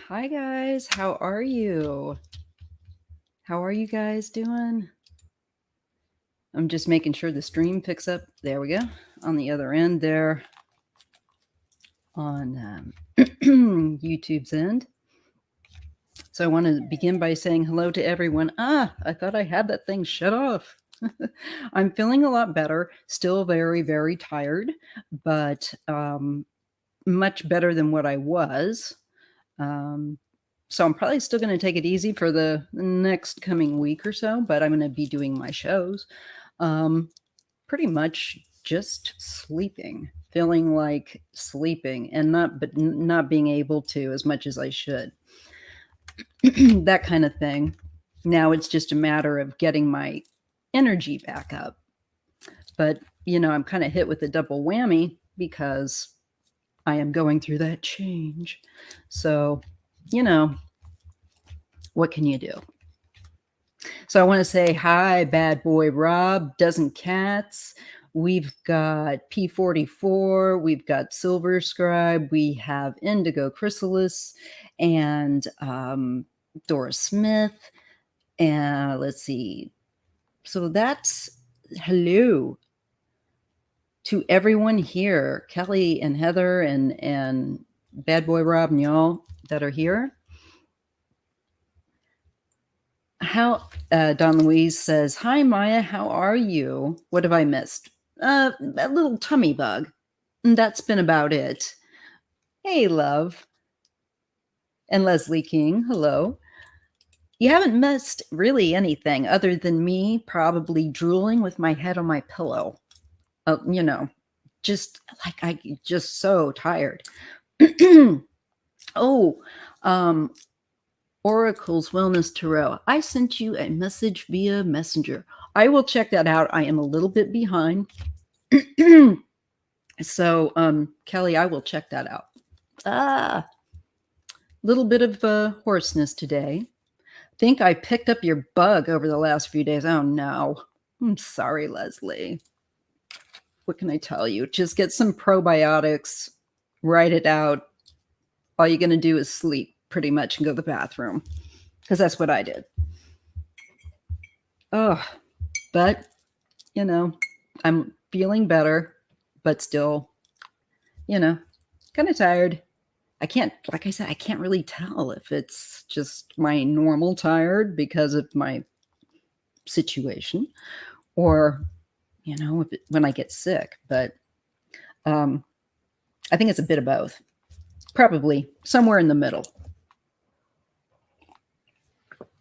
Hi guys, how are you? How are you guys doing? I'm just making sure the stream picks up. There we go. On the other end there on YouTube's end. So I want to begin by saying hello to everyone. I thought I had that thing shut off. I'm feeling a lot better. Still very, very tired, but much better than what I was. So I'm probably still going to take it easy for the next coming week or so, but I'm going to be doing my shows. Pretty much just sleeping, feeling like sleeping and not being able to as much as I should. That kind of thing. Now it's just a matter of getting my energy back up. But, I'm kind of hit with a double whammy because I am going through that change. So, what can you do? So I want to say hi, Bad Boy Rob, Dozen Cats. We've got P44, we've got Silver Scribe, we have Indigo Chrysalis, and Dora Smith. And let's see. So that's hello to everyone here, Kelly and Heather and Bad Boy Rob and y'all that are here. How Don Louise says, "Hi Maya, how are you? What have I missed? A little tummy bug. That's been about it. Hey, love." And Leslie King, hello. You haven't missed really anything other than me probably drooling with my head on my pillow. Just like I just so tired. Oh, Oracle's Wellness Tarot. I sent you a message via Messenger. I will check that out. I am a little bit behind. So, Kelly, I will check that out. Little bit of hoarseness today. Think I picked up your bug over the last few days. Oh, no. I'm sorry, Leslie. What can I tell you? Just get some probiotics, write it out. All you're going to do is sleep pretty much and go to the bathroom because that's what I did. Oh, but, I'm feeling better, but still, kind of tired. I can't, like I said, I can't really tell if it's just my normal tired because of my situation or, when I get sick. But I think it's a bit of both. Probably somewhere in the middle.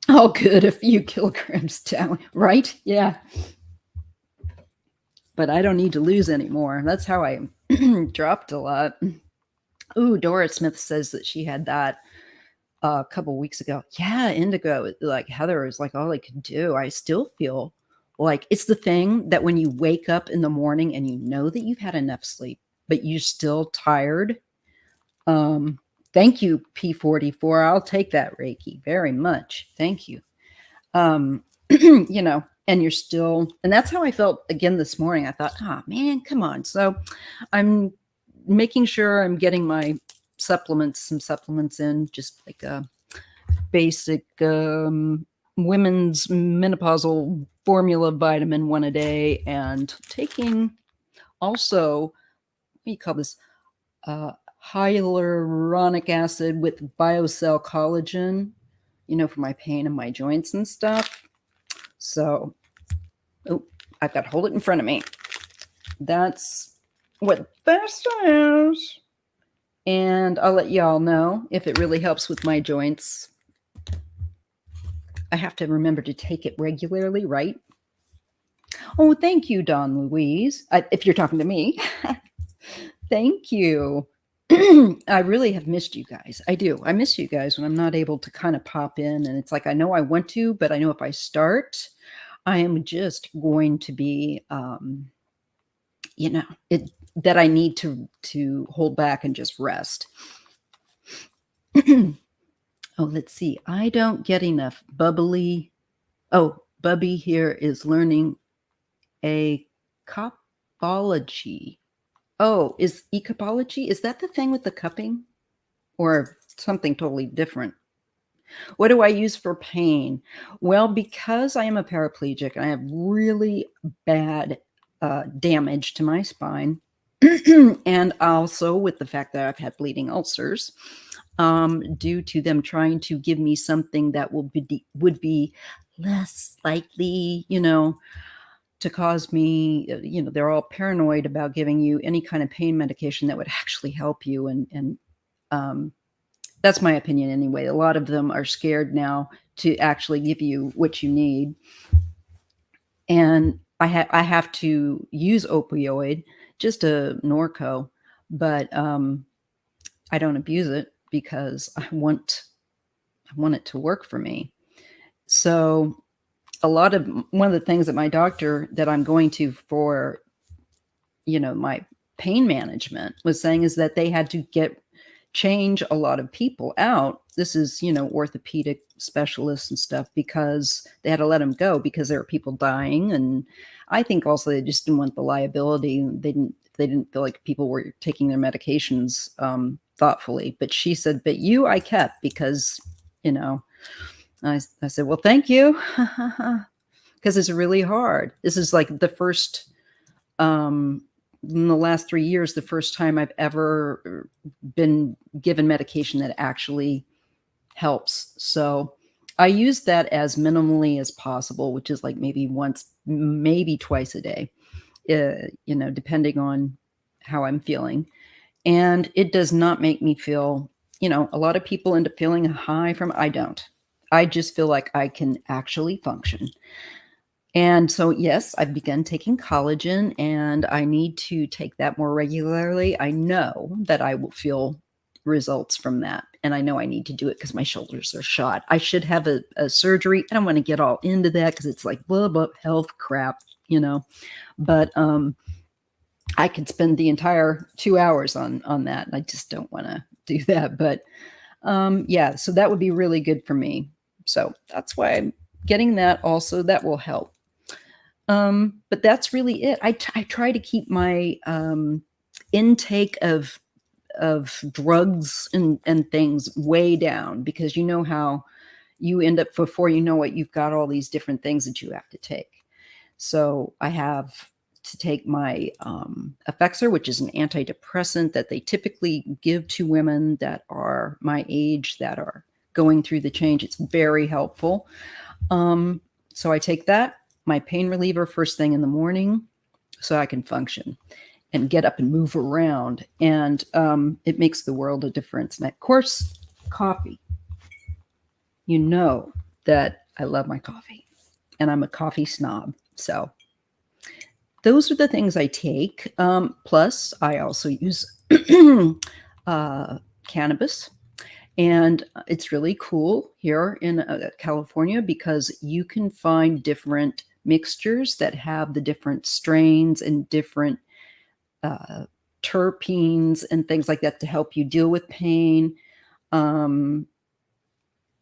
Oh, good. A few kilograms down, right? Yeah. But I don't need to lose anymore. That's how I dropped a lot. Ooh, Dora Smith says that she had that a couple weeks ago. Yeah, indigo, like Heather is like all I could do. I still feel like it's the thing that when you wake up in the morning and you know that you've had enough sleep, but you're still tired. Thank you, P44. I'll take that, Reiki, very much. Thank you. And you're still, and that's how I felt again this morning. I thought, man, come on. So I'm making sure I'm getting my some supplements in, just like a basic women's menopausal formula vitamin one a day, and taking also, what do you call this? Hyaluronic acid with BioCell collagen, for my pain in my joints and stuff. So, I've got to hold it in front of me. That's what this is. And I'll let y'all know if it really helps with my joints. I have to remember to take it regularly, right? Oh, thank you, Don Louise. If you're talking to me. Thank you. I really have missed you guys. I do. I miss you guys when I'm not able to kind of pop in. And it's like, I know I want to, but I know if I start, I am just going to be, that I need to hold back and just rest. Oh, let's see. I don't get enough bubbly. Oh, Bubby here is learning a copology. Oh, is ecopology? Is that the thing with the cupping? Or something totally different. What do I use for pain? Well, because I am a paraplegic and I have really bad damage to my spine, and also with the fact that I've had bleeding ulcers, due to them trying to give me something that would be less likely, to cause me, they're all paranoid about giving you any kind of pain medication that would actually help you. And um, that's my opinion anyway. A lot of them are scared now to actually give you what you need. And I have to use opioid, just a Norco, but I don't abuse it because I want it to work for me. So one of the things that my doctor that I'm going to for, my pain management was saying is that they had to change a lot of people out. This is, orthopedic specialists and stuff, because they had to let them go because there were people dying. And I think also they just didn't want the liability. They didn't feel like people were taking their medications thoughtfully. But she said, but you, I kept because, I said, well, thank you. Because it's really hard. This is like the first, in the last 3 years, the first time I've ever been given medication that actually helps. So I use that as minimally as possible, which is like maybe once, maybe twice a day, depending on how I'm feeling. And it does not make me feel, a lot of people end up feeling a high from, I don't. I just feel like I can actually function. And so, yes, I've begun taking collagen, and I need to take that more regularly. I know that I will feel results from that. And I know I need to do it because my shoulders are shot. I should have a surgery. I don't want to get all into that because it's like blah, blah, health crap, But I could spend the entire 2 hours on that. And I just don't want to do that. But yeah, so that would be really good for me. So that's why I'm getting that also. That will help. But that's really it. I try to keep my intake of drugs and things way down, because you know how you end up, before you know it, you've got all these different things that you have to take. So I have to take my Effexor, which is an antidepressant that they typically give to women that are my age, that are going through the change. It's very helpful. So I take that, my pain reliever, first thing in the morning, so I can function and get up and move around. And it makes the world of difference. And of course, coffee. You know that I love my coffee, and I'm a coffee snob. So those are the things I take. Plus, I also use cannabis. And it's really cool here in California, because you can find different mixtures that have the different strains and different terpenes and things like that to help you deal with pain.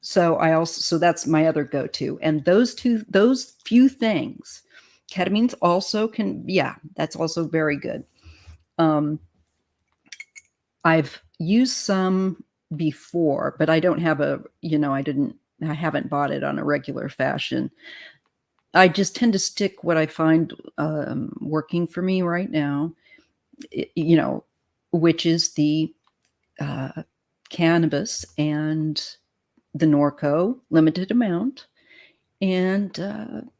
So that's my other go-to. And those few things, ketamines also that's also very good. I've used some before, but I don't have I haven't bought it on a regular fashion. I just tend to stick what I find working for me right now, which is the cannabis and the Norco, limited amount. And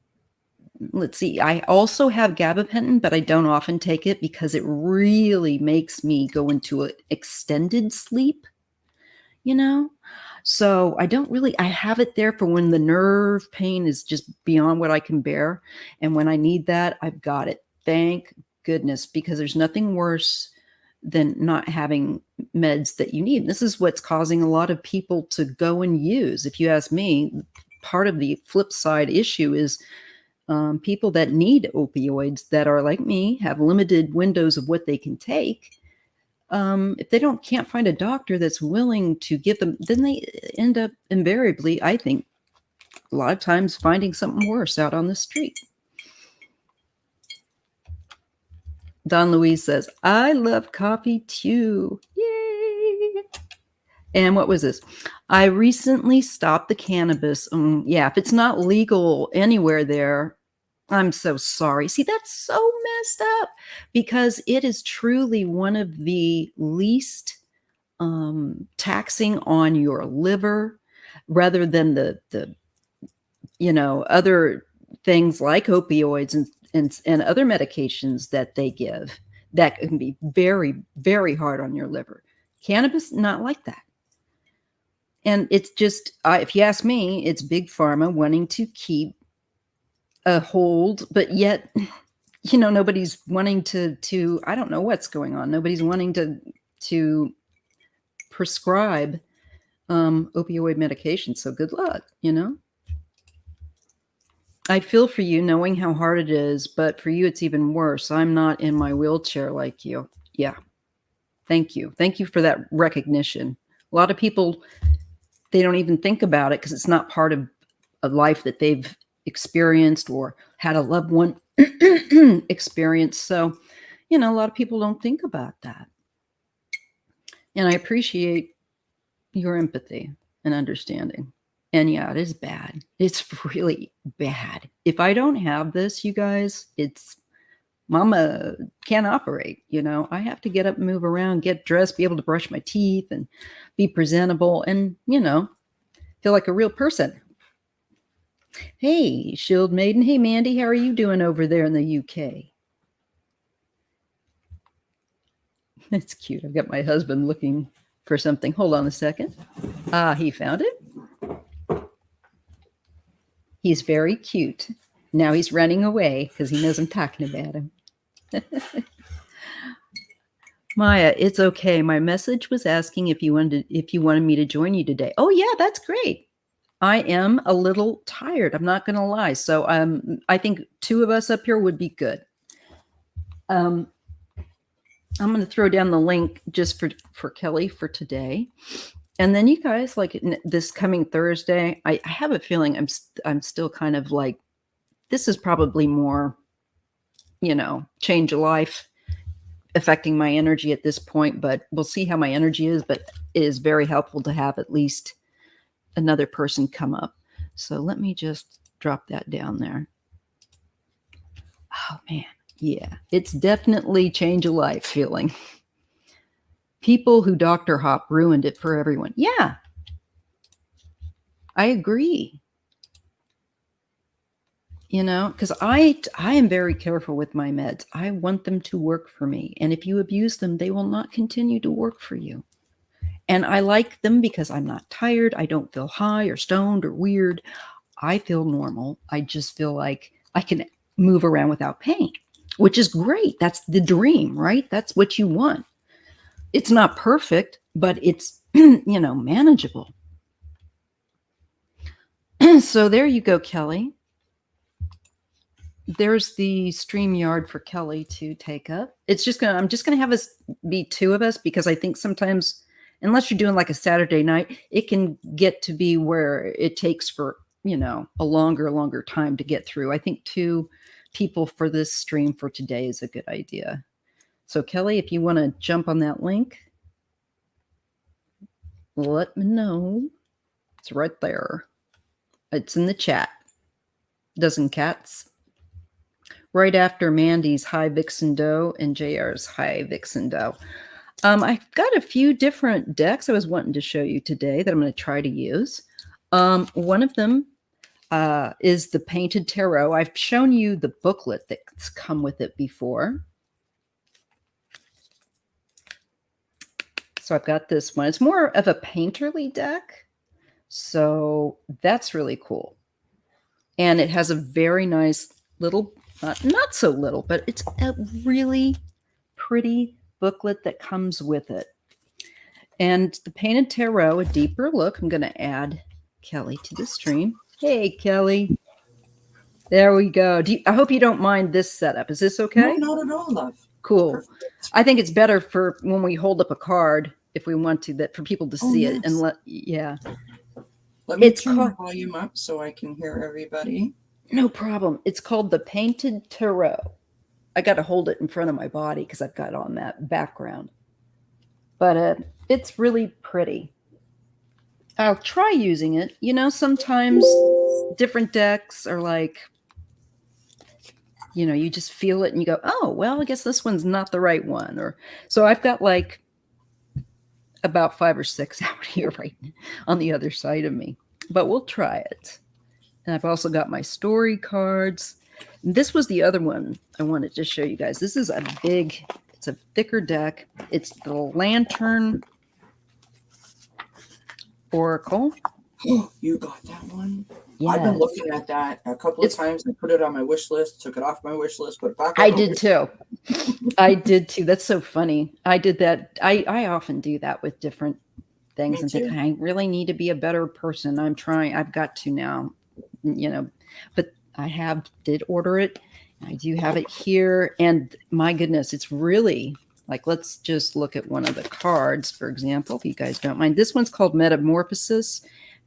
let's see, I also have gabapentin, but I don't often take it because it really makes me go into an extended sleep, So I have it there for when the nerve pain is just beyond what I can bear. And when I need that, I've got it. Thank goodness, because there's nothing worse than not having meds that you need. This is what's causing a lot of people to go and use. If you ask me, part of the flip side issue is people that need opioids that are like me, have limited windows of what they can take. If they can't find a doctor that's willing to give them, then they end up invariably, I think, a lot of times finding something worse out on the street. Don Louise says, I love coffee too. Yay! And what was this? I recently stopped the cannabis. Yeah, if it's not legal anywhere there, I'm so sorry. See, that's so messed up because it is truly one of the least taxing on your liver rather than the other things like opioids and other medications that they give that can be very, very hard on your liver. Cannabis, not like that. And it's just, if you ask me, it's big pharma wanting to keep a hold, but yet, nobody's wanting to, I don't know what's going on. Nobody's wanting to prescribe opioid medication. So good luck, I feel for you knowing how hard it is, but for you, it's even worse. I'm not in my wheelchair like you. Yeah. Thank you. Thank you for that recognition. A lot of people, they don't even think about it because it's not part of a life that they've experienced or had a loved one experience. So, a lot of people don't think about that. And I appreciate your empathy and understanding. And yeah, it is bad. It's really bad. If I don't have this, you guys, it's mama can't operate. I have to get up and move around, get dressed, be able to brush my teeth and be presentable and, feel like a real person. Hey, Shield Maiden. Hey, Mandy, how are you doing over there in the UK? That's cute. I've got my husband looking for something. Hold on a second. He found it. He's very cute. Now he's running away because he knows I'm talking about him. Maya, it's okay. My message was asking if you wanted me to join you today. Oh yeah, that's great. I am a little tired. I'm not going to lie. So I think 2 of us up here would be good. I'm going to throw down the link just for Kelly for today. And then you guys, like this coming Thursday, I have a feeling I'm still kind of like, this is probably more, change of life affecting my energy at this point, but we'll see how my energy is, but it is very helpful to have at least another person come up. So let me just drop that down there. Oh man. Yeah, it's definitely change of life feeling. People who Dr. Hop ruined it for everyone. Yeah, I agree. Because I am very careful with my meds. I want them to work for me. And if you abuse them, they will not continue to work for you. And I like them because I'm not tired. I don't feel high or stoned or weird. I feel normal. I just feel like I can move around without pain, which is great. That's the dream, right? That's what you want. It's not perfect, but it's, manageable. So there you go, Kelly. There's the StreamYard for Kelly to take up. I'm just gonna have us be 2 of us because I think sometimes, unless you're doing like a Saturday night, it can get to be where it takes for, a longer time to get through. I think 2 people for this stream for today is a good idea. So Kelly, if you want to jump on that link, let me know. It's right there. It's in the chat. Dozen cats. Right after Mandy's High Vixen Doe and JR's High Vixen Doe. I've got a few different decks I was wanting to show you today that I'm going to try to use. One of them is the Painted Tarot. I've shown you the booklet that's come with it before. So I've got this one. It's more of a painterly deck. So that's really cool. And it has a very nice little, not so little, but it's a really pretty booklet that comes with it. And the Painted Tarot, a deeper look. I'm going to add Kelly to the stream. Hey, Kelly. There we go. I hope you don't mind this setup. Is this okay? No, not at all, love. Cool. Perfect. I think it's better for when we hold up a card, if we want to, that for people to see it. And let me turn the volume up so I can hear everybody. No problem. It's called the Painted Tarot. I got to hold it in front of my body because I've got on that background. But it's really pretty. I'll try using it. You know, sometimes different decks are like, you know, you just feel it and you go, oh, well, I guess this one's not the right one. Or so I've got like about 5 or 6 out here right on the other side of me, but we'll try it. And I've also got my story cards. And this was the other one I wanted to show you guys. This is a big, it's a thicker deck. It's the Lantern Oracle. You got that one? Yes. I've been looking at that a couple of times. I put it on my wish list, took it off my wish list, put it back on. I did too. I did too. That's so funny. I did that. I often do that with different things. Me and too. think I really need to be a better person. I'm trying. I've got to now, you know, but I did order it. I do have it here. And my goodness, it's really like, let's just look at one of the cards, for example, if you guys don't mind. This one's called Metamorphosis.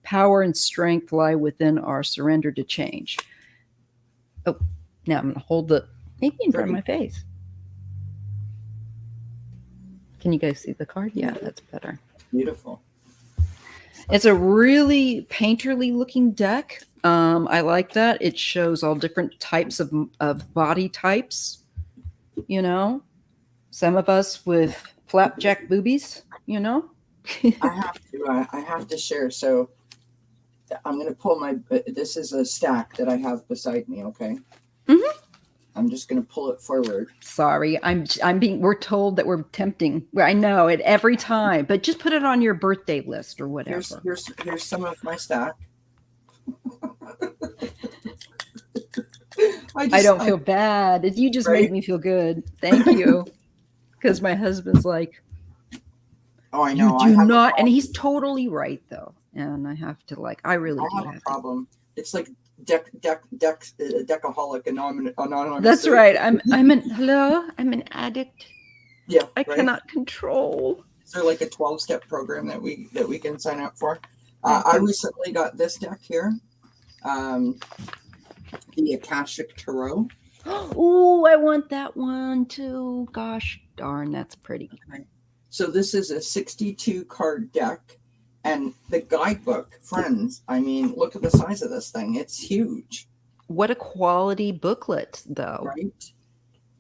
Power and strength lie within our surrender to change. Oh, now I'm going to hold the maybe in front of my face. Can you guys see the card? Yeah, that's better. Beautiful. It's a really painterly looking deck. I like that. It shows all different types of body types, you know. Some of us with flapjack boobies, you know. I have to share. So I'm going to pull this is a stack that I have beside me. Okay. Mm-hmm. I'm just going to pull it forward. Sorry, we're told that we're tempting. I know it every time, but just put it on your birthday list or whatever. Here's some of my stack. I don't feel bad. You just made me feel good. Thank you. Because my husband's like, oh, I know. You do not, and he's totally right though. And I have to I really do have a problem. It's like Deckaholic anonymous. That's right. I'm an addict. Yeah, I cannot control. Is there like a 12-step program that we can sign up for? I recently got this deck here, the Akashic Tarot. Oh, I want that one too. Gosh darn, that's pretty. So this is a 62 card deck. And the guidebook, friends, I mean, look at the size of this thing. It's huge. What a quality booklet, though. Right?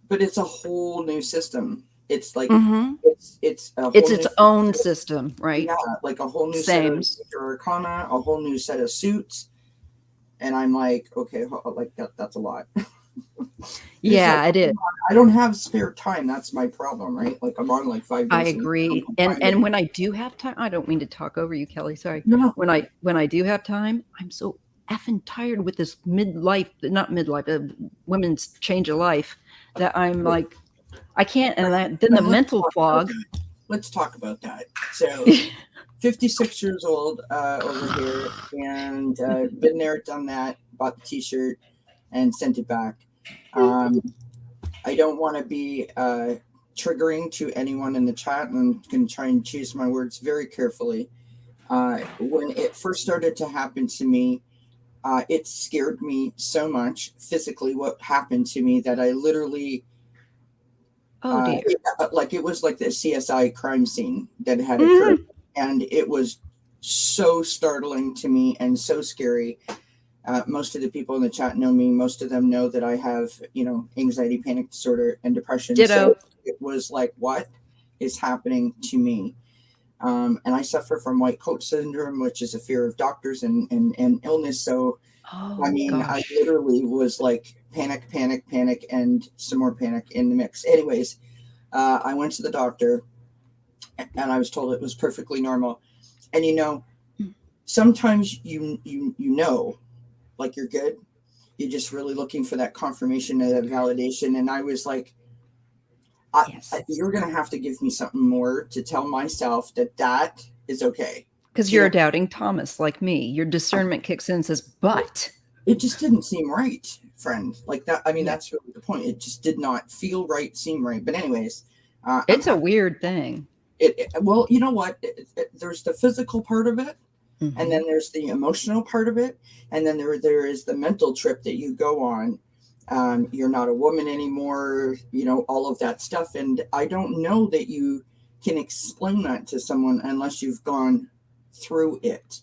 But it's a whole new system. It's like, it's its own system, right? Yeah, like a whole new set of arcana, a whole new set of suits. And I'm like, okay, that's a lot. Yeah, it is. I don't have spare time. That's my problem, right? Like I'm on 5 days. I agree. And when I do have time, I don't mean to talk over you, Kelly. Sorry. No. When I do have time, I'm so effing tired with this women's change of life that I'm like, I can't. And then the mental fog. Let's talk about that. So 56 years old over here, and been there, done that, bought the t-shirt and sent it back. I don't want to be triggering to anyone in the chat, and I'm going to try and choose my words very carefully. When it first started to happen to me, it scared me so much physically what happened to me that I literally, it was like the CSI crime scene that had occurred. And it was so startling to me and so scary. Most of the people in the chat know me. Most of them know that I have, anxiety, panic disorder, and depression. Ditto. So it was like, what is happening to me? And I suffer from white coat syndrome, which is a fear of doctors and illness. So, I literally was like panic, and some more panic in the mix. Anyways, I went to the doctor and I was told it was perfectly normal. And, sometimes like you're good. You're just really looking for that confirmation and that validation. And I was like, you're going to have to give me something more to tell myself that is okay. Because you're a doubting Thomas like me. Your discernment kicks in and says, but. It just didn't seem right, friend. Like that. I mean, that's really the point. It just did not feel right, seem right. But anyways. It's a weird thing. Well, you know what? There's the physical part of it. And then there's the emotional part of it. And then there is the mental trip that you go on. You're not a woman anymore, all of that stuff. And I don't know that you can explain that to someone unless you've gone through it.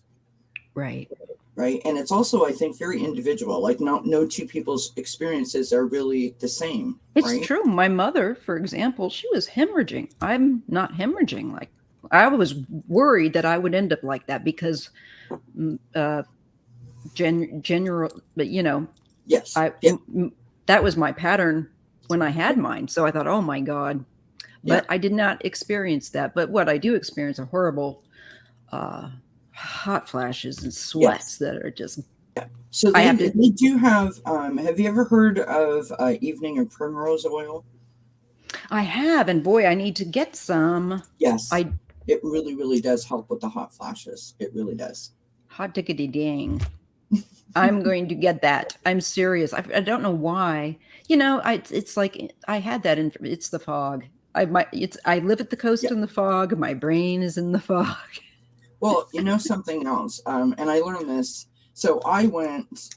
Right. Right. And it's also, I think, very individual. Like no two people's experiences are really the same. It's Right. true. My mother, for example, she was hemorrhaging. I'm not hemorrhaging. Like, I was worried that I would end up like that because general, but Yes. I Yeah. that was my pattern when I had mine. So I thought, oh my God. Yeah. But I did not experience that. But what I do experience are horrible hot flashes and Yes. sweats that are just, So I they have to, they do have you ever heard of evening and primrose oil? I have, and boy, I need to get some. Yes. I It really, really does help with the hot flashes. It really does. Hot diggity dang. I'm going to get that. I'm serious. I don't know why. It's like I had that in. It's the fog. I live at the coast Yeah. in the fog. My brain is in the fog. Well, you know something else, and I learned this. So I went.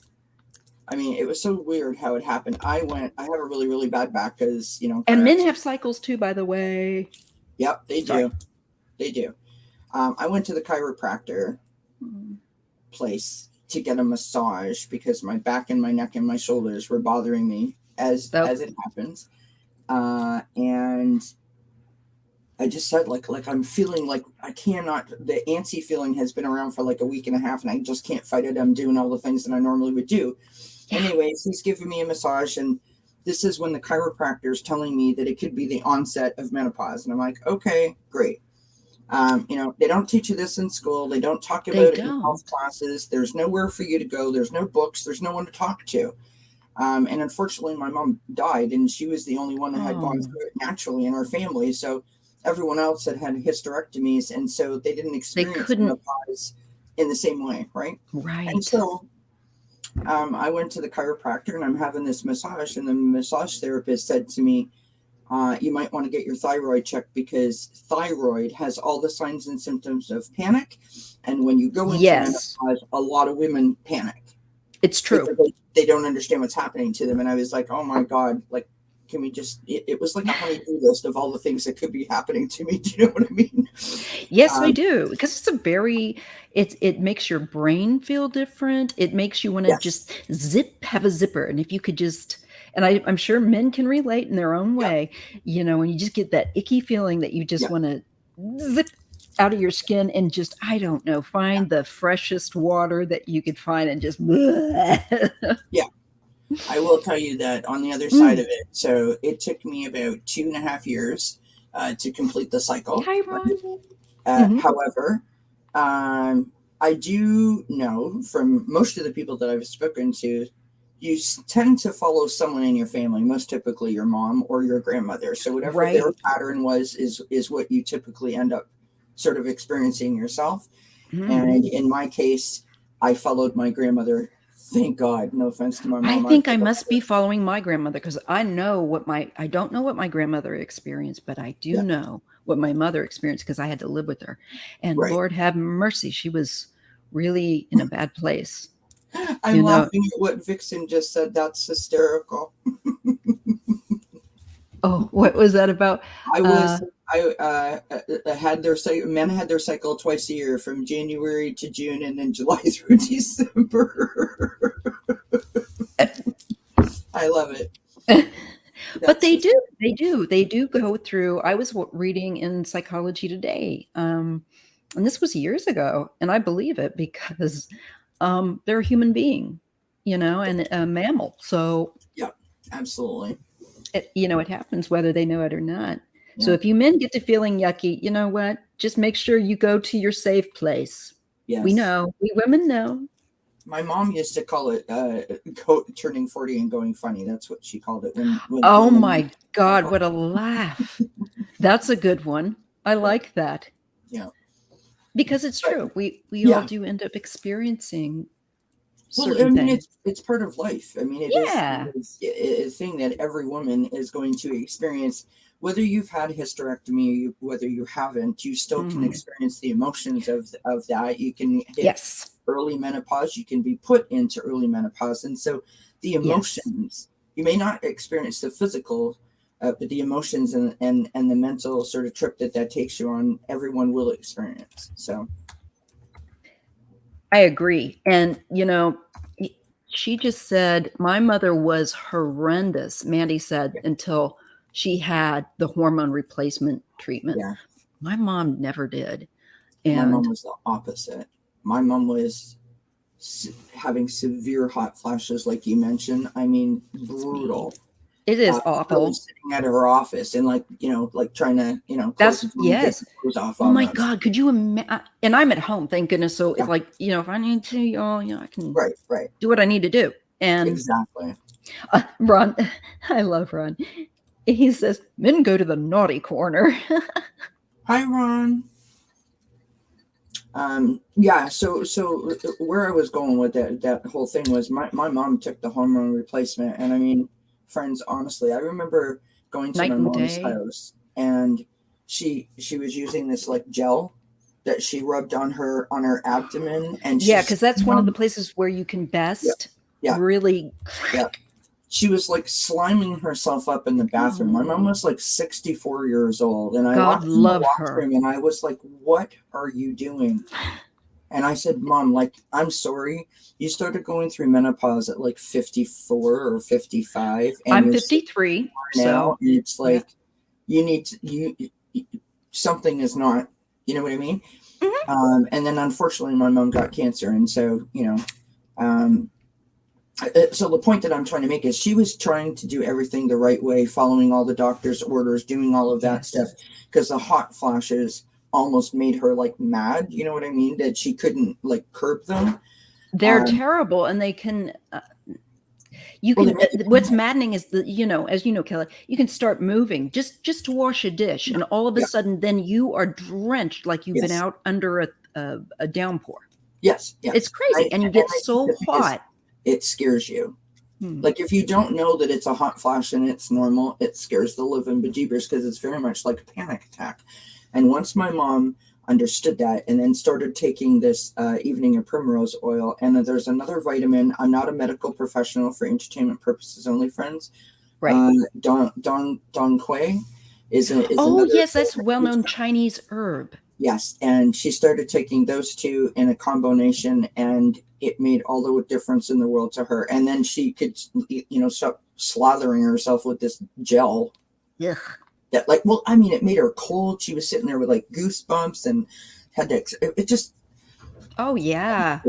I mean, it was so weird how it happened. I have a really, really bad back because And car men accident. have cycles too, by the way. Yep, they Sorry. do. They do. I went to the chiropractor Mm. place to get a massage because my back and my neck and my shoulders were bothering me Oh, as it happens. And I just said like I'm feeling like I cannot. The antsy feeling has been around for like a week and a half, and I just can't fight it. I'm doing all the things that I normally would do. yeah. Anyways, he's giving me a massage, and this is when the chiropractor is telling me that it could be the onset of menopause, and I'm like, okay, great. They don't teach you this in school. They don't talk They about it in don't. health classes. There's nowhere for you to go. There's no books. There's no one to talk to. And unfortunately, my mom died, and she was the only one that had gone Oh, through it naturally in our family. So everyone else had hysterectomies, and so they didn't they experience couldn't. menopause in the same way, right? And Right. so I went to the chiropractor, and I'm having this massage, and the massage therapist said to me, you might want to get your thyroid checked because thyroid has all the signs and symptoms of panic. And when you go into Yes, menopause, a lot of women panic it's true. because they don't understand what's happening to them. And I was like, oh my God, like, can we just, it was like a honey-do list of all the things that could be happening to me. Do you know what I mean? Yes, I Um, do, because it makes your brain feel different. It makes you want to yes. just have a zipper. And if you could just, and I'm sure men can relate in their own Yeah. way, when you just get that icky feeling that you just Yeah. want to zip out of your skin and just, I don't know, Yeah. find the freshest water that you could find and just, Yeah. I will tell you that on the other side Mm, of it, so it took me about 2.5 years to complete the cycle. Chiron. However, I do know from most of the people that I've spoken to, you tend to follow someone in your family, most typically your mom or your grandmother. So whatever their Right. pattern was is what you typically end up sort of experiencing yourself. Mm. And in my case, I followed my grandmother. Thank God. No offense to my I mom. I think I love her. must be following my grandmother because I don't know what my grandmother experienced, but I do Yeah, know what my mother experienced because I had to live with her. And right. Lord have mercy, she was really in a bad place. I'm You know, laughing at what Vixen just said. That's hysterical. oh, what was that about? I Uh, was had their men had their cycle twice a year from January to June and then July through December. I love it. but That's just they do go through. I was reading in Psychology Today, and this was years ago, and I believe it because they're a human being, and a mammal. So yeah, absolutely. it happens whether they know it or not. So Yeah. if you men get to feeling yucky, you know what? Just make sure you go to your safe place. We Yes. know. We women know. My mom used to call it turning 40 and going funny. That's what she called it when Oh women my God, cycle. what a laugh. That's a good one. I Yeah. like that. Yeah. Because it's But true. We all yeah. do end up experiencing Well, I certain mean, things. it's part of life. I mean, Yeah. it is a thing that every woman is going to experience. Whether you've had hysterectomy, whether you haven't, you still can Mhm. experience the emotions of that. You can hit Yes. early menopause. You can be put into early menopause, and so the Yes. emotions. You may not experience the physical, but the emotions and the mental sort of trip that takes you on, everyone will experience. So I agree. And, she just said, my mother was horrendous, Mandy said, until she had the hormone replacement treatment. Yeah. My mom never did. My mom And was the opposite. My mom was having severe hot flashes, like you mentioned. I mean, brutal. it is I awful. was sitting at her office and like trying to, close That's the phone, get yes. the clothes off. Oh my almost. God, could you imagine? And I'm at home, thank goodness. So Yeah. it's like, if I need to, I can Right. do what I need to do. And Exactly. Ron, I love Ron. He says, men go to the naughty corner. Hi, Ron. Yeah, so where I was going with that whole thing was my mom took the hormone replacement, and I mean, friends, honestly, I remember going to Night my and mom's day. house, and she was using this like gel that she rubbed on her abdomen, and Yeah, because that's one of the places where you can best Yeah. really. Yeah. She was like sliming herself up in the bathroom. My mom was like 64 years old, and I God walked in the love her. washroom, and I was like, "What are you doing?" And I said, "Mom, like, I'm sorry. You started going through menopause at like 54 or 55, and I'm you're 53 now, so and it's like you need to, you something is not, you know what I mean?" Mhm. And then unfortunately, my mom got cancer, and so so the point that I'm trying to make is she was trying to do everything the right way, following all the doctor's orders, doing all of that stuff, because the hot flashes almost made her like mad. You know what I mean? That she couldn't like curb them. They're terrible, and they can. You can. What's maddening is that as you know, Kelly, you can start moving just to wash a dish, and all of a sudden, then you are drenched like you've been out under a downpour. Yes. It's crazy, and you get so hot. It scares you. Like if you don't know that it's a hot flash and it's normal, it scares the living bejeebers because it's very much like a panic attack. And once my mom understood that and then started taking this evening of primrose oil, and then there's another vitamin. I'm not a medical professional, for entertainment purposes only, friends. Right. Dong Quai is oh yes, that's well-known Chinese herb. Yes, and she started taking those two in a combination, and it made all the difference in the world to her. And then she could, stop slathering herself with this gel. Ugh. That, like, well, I mean, it made her cold. She was sitting there with like goosebumps and had to. It just. Oh yeah,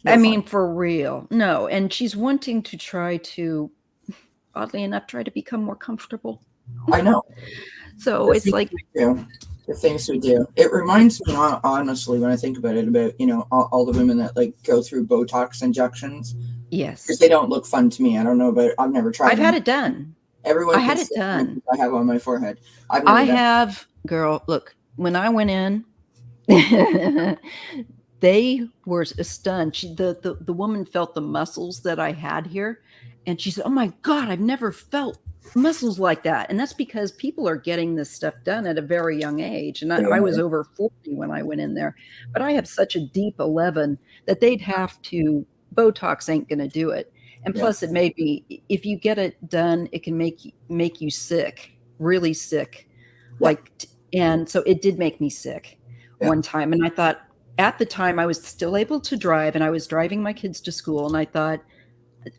No I fun. mean for real. No, and she's wanting to try to, oddly enough, try to become more comfortable. I know. So it's like. The things we do. It reminds me, honestly, when I think about it, about all the women that like go through Botox injections. Yes, because they don't look fun to me. I don't know, but I've never tried. I've had it done. Everyone, I had it done. I have on my forehead. I have, girl. Look, when I went in, they were stunned. The woman felt the muscles that I had here, and she said, "Oh my God, I've never felt muscles like that." And that's because people are getting this stuff done at a very young age. And I was over 40 when I went in there, but I have such a deep 11 that they'd have to. Botox ain't going to do it. And plus, it made me. If you get it done, it can make you sick, really sick. And so it did make me sick one time. And I thought, at the time, I was still able to drive, and I was driving my kids to school. And I thought,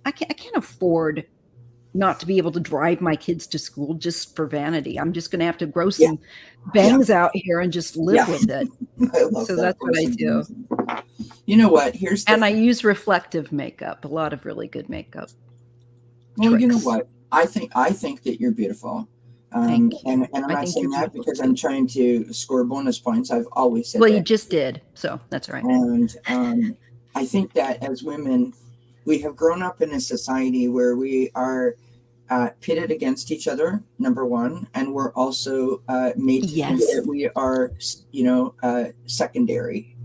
I can't afford not to be able to drive my kids to school just for vanity. I'm just going to have to grow some bangs out here and just live with it. So that's what I do. You know what? And I use reflective makeup, a lot of really good makeup. Well, tricks. You know what? I think that you're beautiful. Thank you. And I'm not saying that because I'm trying to score bonus points. I've always said that. Well, you just did, so that's all right. And I think that as women, we have grown up in a society where we are pitted against each other, number one, and we're also made to think that we are, secondary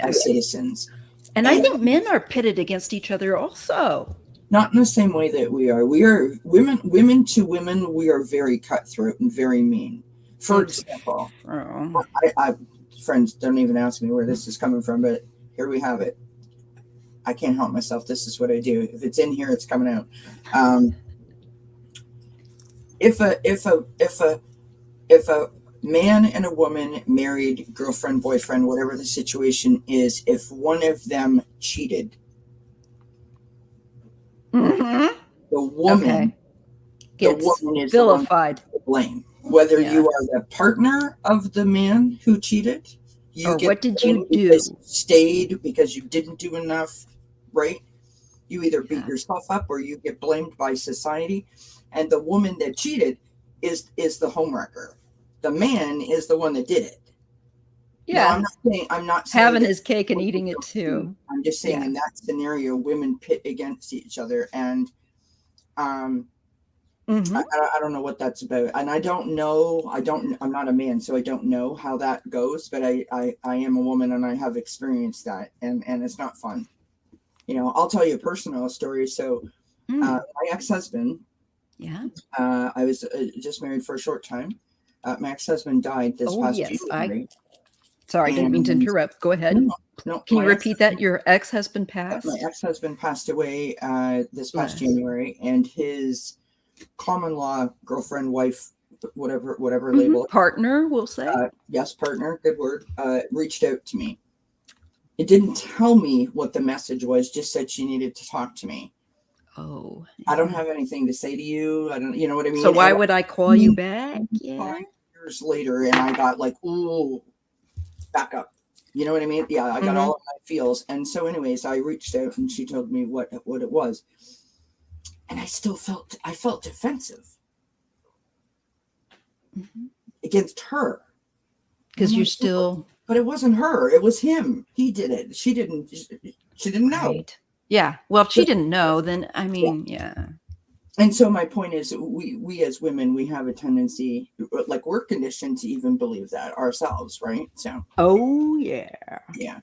as citizens. And I think men are pitted against each other also. Not in the same way that we are. We are women to women. We are very cutthroat and very mean. For example, I friends, don't even ask me where this is coming from, but here we have it. I can't help myself. This is what I do. If it's in here, it's coming out. If a man and a woman, married, girlfriend, boyfriend, whatever the situation is, if one of them cheated, Mm-hmm. the woman, Gets is the one vilified. to blame. Whether Yeah. you are the partner of the man who cheated, you Or get what did you blamed because do? you stayed, because you didn't do enough, right? You either beat Yeah. yourself up or you get blamed by society. And the woman that cheated is the homewrecker. The man is the one that did it. Now, Yeah. I'm not saying Having that his cake and women eating it don't too. cheat. I'm just saying Yeah. in that scenario, women pit against each other, and Mm-hmm. I don't know what that's about, and I don't know. I'm not a man, so I don't know how that goes. But I am a woman, and I have experienced that, and it's not fun. You know, I'll tell you a personal story. So, my ex-husband, Yeah. I was just married for a short time. My ex-husband died this past Yes. January. Sorry, didn't mean to And interrupt. Go ahead. no, Can you my repeat that? ex-husband, Your ex-husband my passed? ex-husband passed away this past Bless. January, and his common law girlfriend, wife, whatever label, Partner, we'll say. yes, partner, good word, reached out to me. It didn't tell me what the message was, just said she needed to talk to me. Oh. I don't have anything to say to you. I don't, you know what I mean? So why And would I call you back? Yeah. 5 years later, and I got like, ooh, back up. You know what I mean? Yeah, I got all of my feels. And so anyways, I reached out and she told me what it was. And I still felt defensive against her. Because you're like, still. But it wasn't her. It was him. He did it. She didn't know. Right. Yeah. Well, if she didn't know, then I mean, yeah. And so my point is, we as women, we have a tendency, like we're conditioned to even believe that ourselves, right? So. Oh yeah. Yeah.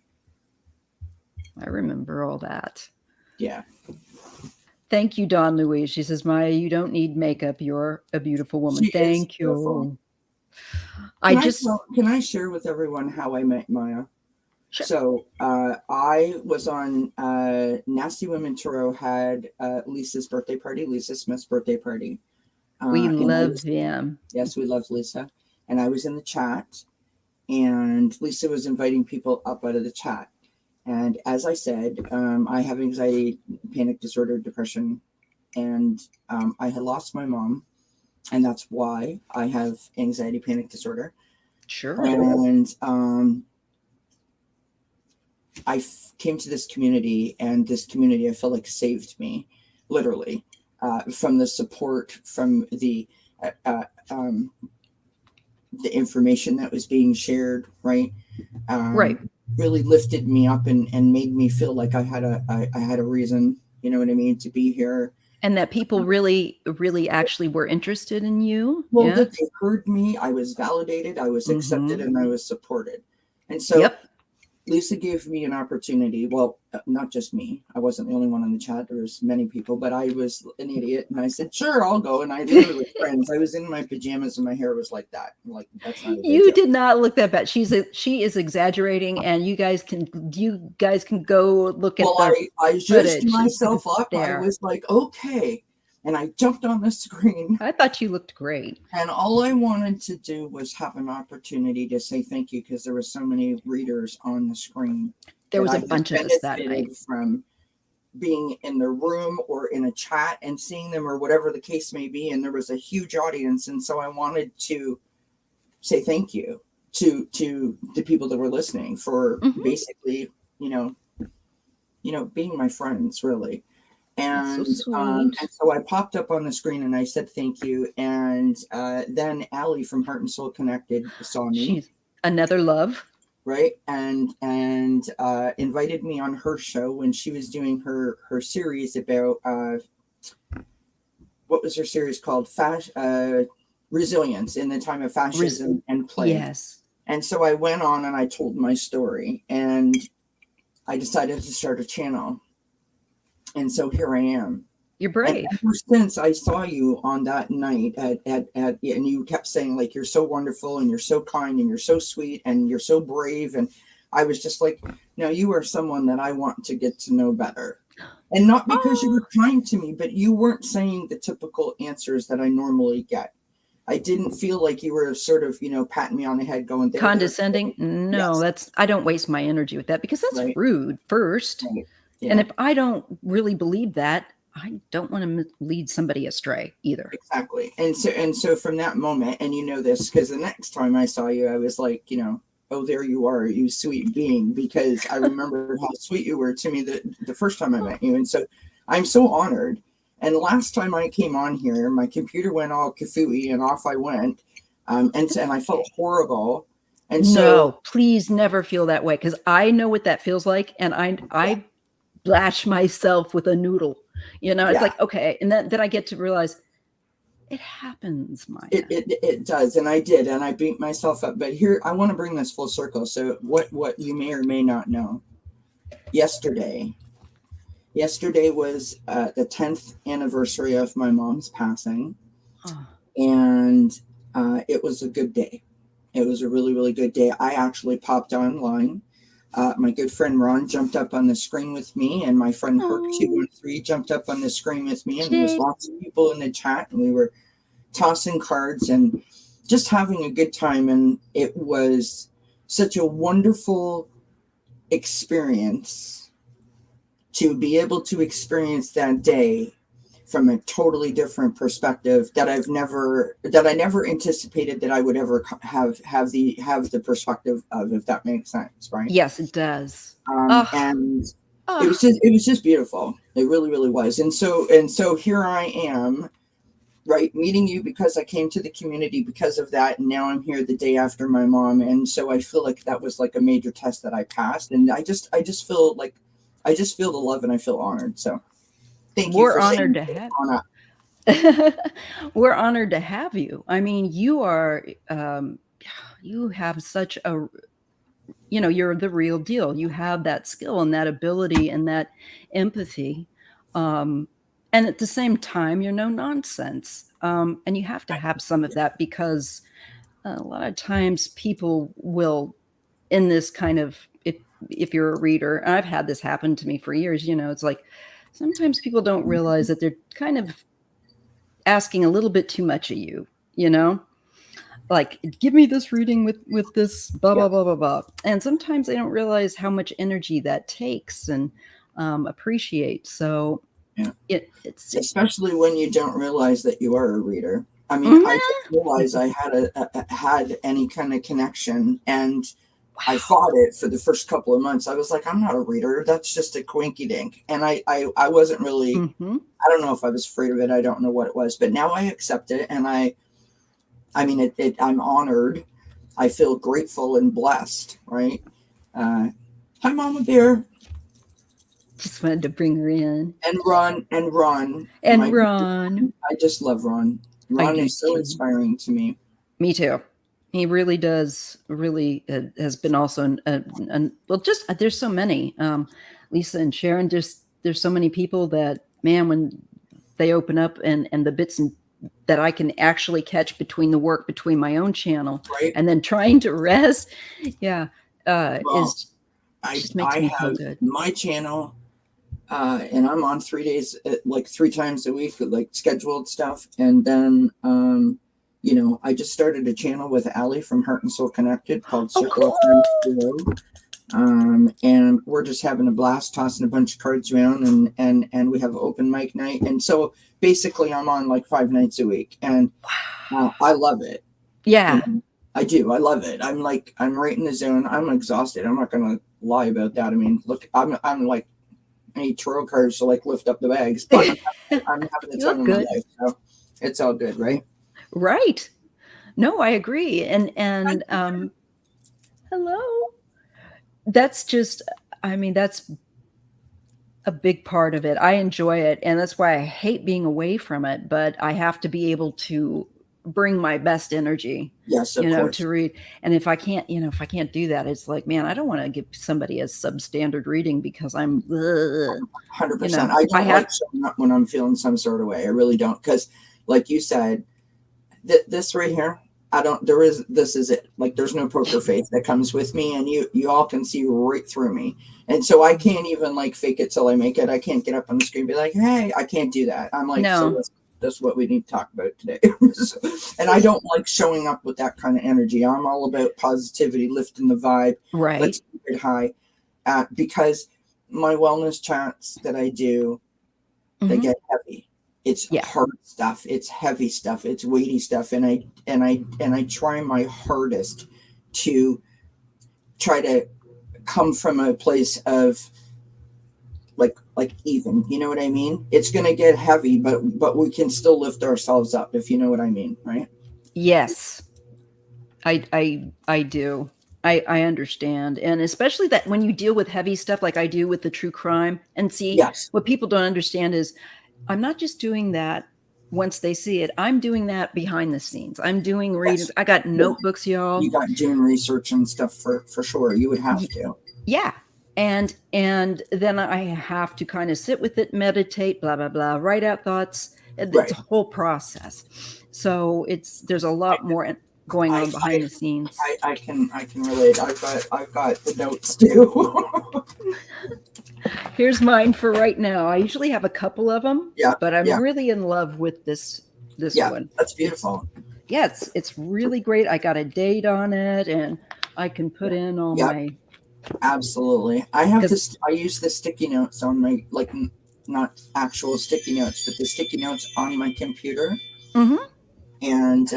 I remember all that. Yeah. Thank you, Dawn Louise. She says, Maya, you don't need makeup. You're a beautiful woman. Thank you. Beautiful. Can I share with everyone how I met Maya? Sure. So I was on Nasty Women Tarot had Lisa's birthday party, Lisa Smith's birthday party. We love them. Yes, we love Lisa. And I was in the chat, and Lisa was inviting people up out of the chat. And as I said, I have anxiety, panic disorder, depression, and I had lost my mom. And that's why I have anxiety, panic disorder. Sure. And I came to this community, and this community I feel like saved me, literally, from the support, from the information that was being shared, right? Right. Really lifted me up and made me feel like I had a reason, you know what I mean, to be here. And that people really, really actually were interested in you. Well, that they heard me. I was validated, I was accepted, and I was supported. And so Lisa gave me an opportunity. Well, not just me. I wasn't the only one in the chat. There was many people, but I was an idiot. And I said, sure, I'll go. And I literally, friends, I was in my pajamas and my hair was like that. I'm like, that's not a big You deal. did not look that bad. She is exaggerating, and you guys can go look at I zhuzhed myself up. There. I was like, okay. And I jumped on the screen. I thought you looked great. And all I wanted to do was have an opportunity to say thank you, because there were so many readers on the screen. There was a bunch of us that night. From being in the room or in a chat and seeing them, or whatever the case may be. And there was a huge audience. And so I wanted to say thank you to the people that were listening for basically, being my friends, really. And so I popped up on the screen and I said thank you. And then Allie from Heart and Soul Connected saw me. She's another love. Right. And invited me on her show when she was doing her series about what was her series called? Resilience in the time of fascism and plague. Yes. And so I went on and I told my story, and I decided to start a channel. And so here I am. You're brave. And ever since I saw you on that night and you kept saying, like, you're so wonderful and you're so kind and you're so sweet and you're so brave. And I was just like, no, you are someone that I want to get to know better. And not because you were kind to me, but you weren't saying the typical answers that I normally get. I didn't feel like you were sort of, patting me on the head going, there, Condescending? No, yes, I don't waste my energy with that because that's right, rude first. right, And yeah, if I don't really believe that, I don't want to lead somebody astray either. exactly. And so from that moment, and this because the next time I saw you, I was like, oh, there you are, you sweet being, because I remember how sweet you were to me the first time I met you. And so I'm so honored. And last time I came on here, my computer went all kafooey and off I went. And I felt horrible. And so, No, please never feel that way because I know what that feels like. And yeah, I lash myself with a noodle. It's yeah, like, okay. And then I get to realize it happens, it, Maya. it, it does. And I did. And I beat myself up. But here, I want to bring this full circle. So what you may or may not know, yesterday was the 10th anniversary of my mom's passing. Oh. And it was a good day. It was a really, really good day. I actually popped online. My good friend Ron jumped up on the screen with me, and my friend Herc213 jumped up on the screen with me, and there was lots of people in the chat, and we were tossing cards and just having a good time. And it was such a wonderful experience to be able to experience that day from a totally different perspective that I never anticipated that I would ever have the perspective of, if that makes sense, right? Yes, it does. And it was just beautiful. It really, really was. And so here I am, right, meeting you because I came to the community because of that, and now I'm here the day after my mom, and so I feel like that was like a major test that I passed, and I just feel the love, and I feel honored. So thank you We're for honored saying to have on up. we're honored to have you. I mean, you are you have such a you're the real deal. You have that skill and that ability and that empathy. And at the same time, you're no nonsense. And you have to have some of that because a lot of times people will, in this kind of, if you're a reader, and I've had this happen to me for years, it's like sometimes people don't realize that they're kind of asking a little bit too much of you, like, give me this reading with this blah Yeah. blah blah blah blah. And sometimes they don't realize how much energy that takes and appreciate. So Yeah. it's Especially when you don't realize that you are a reader. I mean, I didn't realize I had any kind of connection, and I fought it for the first couple of months. I was like, I'm not a reader. That's just a quinky dink. And I wasn't really, I don't know if I was afraid of it. I don't know what it was, but now I accept it. And I'm honored. I feel grateful and blessed. Right. Hi, Mama Bear. just wanted to bring her in. And Ron. I just love Ron. Ron is so inspiring to me. Me too. He really does. Really has been also well. Just there's so many. Lisa and Sharon. There's so many people that, man, when they open up and the bits that I can actually catch between my own channel, right, and then trying to rest. Yeah, well, just makes me feel good. My channel. And I'm on 3 days, like 3 times a week, like scheduled stuff. And then, I just started a channel with Allie from Heart and Soul Connected called Circle of Friends. And we're just having a blast, tossing a bunch of cards around, and we have open mic night. And so basically I'm on like 5 nights a week, and I love it. Yeah. I do. I love it. I'm right in the zone. I'm exhausted. I'm not going to lie about that. I mean, look, I'm like, I need tarot cards to like lift up the bags, but I'm having the time of my life, so it's all good, right? Right. No, I agree. And hello. That's just, I mean, that's a big part of it. I enjoy it, and that's why I hate being away from it, but I have to be able to bring my best energy, yes, of course, to read. And if I can't do that, it's like, man, I don't want to give somebody a substandard reading because I'm 100%. I don't like showing up when I'm feeling some sort of way. I really don't, because like you said, this right here, this is it. Like, there's no poker face that comes with me, and you all can see right through me. And so I can't even like fake it till I make it. I can't get up on the screen and be like, hey, I can't do that. I'm like, no. That's what we need to talk about today. And I don't like showing up with that kind of energy. I'm all about positivity, lifting the vibe. Right. Let's keep it high. Because my wellness chats that I do, they get heavy. It's hard stuff. It's heavy stuff. It's weighty stuff. And I try my hardest to try to come from a place of like even, you know what I mean? It's going to get heavy, but we can still lift ourselves up, if you know what I mean, right? Yes, I do. I understand. And especially that when you deal with heavy stuff like I do with the true crime, and see, what people don't understand is I'm not just doing that once they see it. I'm doing that behind the scenes. I'm doing readings. I got notebooks, y'all. You got doing research and stuff for sure. You would have to. Yeah. And then I have to kind of sit with it, meditate, blah, blah, blah, write out thoughts. It's a whole process. So there's a lot more going on behind the scenes. I can relate. I've got the notes too. Here's mine for right now. I usually have a couple of them, but I'm really in love with this one. That's beautiful. It's really great. I got a date on it, and I can put in all my. Absolutely. I have this. I use the sticky notes on my, like, not actual sticky notes, but the sticky notes on my computer. Mm-hmm. And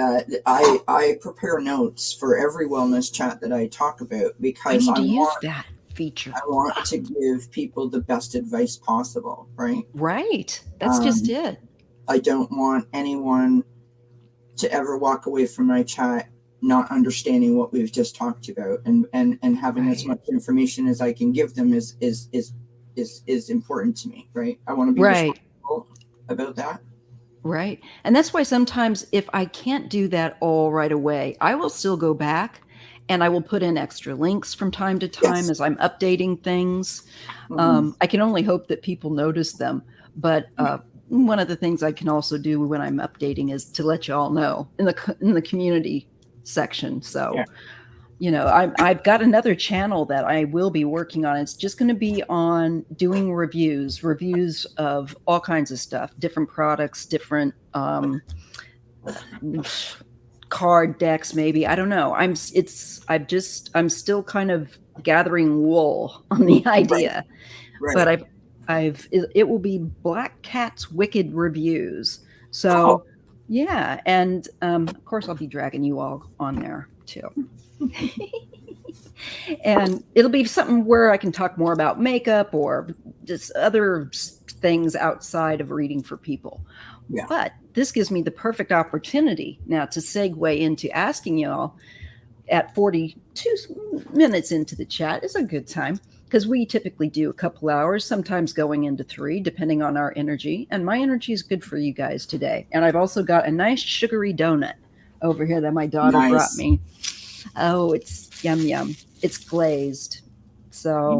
I prepare notes for every wellness chat that I talk about, because I use that feature. I want to give people the best advice possible, right? Right. That's just it. I don't want anyone to ever walk away from my chat not understanding what we've just talked about, and having as much information as I can give them is important to me, right? I want to be responsible about that. Right. And that's why sometimes if I can't do that all right away, I will still go back and I will put in extra links from time to time as I'm updating things. I can only hope that people notice them. But one of the things I can also do when I'm updating is to let you all know in the community section. So, you know, I've got another channel that I will be working on. It's just going to be on doing reviews of all kinds of stuff, different products, different card decks, maybe. I don't know. I'm still kind of gathering wool on the idea. But it will be BlackCat's Wicked Reviews. So yeah, and of course I'll be dragging you all on there too. And it'll be something where I can talk more about makeup or just other things outside of reading for people. But this gives me the perfect opportunity now to segue into asking y'all at 42 minutes into the chat. Is a good time, because we typically do a couple hours, sometimes going into 3, depending on our energy. And my energy is good for you guys today. And I've also got a nice sugary donut over here that my daughter brought me. Oh, it's yum yum. It's glazed. So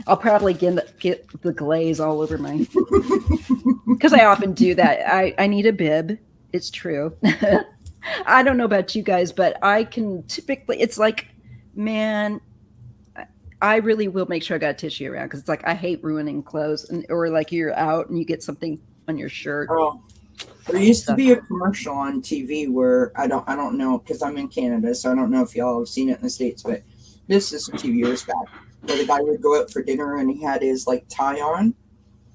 I'll probably get the glaze all over my, because I often do that. I need a bib. It's true. I don't know about you guys, but I can typically, it's like, man, I really will make sure I got a tissue around, because it's like I hate ruining clothes, or like you're out and you get something on your shirt. Oh, there used to be a commercial on TV where I don't know, because I'm in Canada, so I don't know if y'all have seen it in the States, but this is a few years back, where the guy would go out for dinner and he had his like tie on.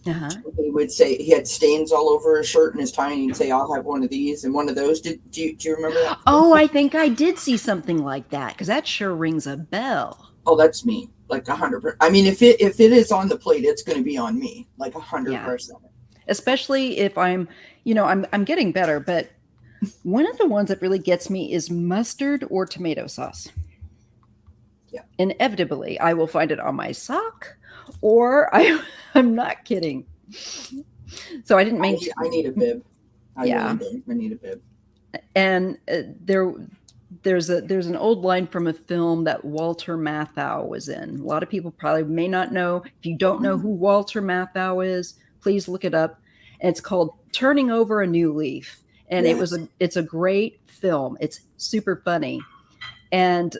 He would say he had stains all over his shirt and his tie, and he'd say, "I'll have one of these and one of those." Do you remember that? Oh, I think I did see something like that, because that sure rings a bell. Oh, that's me, like 100%. I mean, if it is on the plate, it's going to be on me, like 100%. Especially if I'm getting better, but one of the ones that really gets me is mustard or tomato sauce. Yeah. Inevitably, I will find it on my sock, or I'm not kidding. So I didn't make. I need a bib. I need a bib. And there's an old line from a film that Walter Matthau was in. A lot of people probably may not know. If you don't know who Walter Matthau is, please look it up. And it's called Turning Over a New Leaf. And it's a great film. It's super funny. And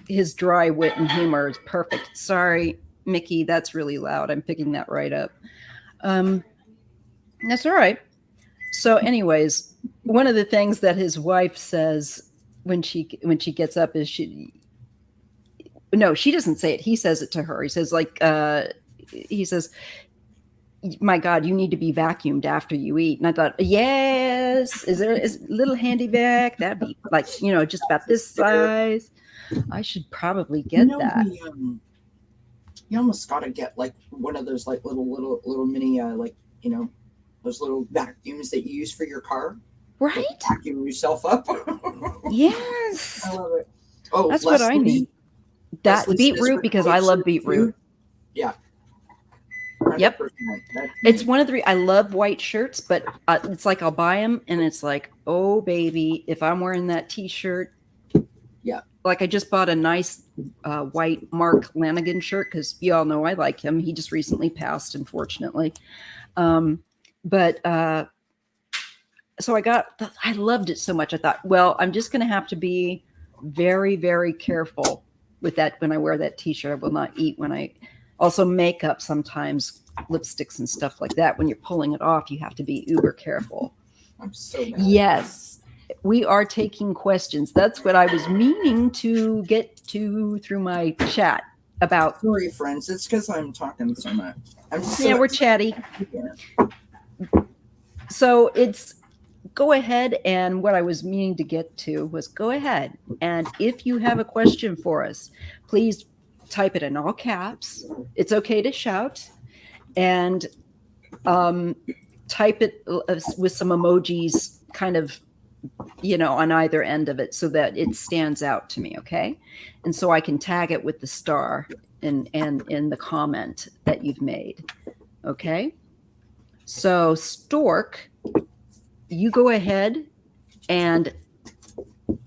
his dry wit and humor is perfect. Sorry, Mickey, that's really loud. I'm picking that right up. That's all right. So, anyways, one of the things that his wife says when she gets up is she doesn't say it. He says it to her. He says my God, you need to be vacuumed after you eat. And I thought, yes, is there a little handy vac? That'd be like, just about this size. I should probably get that. You almost got to get like one of those like little mini those little vacuums that you use for your car. Right. Like vacuum yourself up. Yes. I love it. Oh, that's what I need. That beetroot, because I love beetroot. Yeah. 100%. Yep. It's one of the I love white shirts, but it's like I'll buy them and it's like, oh baby, if I'm wearing that t-shirt. Yeah. Like I just bought a nice white Mark Lanigan shirt because you all know I like him. He just recently passed, unfortunately. So I loved it so much. I thought, well, I'm just going to have to be very, very careful with that when I wear that t-shirt. I will not eat when I also makeup sometimes, lipsticks and stuff like that. When you're pulling it off, you have to be uber careful. I'm so mad. Yes, we are taking questions. That's what I was meaning to get to through my chat about. Sorry, friends. It's because I'm talking so much. We're chatty. Yeah. So it's go ahead, and what I was meaning to get to was go ahead, and if you have a question for us, please type it in all caps. It's okay to shout, and type it with some emojis kind of, on either end of it so that it stands out to me, okay? And so I can tag it with the star and in the comment that you've made, okay? So Stork, you go ahead and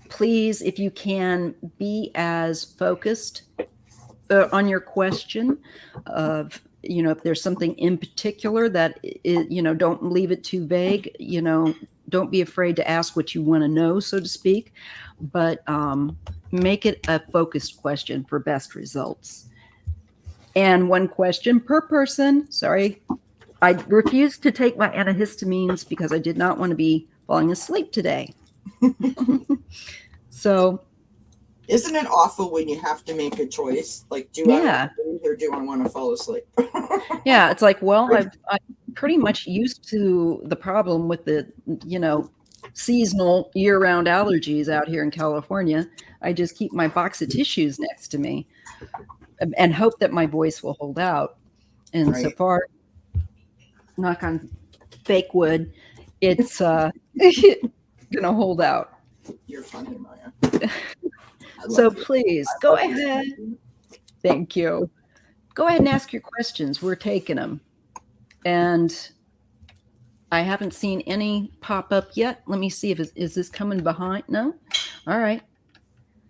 please, if you can, be as focused on your question of, if there's something in particular that, don't leave it too vague, don't be afraid to ask what you want to know, so to speak, but make it a focused question for best results. And one question per person. Sorry, I refused to take my antihistamines because I did not want to be falling asleep today. So, isn't it awful when you have to make a choice? Like, do I want to breathe or do I want to fall asleep? Yeah, it's like, well, I'm pretty much used to the problem with the, seasonal year-round allergies out here in California. I just keep my box of tissues next to me and hope that my voice will hold out. And so far, knock on fake wood, it's gonna hold out. You're funny, Maya. So please go ahead. Thank you. Go ahead and ask your questions. We're taking them. And I haven't seen any pop up yet. Let me see if is this coming behind? No? All right.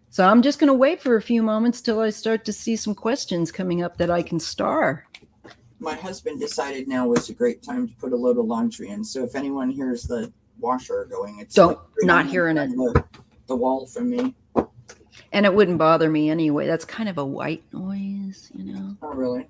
So I'm just going to wait for a few moments till I start to see some questions coming up that I can star. My husband decided now was a great time to put a load of laundry in. So if anyone hears the washer going, it's not hearing it. The wall from me. And it wouldn't bother me anyway. That's kind of a white noise, Oh, really?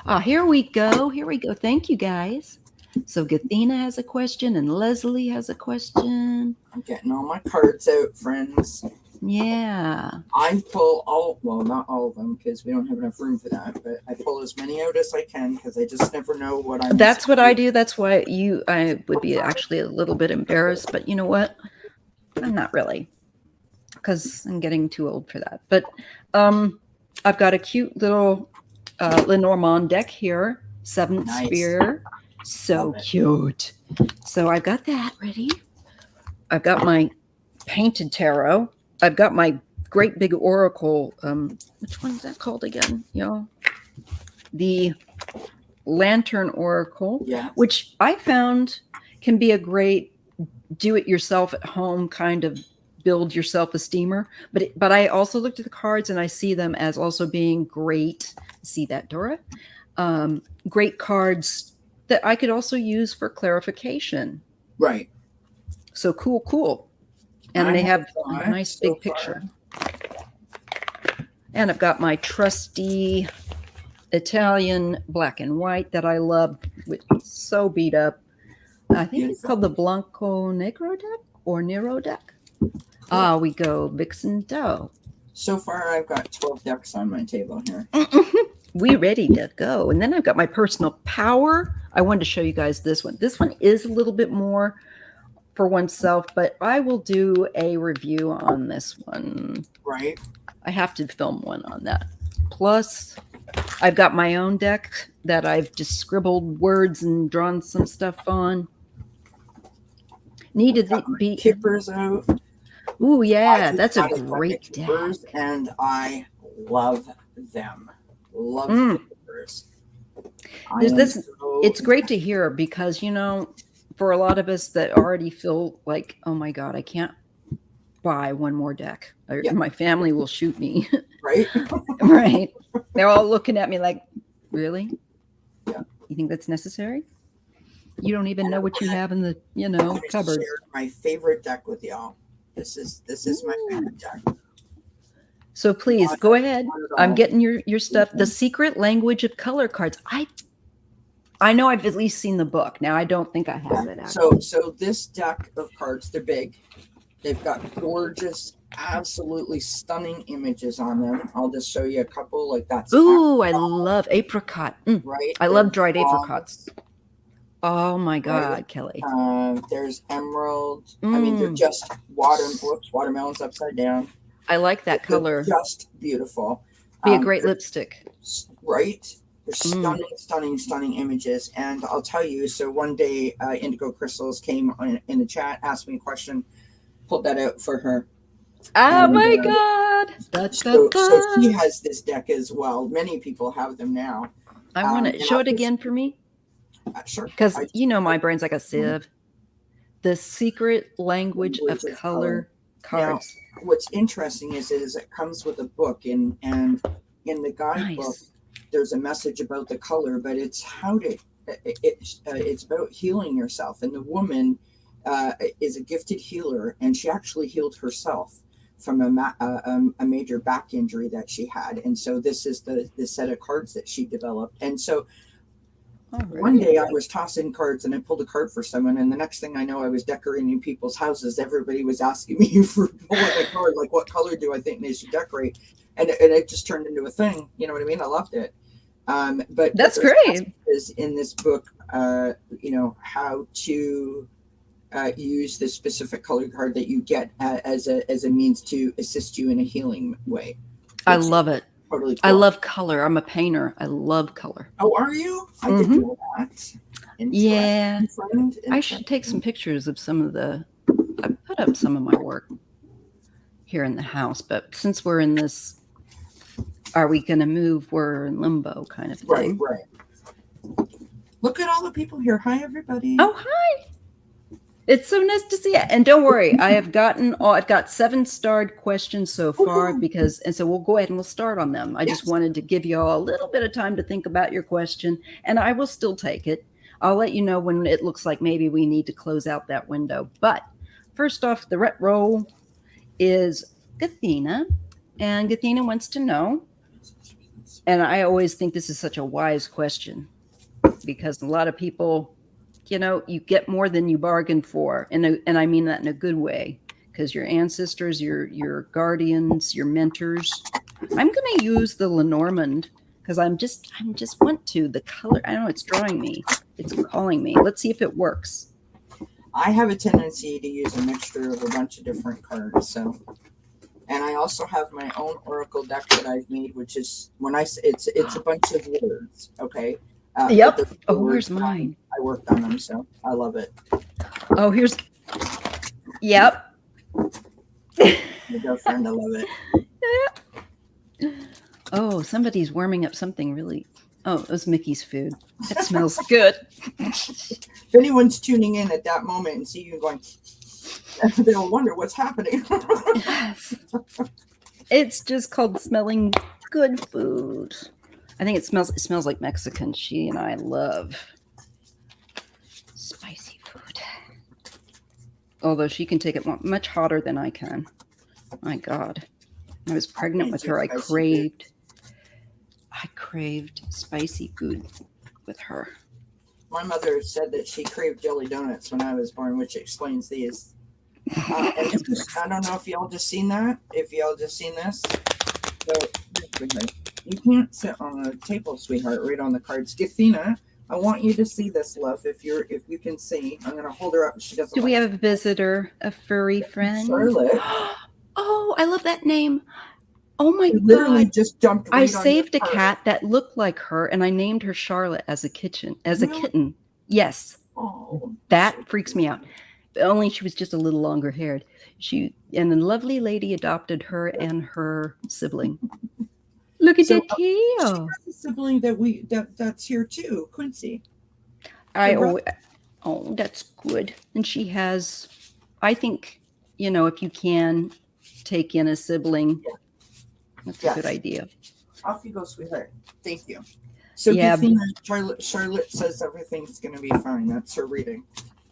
Oh, here we go. Here we go. Thank you, guys. So Gathina has a question and Leslie has a question. I'm getting all my cards out, friends. Yeah. I pull not all of them because we don't have enough room for that, but I pull as many out as I can because I just never know what I'm. That's what I do. That's why I would be actually a little bit embarrassed, but you know what? I'm not really, because I'm getting too old for that. But I've got a cute little Lenormand deck here, seventh sphere. So cute. So I've got that ready. I've got my painted tarot. I've got my great big oracle. Which one is that called again? The Lantern Oracle, which I found can be a great do-it-yourself at home kind of build your self-esteemer. But I also looked at the cards and I see them as also being great. See that, Dora? Great cards that I could also use for clarification. Right. So cool. And they have a nice big picture. And I've got my trusty Italian black and white that I love, which is so beat up. I think it's called the Blanco Negro deck or Nero deck. Ah, we go Vixen Doe. So far, I've got 12 decks on my table here. We ready to go. And then I've got my personal power. I wanted to show you guys this one. This one is a little bit more for oneself, but I will do a review on this one. Right. I have to film one on that. Plus, I've got my own deck that I've just scribbled words and drawn some stuff on. Needed to be Kippers out. Ooh, yeah, that's a great deck. And I love them. Love the Kippers. It's great to hear because, you know, for a lot of us that already feel like, oh my God, I can't buy one more deck. Or my family will shoot me. Right? Right. They're all looking at me like, really? Yeah. You think that's necessary? You don't even know what you have in the, cupboard. Share my favorite deck with y'all. This is my favorite deck. So please go ahead. I'm getting your stuff. The Secret Language of Color cards. I know I've at least seen the book. Now I don't think I have it. So this deck of cards, they're big. They've got gorgeous, absolutely stunning images on them. I'll just show you a couple. Like that's I love apricot. Right. I love dried apricots. Oh my God, right. Kelly. There's emerald. I mean, they're just watermelons upside down. I like that color. Just beautiful. Be a great lipstick. Right. They're stunning images. And I'll tell you, so one day Indigo Crystals came in the chat, asked me a question, pulled that out for her. Oh my God. So she has this deck as well. Many people have them now. I want to show it again for me. Sure. Because my brain's like a sieve. The Secret Language of Color cards. Now, what's interesting is it comes with a book, and in the guidebook, there's a message about the color, but it's it's about healing yourself. And the woman is a gifted healer, and she actually healed herself from a major back injury that she had. And so this is the set of cards that she developed. And so one day I was tossing cards and I pulled a card for someone, and the next thing I know, I was decorating people's houses. Everybody was asking me for pulling a card, like what color do I think they should decorate? And it just turned into a thing. You know what I mean? I loved it. But that's great. Is in this book, how to use the specific color card that you get as a means to assist you in a healing way. I love it. Totally cool. I love color. I'm a painter. I love color. Oh, are you? I didn't know that. Yeah. I should take some pictures of some of I put up some of my work here in the house, but since we're in this, are we going to move? We're in limbo kind of thing. Right. Look at all the people here. Hi, everybody. Oh, hi. It's so nice to see you. And don't worry, I've got 7-starred questions so far and so we'll go ahead and we'll start on them. I just wanted to give you all a little bit of time to think about your question, and I will still take it. I'll let you know when it looks like maybe we need to close out that window. But first off, the ret roll is Gathena, and Gathena wants to know, and I always think this is such a wise question because a lot of people, you get more than you bargained for. And I mean that in a good way, because your ancestors, your guardians, your mentors. I'm going to use the Lenormand because I'm just want to. The color, I don't know, it's drawing me. It's calling me. Let's see if it works. I have a tendency to use a mixture of a bunch of different cards. So, and I also have my own oracle deck that I've made, which is it's a bunch of words. Okay. Yep. Oh, where's mine? I worked on them, so I love it. Oh, yep. My girlfriend, I love it. Oh, somebody's warming up something really. Oh, it was Mickey's food. It smells good. If anyone's tuning in at that moment and see you going, they'll wonder what's happening. Yes. It's just called smelling good food. I think it smells like Mexican. She and I love spicy food. Although she can take it much hotter than I can. My God. When I was pregnant with her, I craved spicy food with her. My mother said that she craved jelly donuts when I was born, which explains these. And this is, I don't know if y'all just seen that. If y'all just seen this. So, you can't sit on a table, sweetheart, right on the cards. Gathina, I want you to see this, love. If you can see, I'm gonna hold her up. She doesn't. Do we have a visitor, a furry friend? Charlotte. Oh, I love that name. Oh my Literally God. just jumped right I on saved a your card. cat that looked like her and I named her Charlotte as a Really? kitten. Yes. Oh, That so freaks me out. Only she was just a little longer haired. And a lovely lady adopted her and her sibling. Look at that tail. She has a sibling that's here too, Quincy. Oh, that's good. And she has, I think, if you can take in a sibling, that's a good idea. Off you go, sweetheart. Thank you. So Charlotte says everything's going to be fine. That's her reading.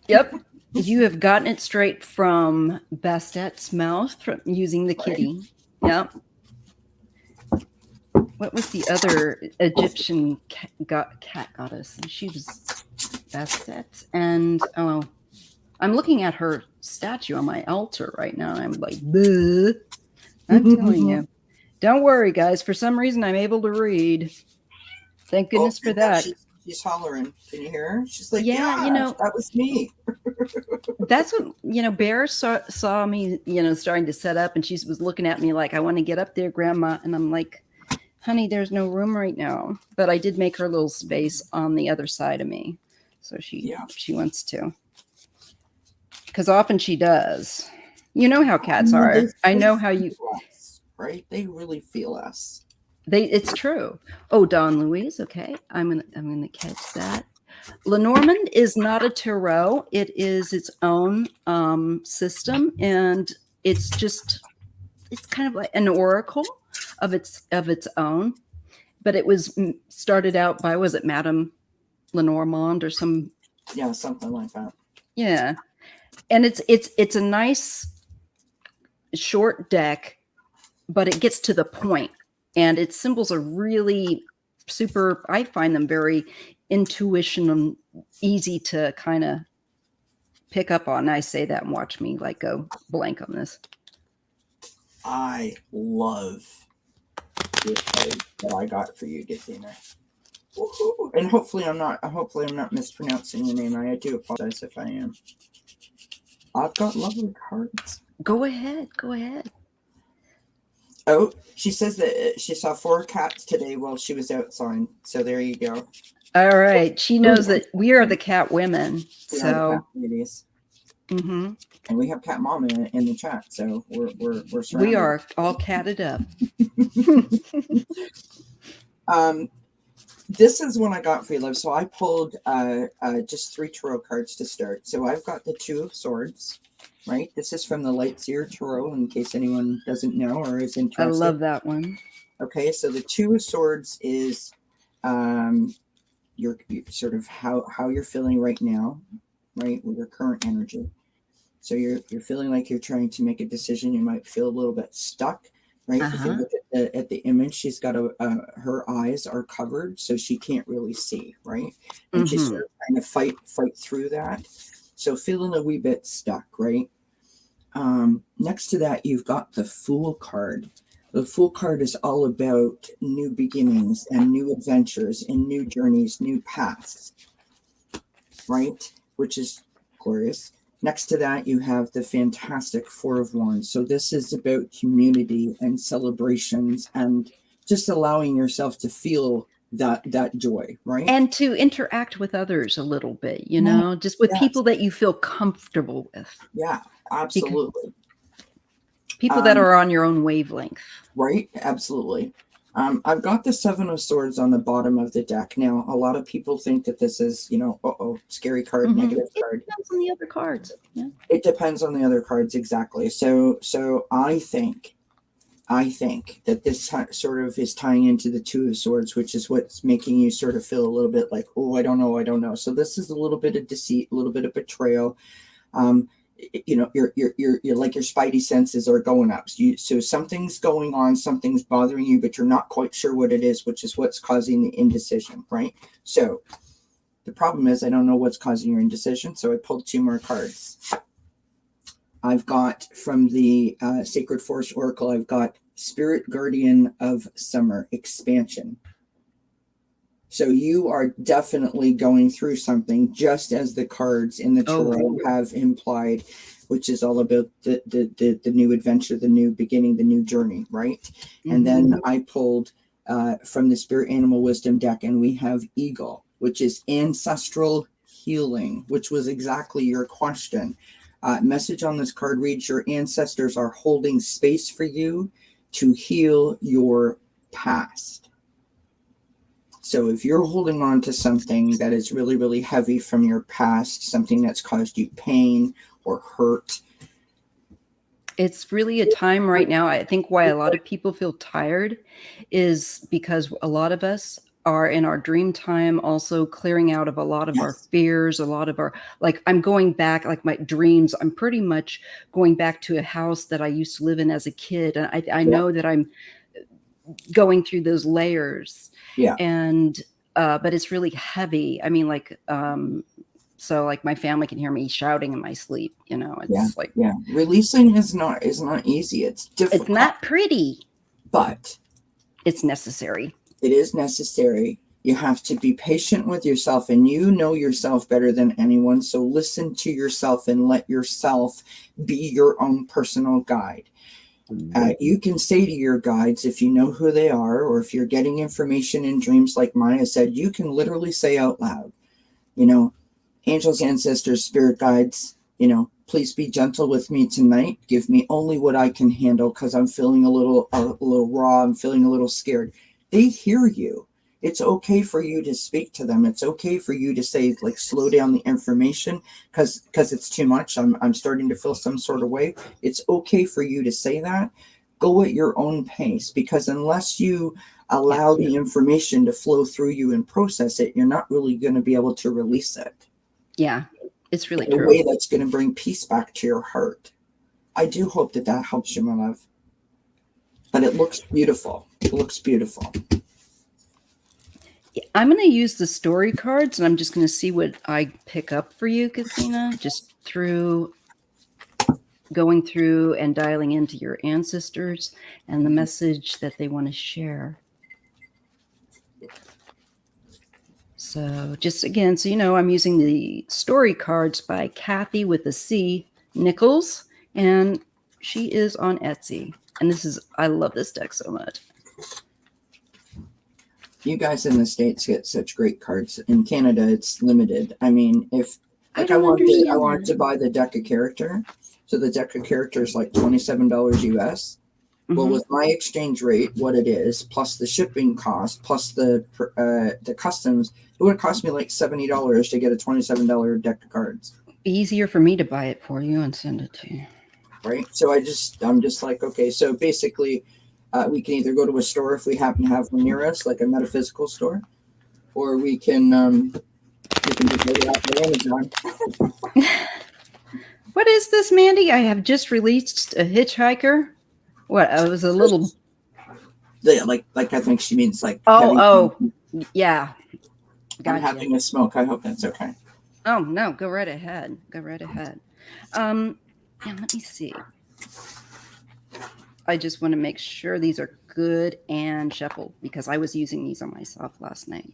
Yep. You have gotten it straight from Bastette's mouth from using the kitty. Yep. What was the other Egyptian cat goddess? She was Bastet. And I'm looking at her statue on my altar right now. And I'm like, bleh. I'm telling you. Don't worry, guys. For some reason, I'm able to read. Thank goodness for that. She's hollering. Can you hear her? She's like, yeah, that was me. That's what, Bear saw me, starting to set up, and she was looking at me like, I want to get up there, Grandma. And I'm like, honey, there's no room right now. But I did make her a little space on the other side of me. So she wants to. Because often she does. You know how cats are. I know how you... Us, right? They really feel us. It's true. Oh, Don Louise. Okay. I'm gonna catch that. Lenormand is not a tarot. It is its own system, and it's kind of like an oracle of its own. But it was started out by, was it Madame Lenormand or some? Yeah, something like that. Yeah, and it's a nice short deck, but it gets to the point. And its symbols are really super, I find them very intuition and easy to kind of pick up on. I say that and watch me like go blank on this. I love this card that I got for you, Gathina. And hopefully I'm not mispronouncing your name. I do apologize if I am. I've got lovely cards. Go ahead. Oh, she says that she saw 4 cats today while she was outside. So there you go. All right. She knows that we are the cat women. So cat ladies. Mm-hmm. And we have cat mom in the chat. So we're surrounded. We are all catted up. This is one I got for you, love. So I pulled just 3 tarot cards to start. So I've got the 2 of Swords. Right, this is from the Lightseer Tarot, in case anyone doesn't know or is interested. I love that one. Okay, so the 2 of Swords is your sort of how you're feeling right now, right, with your current energy. So you're feeling like you're trying to make a decision. You might feel a little bit stuck, right? If you look at the image, she's got her eyes are covered, so she can't really see, right? And she's sort of trying to fight through that. So feeling a wee bit stuck, right? Next to that, you've got the Fool card. The Fool card is all about new beginnings and new adventures and new journeys, new paths, right? Which is glorious. Next to that, you have the fantastic 4 of Wands. So this is about community and celebrations and just allowing yourself to feel that joy, right? And to interact with others a little bit, just with people that you feel comfortable with. Yeah, absolutely. People that are on your own wavelength. Right, absolutely. I've got the 7 of Swords on the bottom of the deck. Now, a lot of people think that this is, scary card, negative card. It depends on the other cards. Yeah. It depends on the other cards, exactly. So I think that this sort of is tying into the 2 of Swords, which is what's making you sort of feel a little bit like, oh, I don't know. So this is a little bit of deceit, a little bit of betrayal. You're like your spidey senses are going up. So something's going on, something's bothering you, but you're not quite sure what it is, which is what's causing the indecision, right? So The problem is I don't know what's causing your indecision, so I pulled 2 more cards. I've got from the Sacred Force Oracle, I've got Spirit Guardian of Summer, Expansion. So you are definitely going through something, just as the cards in the tarot have implied, which is all about the new adventure, the new beginning, the new journey, right? Mm-hmm. And then I pulled from the Spirit Animal Wisdom deck, and we have Eagle, which is ancestral healing, which was exactly your question. Message on this card reads, your ancestors are holding space for you to heal your past. So if you're holding on to something that is really, really heavy from your past, something that's caused you pain or hurt. It's really a time right now. I think why a lot of people feel tired is because a lot of us are in our dream time, also clearing out of a lot of our fears, a lot of our, like, I'm going back, like my dreams, I'm pretty much going back to a house that I used to live in as a kid. And I know that I'm going through those layers. Yeah. And, but it's really heavy. I mean, like, so like my family can hear me shouting in my sleep, you know, it's releasing is not easy. It's difficult. It's not pretty, but it's necessary. It is necessary. You have to be patient with yourself, and you know yourself better than anyone. So listen to yourself and let yourself be your own personal guide. You can say to your guides, if you know who they are, or if you're getting information in dreams, like Maya said, you can literally say out loud, you know, angels, ancestors, spirit guides, you know, please be gentle with me tonight. Give me only what I can handle, because I'm feeling a little raw. I'm feeling a little scared. They hear you. It's okay for you to speak to them. It's okay for you to say, like, slow down the information because it's too much. I'm starting to feel some sort of way. It's okay for you to say that. Go at your own pace, because unless you allow the information to flow through you and process it, you're not really going to be able to release it. Yeah, it's really true. In a way that's going to bring peace back to your heart. I do hope that helps you, my love. But it looks beautiful. It looks beautiful. I'm going to use the story cards, and I'm just going to see what I pick up for you, Kathina, just through going through and dialing into your ancestors and the message that they want to share. So just again, so you know, I'm using the story cards by Kathy with a C Nichols, and she is on Etsy. And I love this deck so much. You guys in the States get such great cards. In Canada, it's limited. I mean, if like I wanted to buy the deck of character, so the deck of character is like $27 US. Mm-hmm. Well, with my exchange rate, what it is, plus the shipping cost, plus the customs, it would have cost me like $70 to get a $27 deck of cards. Easier for me to buy it for you and send it to you. Right. So I'm just like, okay, so basically we can either go to a store if we happen to have one near us, like a metaphysical store, or we can just order out the Amazon. What is this, Mandy? I have just released a hitchhiker. What? I was a little. Yeah, like I think she means like. Yeah. Gotcha. I'm having a smoke. I hope that's okay. Oh no! Go right ahead. Go right ahead. And let me see. I just want to make sure these are good and shuffled, because I was using these on myself last night.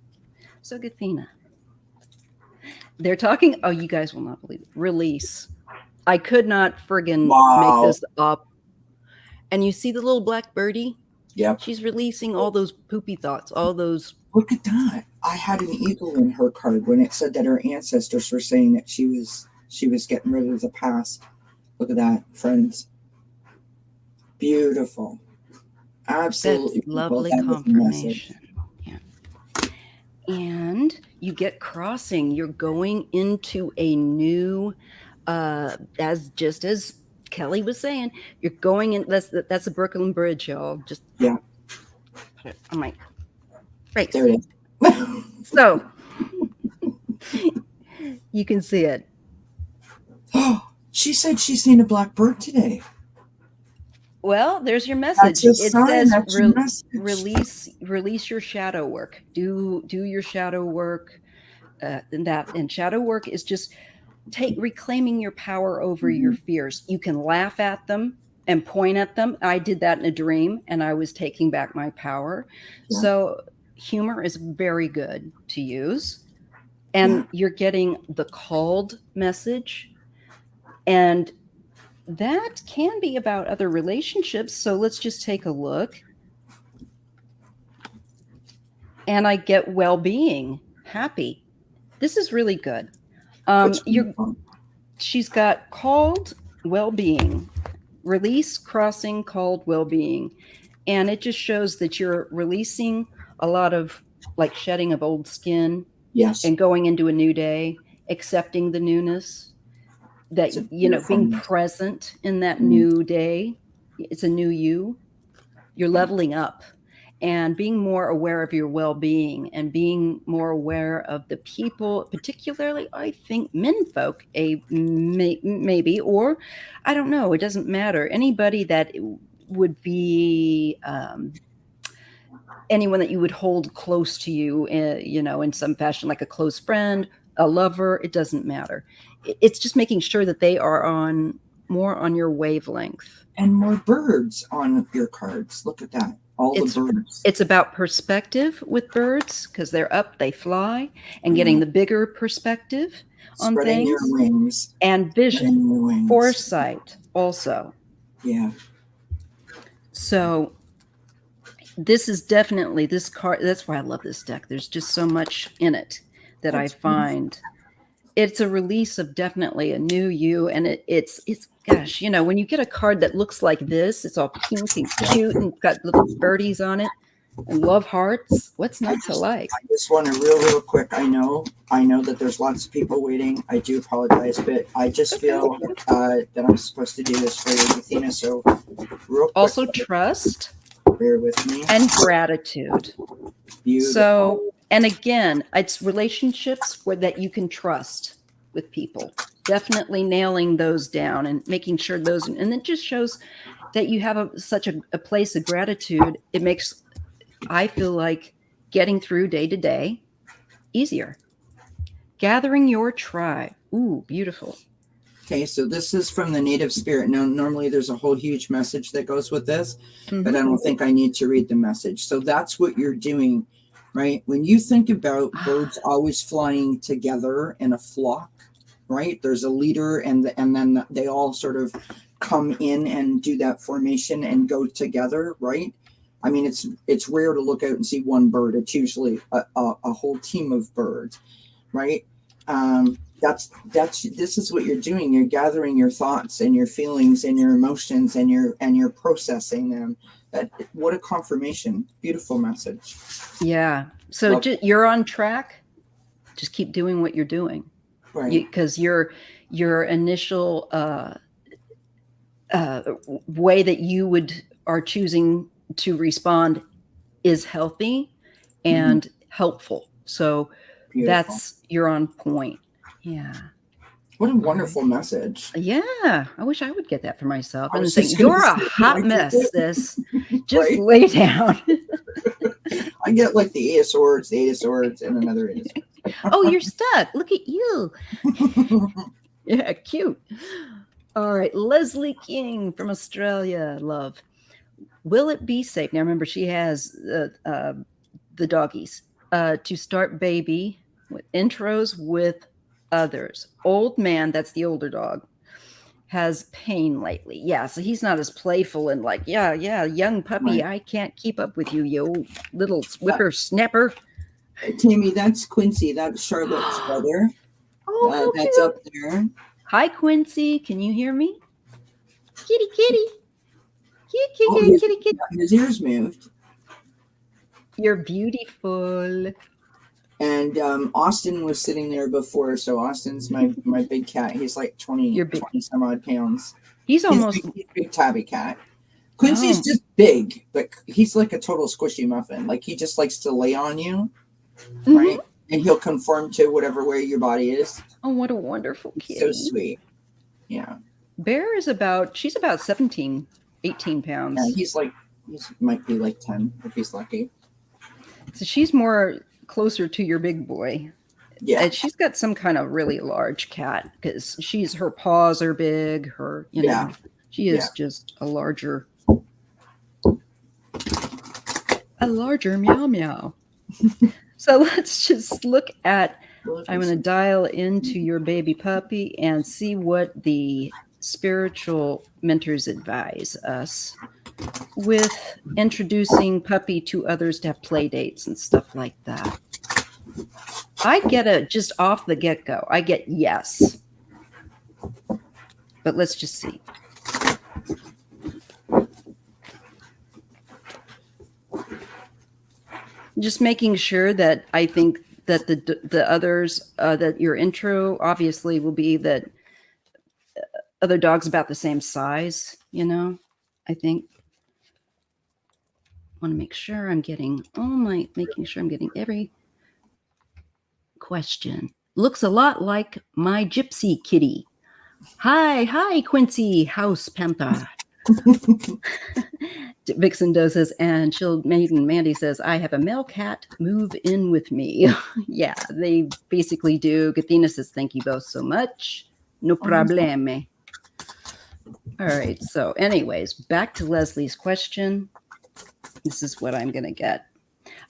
So, Gathina, they're talking. Oh, you guys will not believe it. Release. I could not friggin' make this up. And you see the little black birdie? Yeah. She's releasing all those poopy thoughts, all those. Look at that. I had an eagle in her card when it said that her ancestors were saying that she was getting rid of the past. Look at that, friends. Beautiful. Absolutely. That's lovely confirmation. Yeah. And you get crossing. You're going into a new, as Kelly was saying, you're going in. That's the Brooklyn Bridge, y'all. Just put it on my face. There it is. So you can see it. She said she's seen a black bird today. Well, there's your message. It says release your shadow work. Do your shadow work. and shadow work is just reclaiming your power over your fears. You can laugh at them and point at them. I did that in a dream, and I was taking back my power. Yeah. So humor is very good to use, and you're getting the called message, and that can be about other relationships. So let's just take a look. And I get well-being, happy. This is really good. She's got called well-being, release, crossing, called well-being. And it just shows that you're releasing a lot of like shedding of old skin. Yes. And going into a new day, accepting the newness, that, being present in that new day. It's a new you. You're leveling up and being more aware of your well-being and being more aware of the people, particularly, I think, menfolk, maybe, or I don't know, it doesn't matter. Anybody that would be anyone that you would hold close to you, in some fashion, like a close friend, a lover, it doesn't matter. It's just making sure that they are more on your wavelength. And more birds on your cards. Look at that. The birds. It's about perspective with birds, because they're up, they fly, and getting the bigger perspective on spreading things. Your wings. And vision, foresight also. Yeah. So this is definitely this card. That's why I love this deck. There's just so much in it that I find. It's a release of definitely a new you. And it's gosh, when you get a card that looks like this, it's all pink and cute and got little birdies on it and love hearts. What's not to like? I just want to real quick. I know that there's lots of people waiting. I do apologize, but I just feel that I'm supposed to do this for you, Athena. So real quick. Also trust. Bear with me. And gratitude. Beautiful. So, and again, it's relationships that you can trust with people. Definitely nailing those down and making sure those, and it just shows that you have such a place of gratitude. It makes, I feel like, getting through day to day easier. Gathering your tribe. Ooh, beautiful. Okay, so this is from the native spirit. Now, normally there's a whole huge message that goes with this, but I don't think I need to read the message. So that's what you're doing, right? When you think about birds always flying together in a flock, right? There's a leader, and then they all sort of come in and do that formation and go together, right? I mean, it's rare to look out and see one bird. It's usually a whole team of birds, right? This is what you're doing. You're gathering your thoughts and your feelings and your emotions, and you're processing them. What a confirmation. Beautiful message. Yeah. So you're on track. Just keep doing what you're doing. Right. Because your initial way that you are choosing to respond is healthy and helpful. So beautiful. You're on point. Yeah. What a wonderful message. Yeah. I wish I would get that for myself. And say, you're a hot mess, sis. Just lay down. I get like the Eight of Swords, and another Eight of Swords. Oh, you're stuck. Look at you. Yeah, cute. All right. Leslie King from Australia. Love. Will it be safe? Now, remember, she has the doggies to start baby with intros with others. Old man, that's the older dog, has pain lately. Yeah, so he's not as playful and like, yeah, young puppy, right. I can't keep up with you, you little whippersnapper. Tammy, that's Quincy. That's Charlotte's brother. Oh, that's up there. Hi, Quincy. Can you hear me? Kitty, kitty. Kitty. His ears moved. You're beautiful. And Austin was sitting there before. So Austin's my big cat. He's like 20 some odd pounds. He's almost he's a big tabby cat. Quincy's just big, but he's like a total squishy muffin. Like he just likes to lay on you, right? And he'll conform to whatever way your body is. Oh, what a wonderful kitty. So sweet. Yeah. Bear is she's about 17, 18 pounds. Yeah, he might be like 10 if he's lucky. So she's more closer to your big boy. Yeah. And she's got some kind of really large cat because her paws are big. Her, Yeah. she is just a larger meow meow. So let's just look at, I'm going to dial into your baby puppy and see what the spiritual mentors advise us with introducing puppy to others to have play dates and stuff like that. I get just off the get-go, I get yes. But let's just see. Just making sure that I think that the others, that your intro obviously will be that other dogs about the same size, I think. I want to make sure I'm getting making sure I'm getting every question. Looks a lot like my gypsy kitty. Hi, Quincy, House Panther. Vixen Doe says, and Chilled Maiden Mandy says, I have a male cat, move in with me. Yeah, they basically do. Gathina says, thank you both so much. No probleme. All right, so anyways, back to Leslie's question. This is what I'm going to get.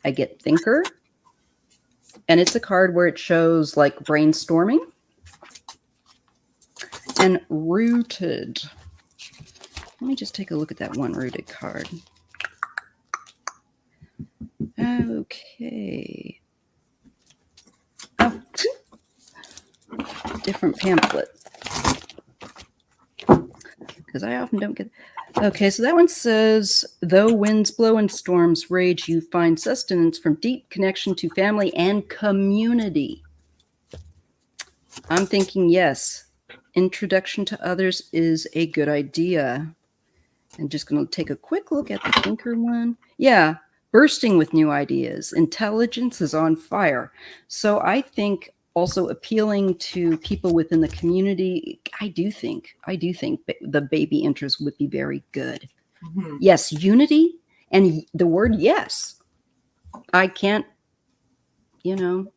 I get Thinker, and it's a card where it shows like brainstorming, and Rooted. Let me just take a look at that one Rooted card. Okay. Oh, different pamphlet. Because I often don't get. Okay, so that one says, though winds blow and storms rage, you find sustenance from deep connection to family and community. I'm thinking yes. Introduction to others is a good idea. I'm just going to take a quick look at the Thinker one. Yeah, bursting with new ideas. Intelligence is on fire. So I think also appealing to people within the community, I do think the baby interest would be very good. Mm-hmm. Yes, unity and the word yes. I can't, it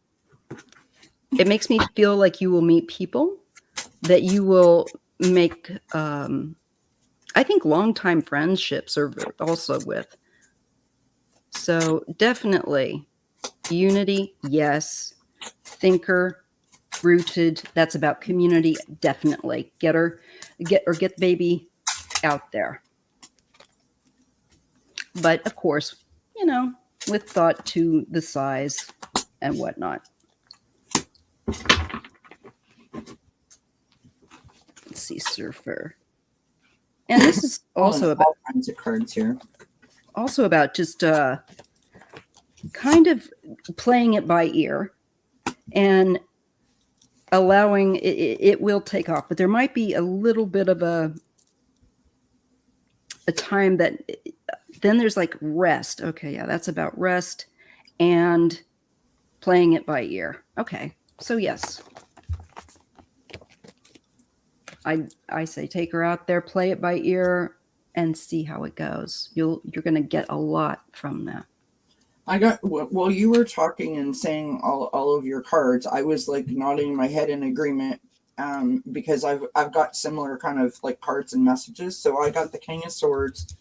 makes me feel like you will meet people that you will make, I think longtime friendships are also with. So definitely unity, yes. Thinker, Rooted, that's about community, definitely. Get the baby out there. But of course, with thought to the size and whatnot. Let's see, Surfer. And this is also about all kinds of cards here. Also about just kind of playing it by ear and allowing it will take off, but there might be a little bit of a time that then there's like rest. Okay, yeah, that's about rest and playing it by ear. Okay, so yes. I say take her out there, play it by ear, and see how it goes. You're going to get a lot from that. While you were talking and saying all of your cards, I was like nodding my head in agreement, because I've got similar kind of like cards and messages. So I got the King of Swords.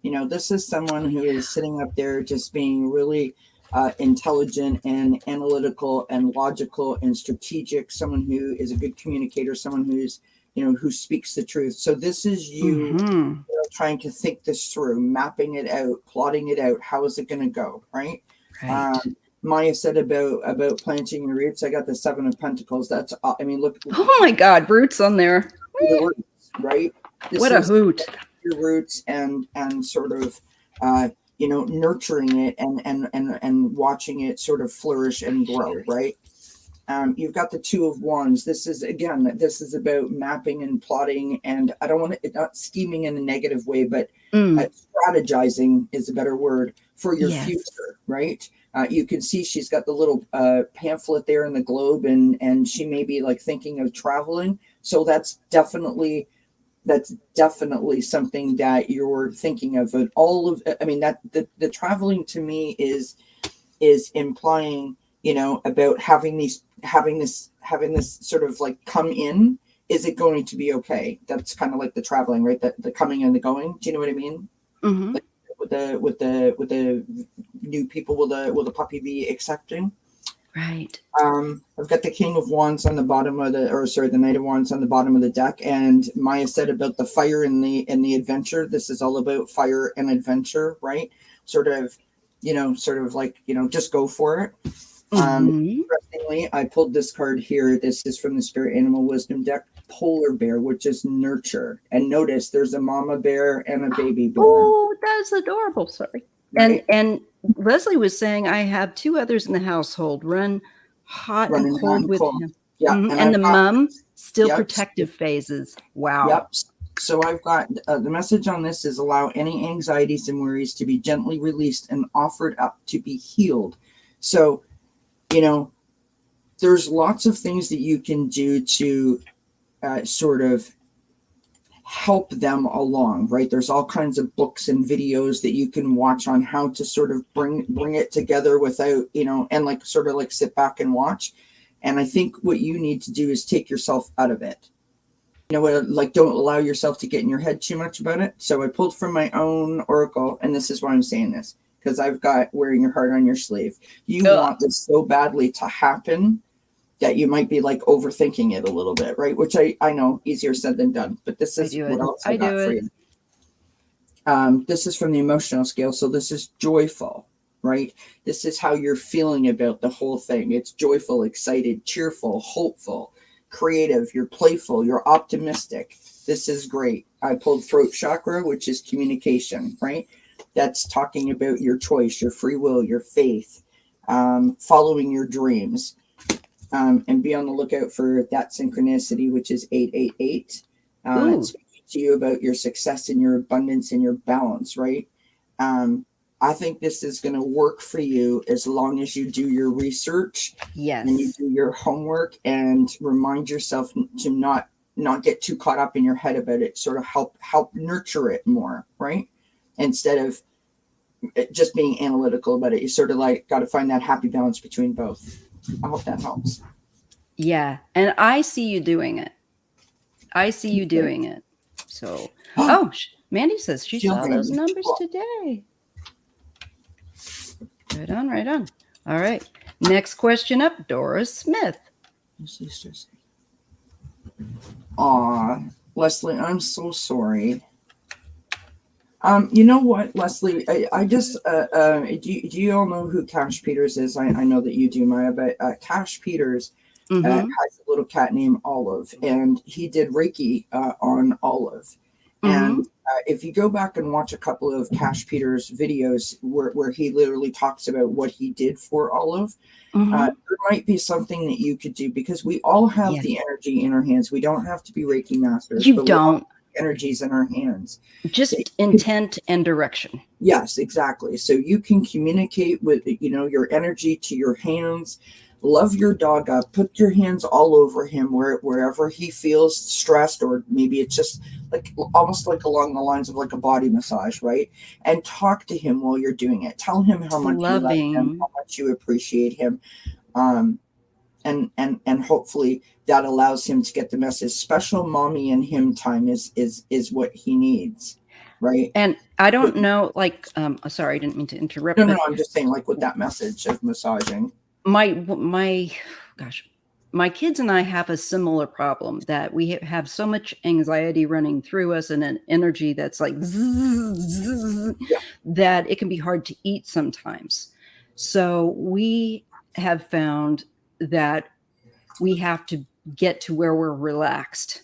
This is someone who is sitting up there just being really intelligent and analytical and logical and strategic, someone who is a good communicator, someone who's who speaks the truth. So this is you, trying to think this through, mapping it out, plotting it out. How is it going to go? Right. Maya said about planting your roots. I got the 7 of Pentacles. That's, look. Oh my God, roots on there. The roots, right. What a hoot. Your roots and sort of, nurturing it and watching it sort of flourish and grow. Right. You've got the 2 of Wands. This is about mapping and plotting, and I don't want it not scheming in a negative way, but strategizing is a better word for your future, right? You can see she's got the little pamphlet there in the globe, and she may be like thinking of traveling. So that's definitely something that you're thinking of. And all of, the traveling to me is implying about having this sort of like come in. Is it going to be okay? That's kind of like the traveling, right? The coming and the going. Do you know what I mean? Mm-hmm. Like with the new people, will the puppy be accepting? Right. I've got the King of Wands on the bottom of the Knight of Wands on the bottom of the deck, and Maya said about the fire and the adventure. This is all about fire and adventure, right? Sort of like, just go for it. Interestingly, I pulled this card here. This is from the Spirit Animal Wisdom deck, Polar Bear, which is nurture. And notice there's a mama bear and a baby bear. Oh, that's adorable. Sorry. Right? And Leslie was saying I have 2 others in the household run hot and cold with him. Yeah. And the mom still protective phases. Wow. Yep. So I've got the message on this is allow any anxieties and worries to be gently released and offered up to be healed. So, there's lots of things that you can do to sort of help them along, right? There's all kinds of books and videos that you can watch on how to sort of bring it together without, and like sort of like sit back and watch. And I think what you need to do is take yourself out of it. Like don't allow yourself to get in your head too much about it. So I pulled from my own oracle, and this is why I'm saying this, because I've got wearing your heart on your sleeve. You want this so badly to happen that you might be like overthinking it a little bit, right? Which I know, easier said than done, but this is what else I got for you. This is from the emotional scale. So this is joyful, right? This is how you're feeling about the whole thing. It's joyful, excited, cheerful, hopeful, creative. You're playful, you're optimistic. This is great. I pulled throat chakra, which is communication, right? That's talking about your choice, your free will, your faith, following your dreams. And be on the lookout for that synchronicity, which is 888. It's speaking to you about your success and your abundance and your balance, right? I think this is going to work for you as long as you do your research, and you do your homework, and remind yourself to not get too caught up in your head about it. Sort of help nurture it more, right? Instead of just being analytical about it. You sort of like got to find that happy balance between both. I hope that helps. Yeah. And I see you doing it. So, Mandy says she saw those numbers today. Right on. All right. Next question up, Doris Smith. Aw, Leslie, I'm so sorry. You know what, Leslie? I just do you all know who Cash Peters is? I know that you do, Maya, but Cash Peters has a little cat named Olive, and he did Reiki on Olive. And if you go back and watch a couple of Cash Peters videos where he literally talks about what he did for Olive, there might be something that you could do, because we all have the energy in our hands. We don't have to be Reiki masters. You don't. Energies in our hands, just intent and direction. Yes, exactly. So you can communicate with your energy to your hands. Love your dog up, put your hands all over him wherever he feels stressed, or maybe it's just like almost like along the lines of like a body massage, right? And talk to him while you're doing it. Tell him how much you love him, how much you appreciate him, and hopefully that allows him to get the message. Special mommy and him time is what he needs, right? And I don't know, like, sorry, I didn't mean to interrupt. No, I'm just saying, like, with that message of massaging. My kids and I have a similar problem, that we have so much anxiety running through us and an energy that's like that it can be hard to eat sometimes. So we have found that we have to get to where we're relaxed.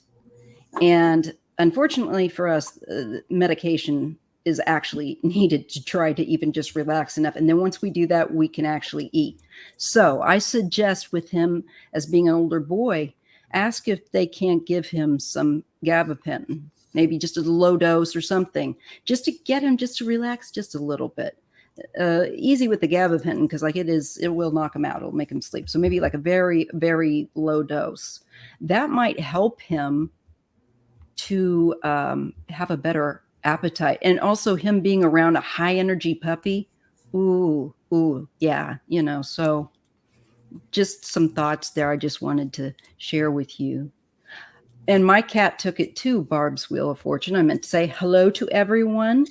And unfortunately for us, medication is actually needed to try to even just relax enough. And then once we do that, we can actually eat. So I suggest, with him as being an older boy, ask if they can't give him some gabapentin, maybe just a low dose or something, just to get him just to relax just a little bit. Easy with the gabapentin, because like it will knock him out. It'll make him sleep. So maybe like a very, very low dose. That might help him to have a better appetite. And also him being around a high energy puppy. Ooh, yeah, so just some thoughts there I just wanted to share with you. And my cat took it too, Barb's Wheel of Fortune. I meant to say hello to everyone.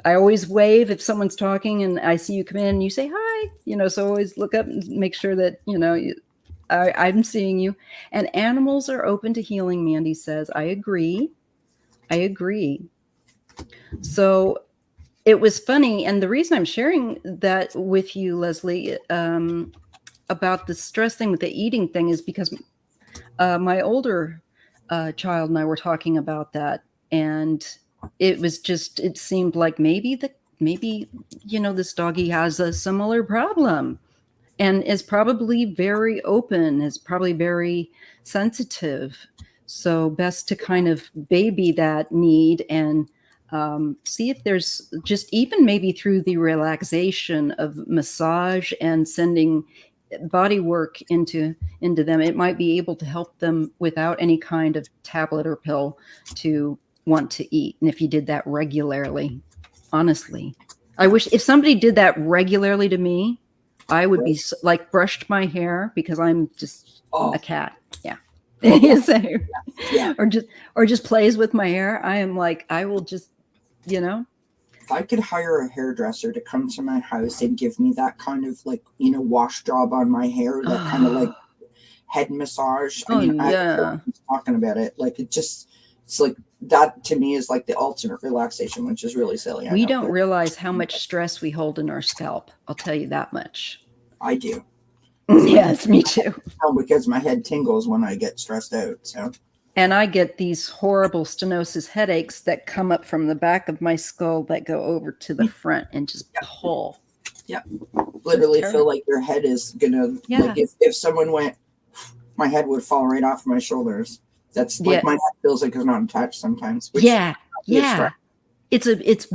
I always wave if someone's talking and I see you come in and you say hi, so always look up and make sure that, I'm seeing you. And animals are open to healing, Mandy says. I agree. So it was funny. And the reason I'm sharing that with you, Leslie, about the stress thing with the eating thing is because my older child and I were talking about that. And it seemed like maybe this doggy has a similar problem and is probably very open, is probably very sensitive. So best to kind of baby that need and see if there's just even maybe through the relaxation of massage and sending body work into them, it might be able to help them without any kind of tablet or pill to want to eat. And if you did that regularly, honestly, I wish if somebody did that regularly to me, I would be like brushed my hair because I'm just a cat. Yeah. Yeah. Or just plays with my hair. I am like, I will just, If I could hire a hairdresser to come to my house and give me that kind of like, wash job on my hair, that kind of like head massage. I was talking about it. Like it's like that to me is like the ultimate relaxation, which is really silly. We don't realize how much stress we hold in our scalp. I'll tell you that much. I do. Yes, me too. Because my head tingles when I get stressed out. So. And I get these horrible stenosis headaches that come up from the back of my skull that go over to the front and just pull. Yep. Literally feel like your head is gonna like if someone went, my head would fall right off my shoulders. That's like my head feels like it's not attached sometimes. It's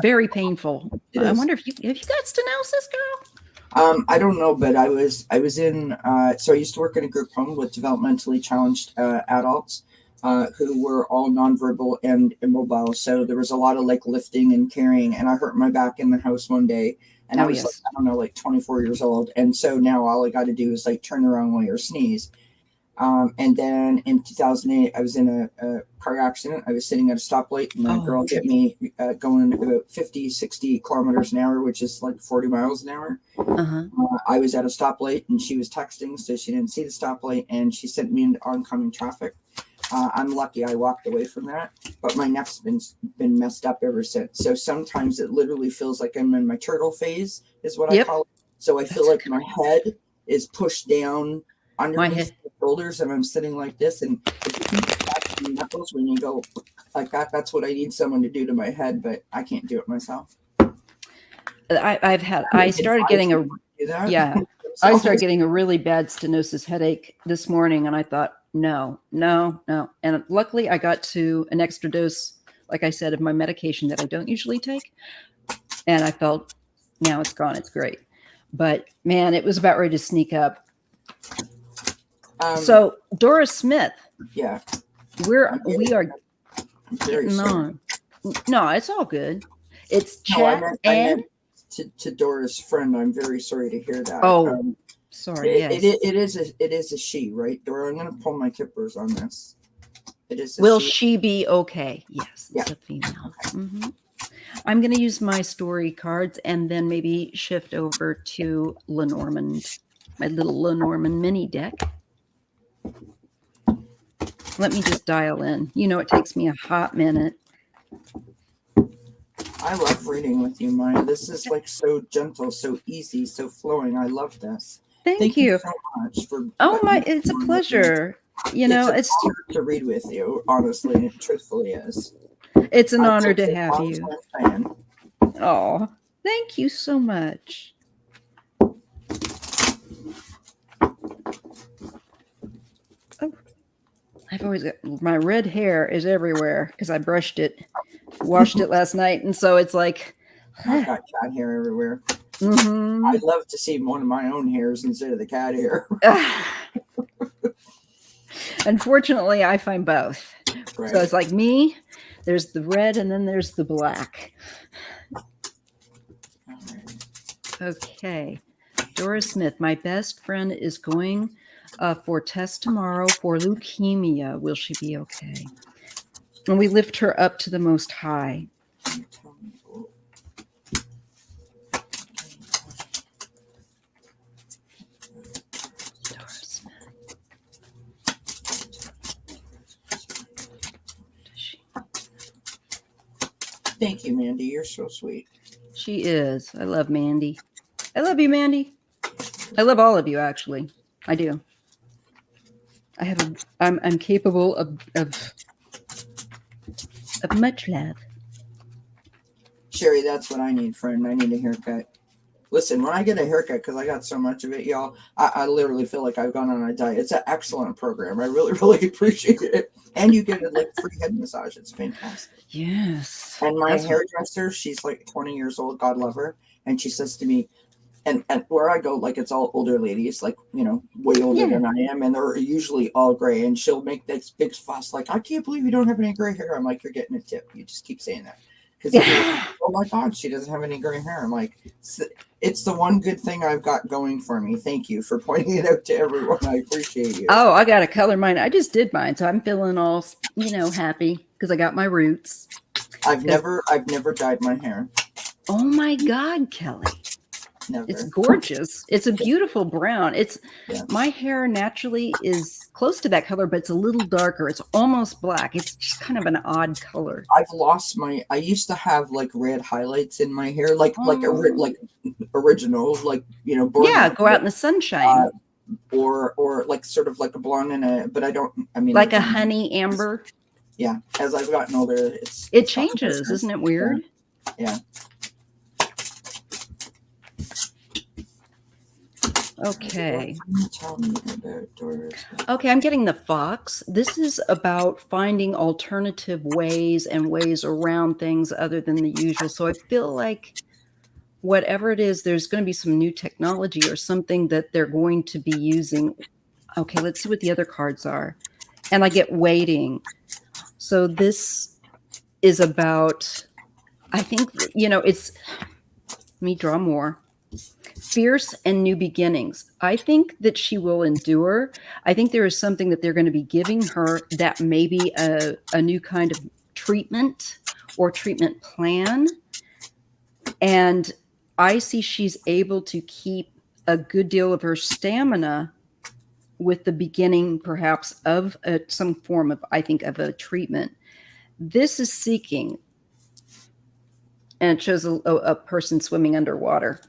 very painful. I wonder if you got stenosis, girl. I don't know, but I was in so I used to work in a group home with developmentally challenged adults who were all nonverbal and immobile. So there was a lot of like lifting and carrying, and I hurt my back in the house one day, and I was like, I don't know, like 24 years old. And so now all I got to do is like turn the wrong way or sneeze. And then in 2008, I was in a car accident. I was sitting at a stoplight and a girl hit me going about 50, 60 kilometers an hour, which is like 40 miles an hour. I was at a stoplight and she was texting, so she didn't see the stoplight, and she sent me into oncoming traffic. I'm lucky I walked away from that, but my neck's been messed up ever since. So sometimes it literally feels like I'm in my turtle phase is what I call it. So I feel like my head is pushed down underneath the shoulders and I'm sitting like this. And if you keep catching your knuckles when you go like that, that's what I need someone to do to my head, but I can't do it myself. I started getting I started getting a really bad stenosis headache this morning, and I thought, no. And luckily I got to an extra dose, like I said, of my medication that I don't usually take. And I felt now it's gone. It's great. But man, it was about ready to sneak up. So Doris Smith. Yeah. We are getting on. No, it's all good. It's Chet and to Dora's friend. I'm very sorry to hear that. Sorry. It is a she, right, Dora? I'm going to pull my kippers on this. It is. Will she be okay? Yes, it's a female. Okay. I'm going to use my story cards and then maybe shift over to Lenormand, my little Lenormand mini deck. Let me just dial in. It takes me a hot minute. I love reading with you, Maya. This is like so gentle, so easy, so flowing. I love this. Thank you so much for. It's a pleasure. It's an honor to read with you. Honestly, it truthfully is. It's an honor to have you. Oh, thank you so much. I've always got my red hair is everywhere because I washed it last night, and so it's like I've got cat hair everywhere. I'd love to see one of my own hairs instead of the cat hair. Unfortunately, I find both. Right. So it's like me. There's the red, and then there's the black. Okay. Doris Smith, my best friend is going for test tomorrow for leukemia. Will she be okay? And we lift her up to the Most High. Doris Smith. Thank you, Mandy. You're so sweet. She is. I love Mandy. I love you, Mandy. I love all of you, actually. I do. I'm capable of much love. Sherry, that's what I need, friend. I need a haircut. Listen, when I get a haircut, because I got so much of it, y'all, I literally feel like I've gone on a diet. It's an excellent program. I really, really appreciate it. And you get a free head massage. It's fantastic. Yes. And my hairdresser, she's like 20 years old. God love her. And she says to me, and where I go, like it's all older ladies, like, way older than I am. And they're usually all gray. And she'll make this big fuss, like, I can't believe you don't have any gray hair. I'm like, you're getting a tip. You just keep saying that. Because, oh my God, she doesn't have any gray hair. I'm like, it's the one good thing I've got going for me. Thank you for pointing it out to everyone. I appreciate you. Oh, I got to color mine. I just did mine. So I'm feeling all, happy because I got my roots. I've never dyed my hair. Oh my God, Kelly. Never. It's gorgeous. It's a beautiful brown. My hair naturally is close to that color, but it's a little darker. It's almost black. It's just kind of an odd color. I've lost I used to have like red highlights in my hair, like original, like, go out in the sunshine. Or like sort of like a blonde but like a honey amber. Yeah. As I've gotten older, it changes. Isn't it weird? Yeah. Okay. Tell me about Doris. Okay, I'm getting the fox. This is about finding alternative ways and ways around things other than the usual. So I feel like whatever it is, there's going to be some new technology or something that they're going to be using. Okay, let's see what the other cards are. And I get waiting. So this is about, I think, let me draw more. Fierce and new beginnings. I think that she will endure. I think there is something that they're going to be giving her that may be a new kind of treatment or treatment plan. And I see she's able to keep a good deal of her stamina with the beginning, perhaps, of some form of, I think, of a treatment. This is seeking. And it shows a person swimming underwater.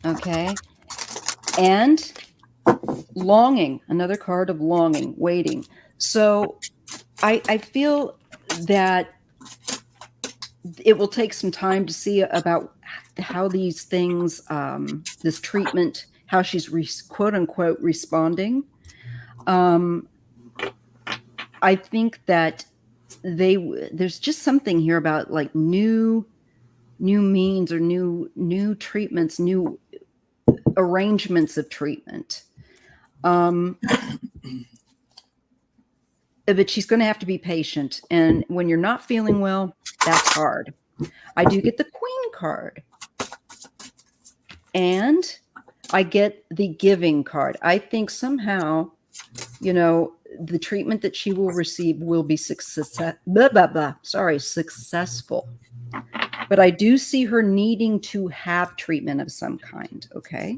Okay. And longing, another card of longing, waiting. So I feel that it will take some time to see about how these things, this treatment, how she's quote unquote responding. I think that there's just something here about like new means or new treatments, new arrangements of treatment. But she's going to have to be patient. And when you're not feeling well, that's hard. I do get the Queen card. And I get the Giving card. I think somehow, the treatment that she will receive will be successful. But I do see her needing to have treatment of some kind, okay?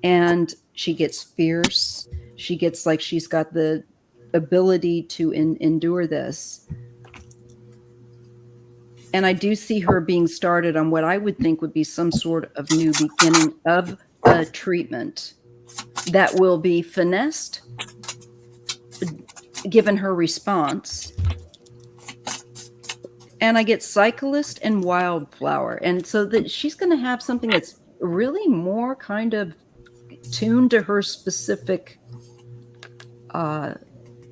And she gets fierce. She gets like she's got the ability to endure this. And I do see her being started on what I would think would be some sort of new beginning of a treatment that will be finessed, given her response. And I get Cyclist and Wildflower. And so that she's going to have something that's really more kind of tuned to her specific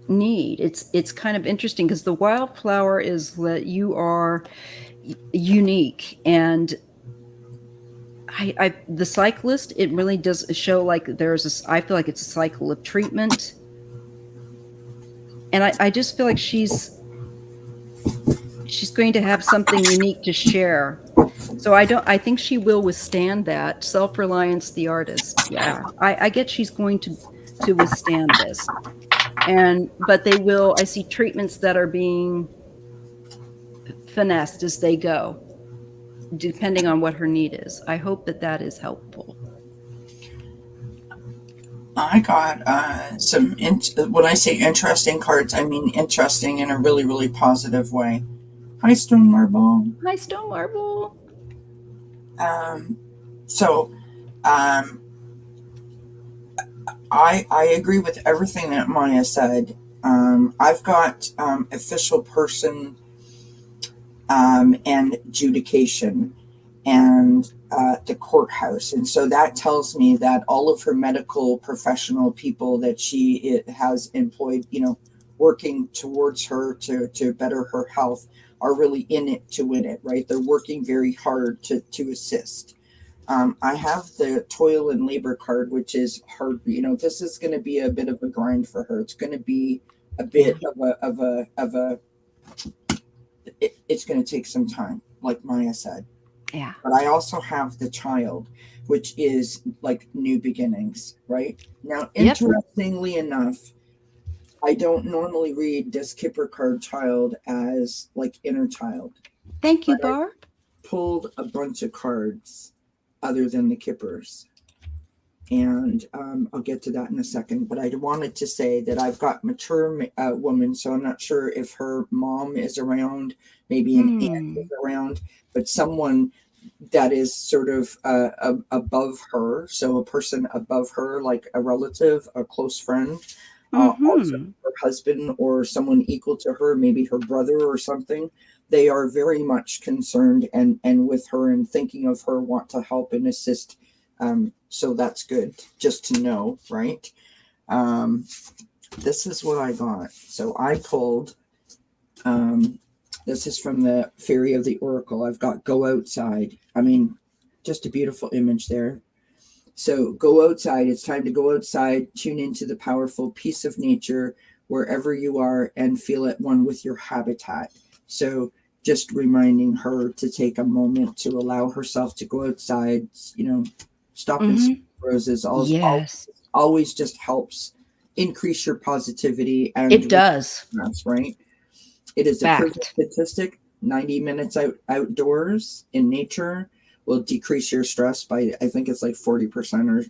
need. It's kind of interesting because the Wildflower is that you are unique. And the Cyclist, it really does show like I feel like it's a cycle of treatment. And I just feel like she's she's going to have something unique to share. So I think she will withstand that. Self-reliance, the artist. Yeah. I get she's going to withstand this. But they will, I see treatments that are being finessed as they go, depending on what her need is. I hope that that is helpful. I got when I say interesting cards, I mean interesting in a really, really positive way. Hi, Stone Marble. Hi, Stone Marble. So, um, I agree with everything that Maya said. I've got official person and adjudication and the courthouse. And so that tells me that all of her medical professional people that she has employed, working towards her to better her health are really in it to win it, right? They're working very hard to assist. I have the toil and labor card, which is hard. This is going to be a bit of a grind for her. It's going to be a bit of a it's going to take some time, like Maya said. Yeah. But I also have the child, which is like new beginnings, right? Now, interestingly enough, I don't normally read this Kipper card child as like inner child. Thank you, Barb. I pulled a bunch of cards other than the Kippers. And I'll get to that in a second. But I wanted to say that I've got mature woman, so I'm not sure if her mom is around, maybe an aunt is around, but someone that is sort of above her. So a person above her, like a relative, a close friend, also her husband or someone equal to her, maybe her brother or something. They are very much concerned and with her and thinking of her, want to help and assist. So that's good just to know, right? This is what I got. So I pulled, this is from the Fairy of the Oracle. I've got Go Outside. I mean, just a beautiful image there. So go outside. It's time to go outside, tune into the powerful peace of nature wherever you are and feel at one with your habitat. So just reminding her to take a moment to allow herself to go outside, stop and see roses. Always just helps increase your positivity. And it does. That's right. It is a proven statistic. 90 minutes outdoors in nature will decrease your stress by, I think it's like 40% or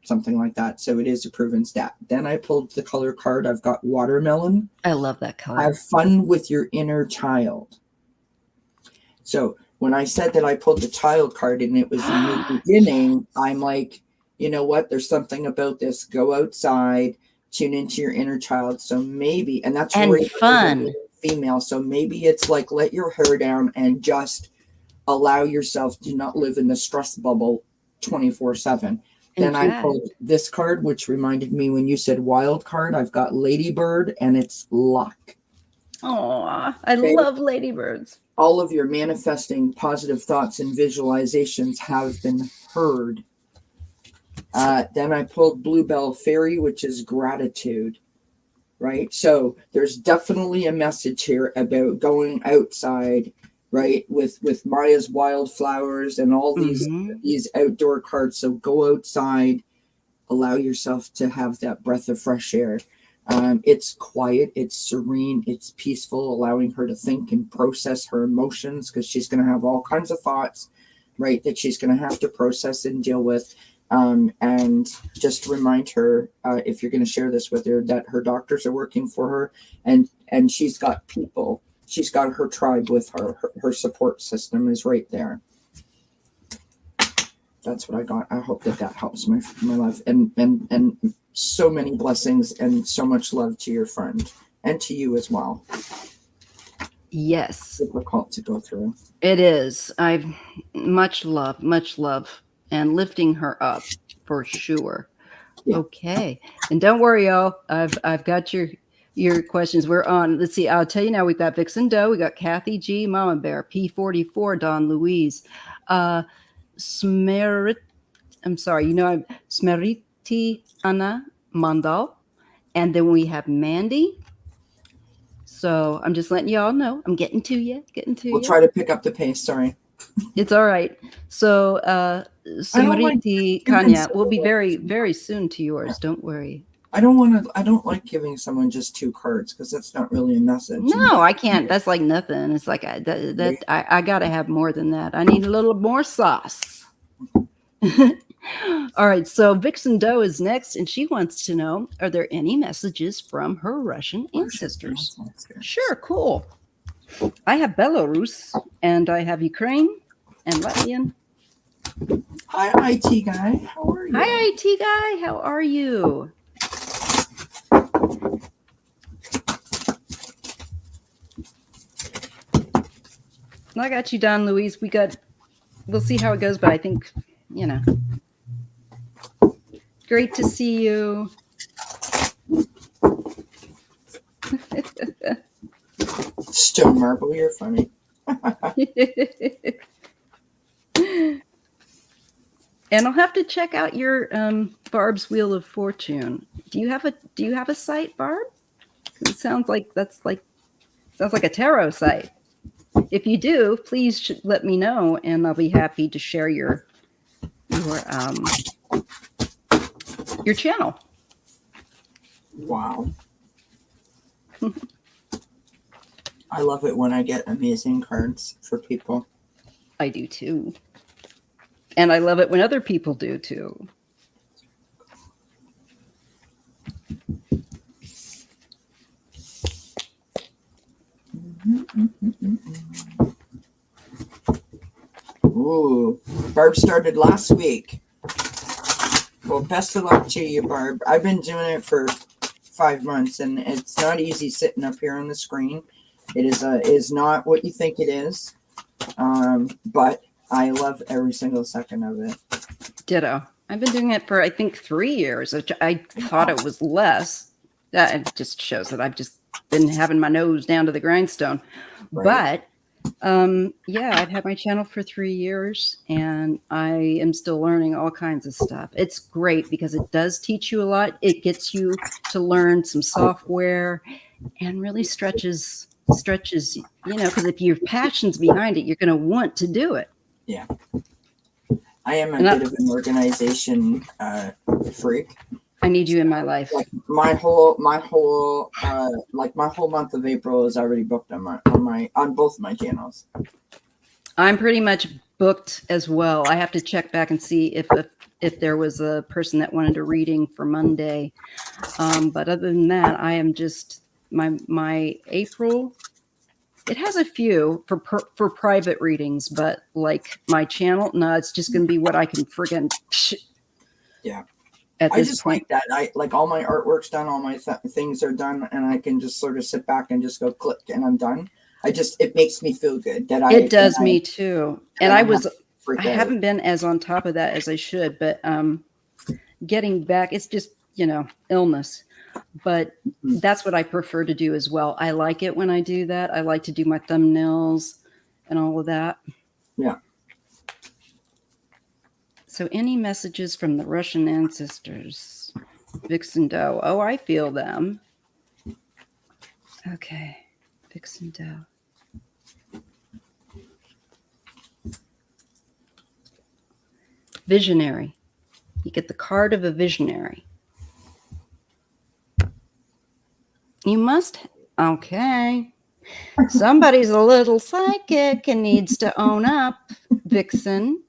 something like that. So it is a proven stat. Then I pulled the color card. I've got watermelon. I love that color. Have fun with your inner child. So when I said that I pulled the child card and it was the new beginning, I'm like, you know what? There's something about this. Go outside, tune into your inner child. So maybe, and that's really fun. Female. So maybe it's like, let your hair down and just allow yourself to not live in the stress bubble 24/7. Then I pulled this card, which reminded me when you said wild card, I've got Ladybird and it's luck. Oh, I love ladybirds. All of your manifesting positive thoughts and visualizations have been heard. Then I pulled Bluebell Fairy, which is gratitude, right? So there's definitely a message here about going outside, right? With Maya's wildflowers and all these outdoor cards. So go outside, allow yourself to have that breath of fresh air. It's quiet, it's serene, it's peaceful, allowing her to think and process her emotions because she's going to have all kinds of thoughts, right, that she's going to have to process and deal with. And just remind her, if you're going to share this with her, that her doctors are working for her and she's got people. She's got her tribe with her. Her support system is right there. That's what I got. I hope that helps, my love. And so many blessings and so much love to your friend and to you as well. Yes. Difficult to go through. It is. I've much love, and lifting her up for sure. Yeah. Okay. And don't worry, y'all. I've got your questions. We're on. Let's see. I'll tell you now. We've got Vixen Doe. We got Kathy G, Mama Bear, P44, Don Louise, Smeriti Anna Mandal. And then we have Mandy, So I'm just letting y'all know. I'm getting to you. We'll try to pick up the pace. Sorry. It's all right. So, Señorita Kanya will be very, someone- very soon to yours. Don't worry. I don't like giving someone just 2 cards because that's not really a message. No, I can't. That's like nothing. It's like I got to have more than that. I need a little more sauce. All right. So Vixen Doe is next, and she wants to know: are there any messages from her Russian ancestors? Sure. Cool. I have Belarus, and I have Ukraine, and Latvian. Hi, IT guy. How are you? Hi, IT guy. How are you? I got you, Don Luis. We'll see how it goes, but I think, great to see you. Stone Marble, you're funny. And I'll have to check out your Barb's Wheel of Fortune. Do you have a site, Barb? It sounds like a tarot site. If you do, please let me know, and I'll be happy to share your channel. Wow. I love it when I get amazing cards for people. I do too. And I love it when other people do too. Ooh, Barb started last week. Well, best of luck to you, Barb. I've been doing it for 5 months, and it's not easy sitting up here on the screen. It is not what you think it is, but I love every single second of it. Ditto. I've been doing it for, I think, 3 years. I thought it was less. That just shows that I've just been having my nose down to the grindstone. Right. But yeah, I've had my channel for 3 years, and I am still learning all kinds of stuff. It's great because it does teach you a lot. It gets you to learn some software and really stretches, because if your passion's behind it, you're going to want to do it. Yeah. I am a bit of an organization freak. I need you in my life. Like my whole month of April is already booked on both my channels. I'm pretty much booked as well. I have to check back and see if there was a person that wanted a reading for Monday. But other than that, I am just my April. It has a few for private readings, but like my channel, no, it's just going to be what I can friggin' yeah. At I this just point. like that. I like all my artwork's done, all my things are done, and I can just sort of sit back and just go click, and I'm done. It makes me feel good that it does me too. And I haven't been as on top of that as I should, but getting back, it's just illness. But that's what I prefer to do as well. I like it when I do that. I like to do my thumbnails and all of that. Yeah. So any messages from the Russian ancestors? Vixen Doe. Oh, I feel them. Okay. Vixen Doe. Visionary. You get the card of a visionary. You must. Okay. Somebody's a little psychic and needs to own up. Vixen.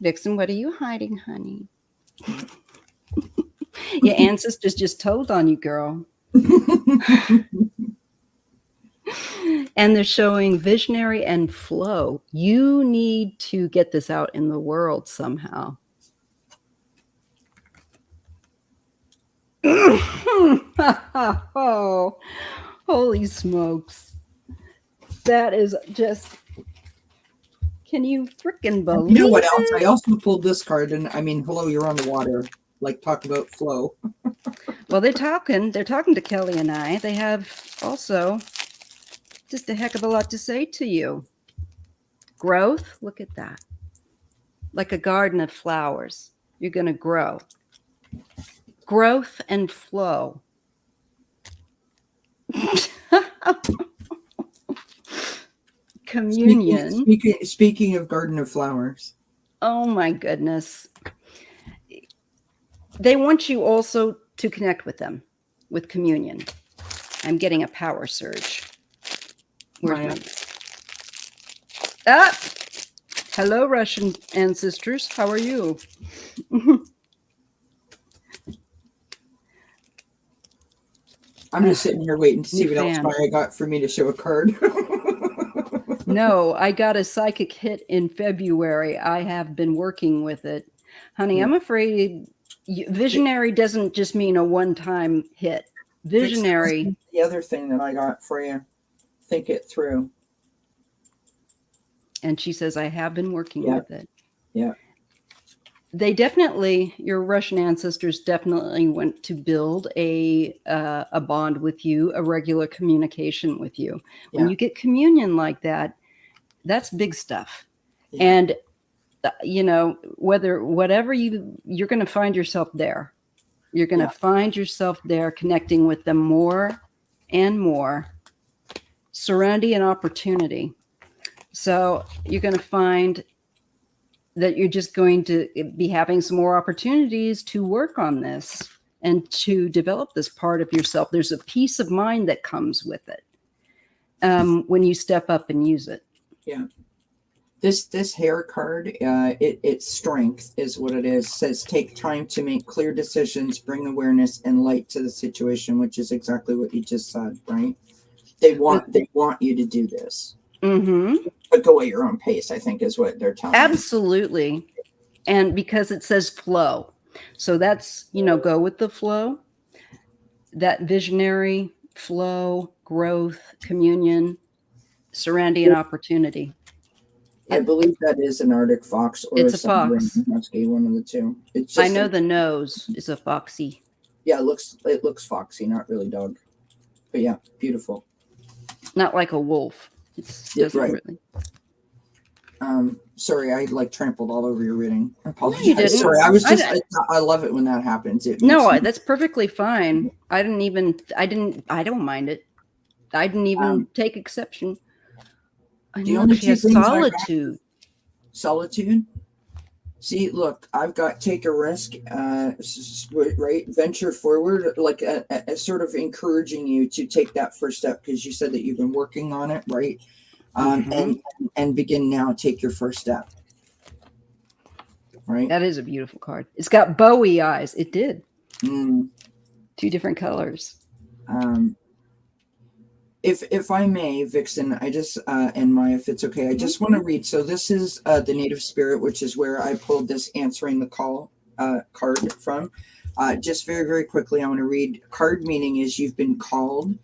Vixen, what are you hiding, honey? Your ancestors just told on you, girl. And they're showing visionary and flow. You need to get this out in the world somehow. Oh, holy smokes. That is just... Can you freaking believe it? You know what else? I also pulled this card, and I mean, hello, you're on the water. Like, talk about flow. Well, they're talking to Kelly and I. They have also just a heck of a lot to say to you. Growth, look at that. Like a garden of flowers. You're going to grow. Growth and flow. communion. Speaking of Garden of Flowers. Oh my goodness. They want you also to connect with them with communion. I'm getting a power surge. Where's my... Ah! Hello, Russian ancestors. How are you? I'm just sitting here waiting to see what else Maya got for me to show a card. No, I got a psychic hit in February. I have been working with it. Honey, I'm afraid visionary doesn't just mean a one-time hit. Visionary. The other thing that I got for you. Think it through. And she says, I have been working with it. Yeah. They definitely, your Russian ancestors definitely want to build a bond with you, a regular communication with you. When you get communion like that, that's big stuff. Yeah. And, you know, whatever you're going to find yourself there. You're going to find yourself there connecting with them more and more. Serenity and opportunity. So you're going to find that you're just going to be having some more opportunities to work on this and to develop this part of yourself. There's a peace of mind that comes with it when you step up and use it. Yeah. This hair card, its strength is what it is. It says take time to make clear decisions, bring awareness and light to the situation, which is exactly what you just said, right? They want you to do this. Mm-hmm. But go at your own pace, I think, is what they're telling you. Absolutely. And because it says flow. So that's, you know, go with the flow. That visionary flow, growth, communion, serenity, and opportunity. I believe that is an Arctic fox or it's a fox. Husky, one of the two. It's just I know the nose is a foxy. Yeah, it looks foxy, not really dog. But yeah, beautiful. Not like a wolf. It's right. Really. Sorry, I trampled all over your reading. I apologize. No, you didn't. Sorry, I love it when that happens. That's perfectly fine. I don't mind it. I didn't even take exception. I know she has solitude. Solitude? See, look, I've got take a risk, right? Venture forward, like a sort of encouraging you to take that first step because you said that you've been working on it, right? And begin now, take your first step. Right? That is a beautiful card. It's got Bowie eyes. It did. 2 different colors. If I may, Vixen, I just and Maya, if it's okay, I just want to read. So this is the Native Spirit, which is where I pulled this answering the call card from. Just very, very quickly, I want to read. Card meaning is you've been called.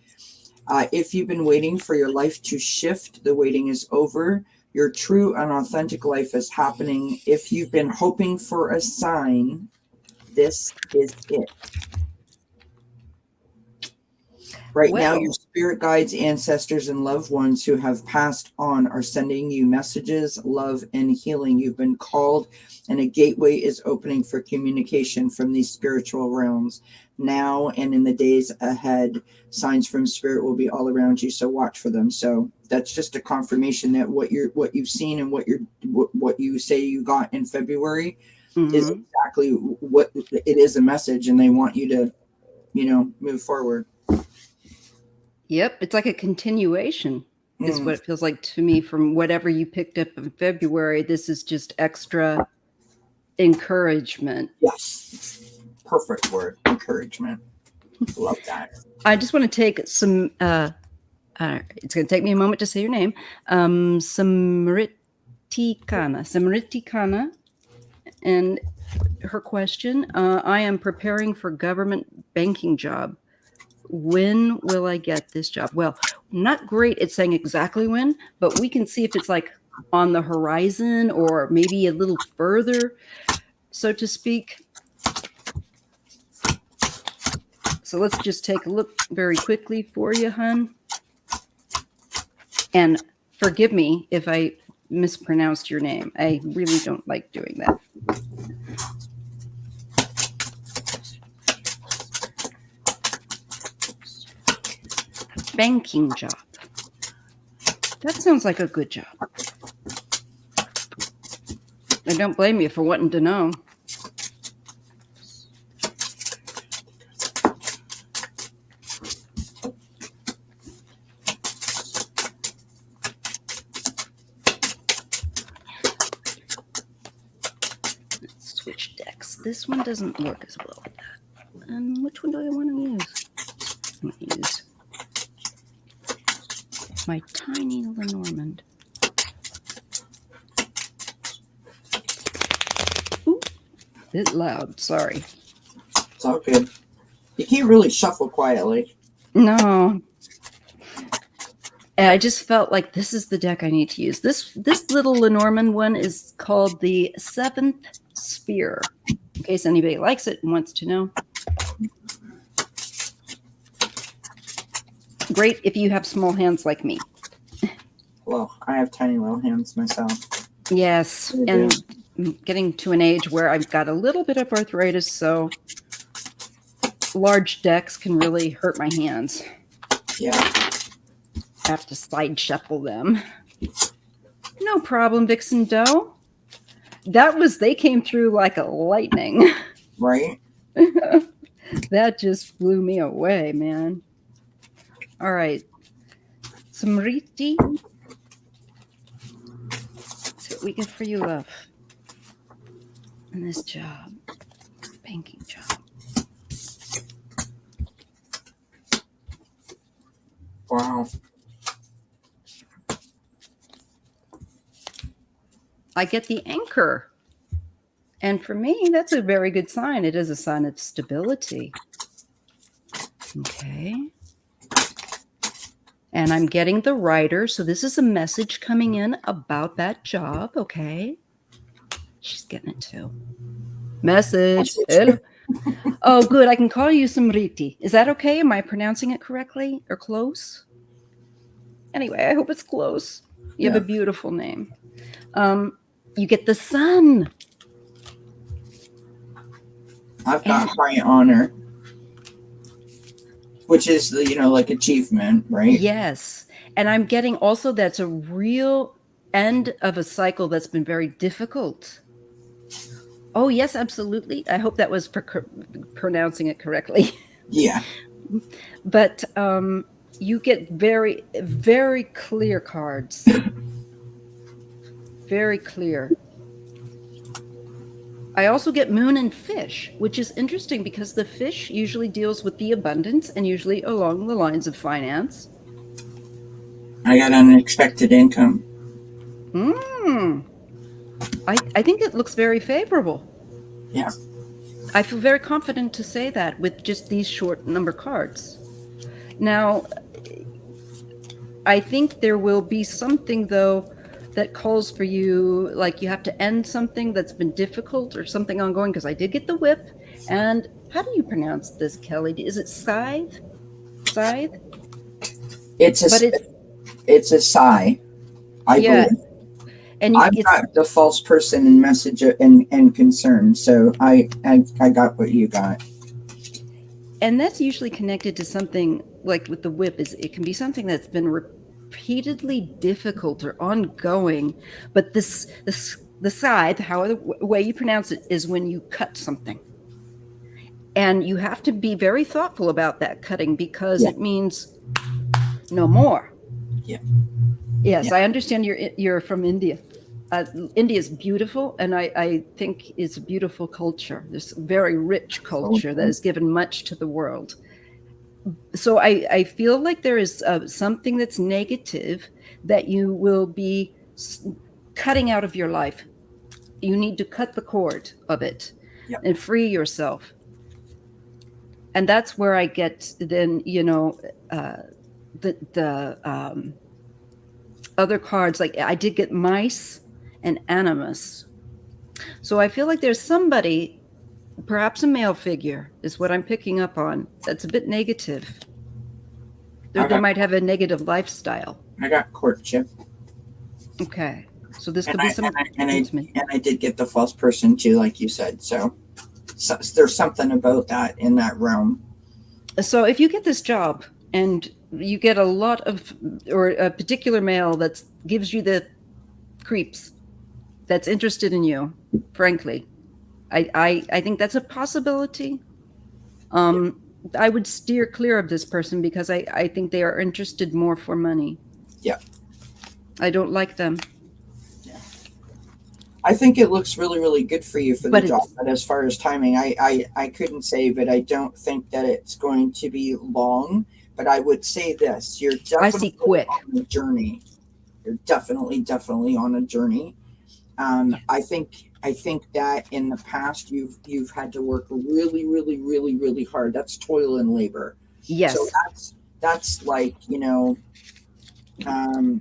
If you've been waiting for your life to shift, the waiting is over. Your true and authentic life is happening. If you've been hoping for a sign, this is it. Right now, your spirit guides, ancestors, and loved ones who have passed on are sending you messages, love, and healing. You've been called, and a gateway is opening for communication from these spiritual realms. Now and in the days ahead, signs from spirit will be all around you, so watch for them. So that's just a confirmation that what you've seen and what you say you got in February is exactly what it is, a message, and they want you to, move forward. Yep, it's like a continuation is what it feels like to me from whatever you picked up in February. This is just extra encouragement. Yes, perfect word, encouragement. Love that. I just want to take some, it's going to take me a moment to say your name, Samritikana, and her question, I am preparing for government banking job. When will I get this job? Well, not great at saying exactly when, but we can see if it's like on the horizon or maybe a little further, so to speak. So let's just take a look very quickly for you, hon. And forgive me if I mispronounced your name. I really don't like doing that. Banking job. That sounds like a good job. I don't blame you for wanting to know. Let's switch decks. This one doesn't work as well with that. And which one do I want to use? I'm going to use my tiny Lenormand. Ooh, a bit loud, sorry. It's all good. You can't really shuffle quietly. No. And I just felt like this is the deck I need to use. This little Lenormand one is called the Seventh Sphere, in case anybody likes it and wants to know. Great if you have small hands like me. Well, I have tiny little hands myself. Yes, and I'm getting to an age where I've got a little bit of arthritis, so large decks can really hurt my hands. Yeah. I have to side shuffle them. No problem, Vixen Doe. They came through like a lightning. Right? That just blew me away, man. All right. Smriti. See what we get for you, love. And this job. Banking job. Wow. I get the anchor. And for me, that's a very good sign. It is a sign of stability. Okay. And I'm getting the writer. So this is a message coming in about that job. Okay. She's getting it too. Message. Hello. Oh, good. I can call you Smriti. Is that okay? Am I pronouncing it correctly or close? Anyway, I hope it's close. You have a beautiful name. You get the sun. I've got high honor, which is the, like achievement, right? Yes. And I'm getting also that's a real end of a cycle that's been very difficult. Oh, yes, absolutely. I hope that was pronouncing it correctly. Yeah. But you get very, very clear cards. Very clear. I also get moon and fish, which is interesting because the fish usually deals with the abundance and usually along the lines of finance. I got unexpected income. I think it looks very favorable. Yeah. I feel very confident to say that with just these short number cards. Now, I think there will be something, though, that calls for you, like you have to end something that's been difficult or something ongoing, because I did get the whip. And how do you pronounce this, Kelly? Is it scythe? Scythe? It's a sigh. I believe. And I've got the false person and message and concern. So I got what you got. And that's usually connected to something like with the whip. It can be something that's been repeatedly difficult or ongoing. But the scythe, however way you pronounce it, is when you cut something. And you have to be very thoughtful about that cutting because it means no more. Yeah. Yes, I understand you're from India. India is beautiful, and I think it's a beautiful culture. This very rich culture that has given much to the world. So I feel like there is something that's negative that you will be cutting out of your life. You need to cut the cord of it and free yourself. And that's where I get then, the other cards, like I did get mice and animus. So I feel like there's somebody, perhaps a male figure is what I'm picking up on, that's a bit negative. They might have a negative lifestyle. I got courtship. Okay. So this could be some and I did get the false person too, like you said. So there's something about that in that realm. So if you get this job and you get a lot of, or a particular male that gives you the creeps, that's interested in you, frankly. I think that's a possibility. I would steer clear of this person because I think they are interested more for money. Yeah. I don't like them. I think it looks really, really good for you for the But job. it's, But as far as timing, I couldn't say, but I don't think that it's going to be long. But I would say this: you're I see definitely quick. on a journey. You're definitely on a journey. I think that in the past you've had to work really, really, really, really hard. That's toil and labor. So Yes. that's like, um,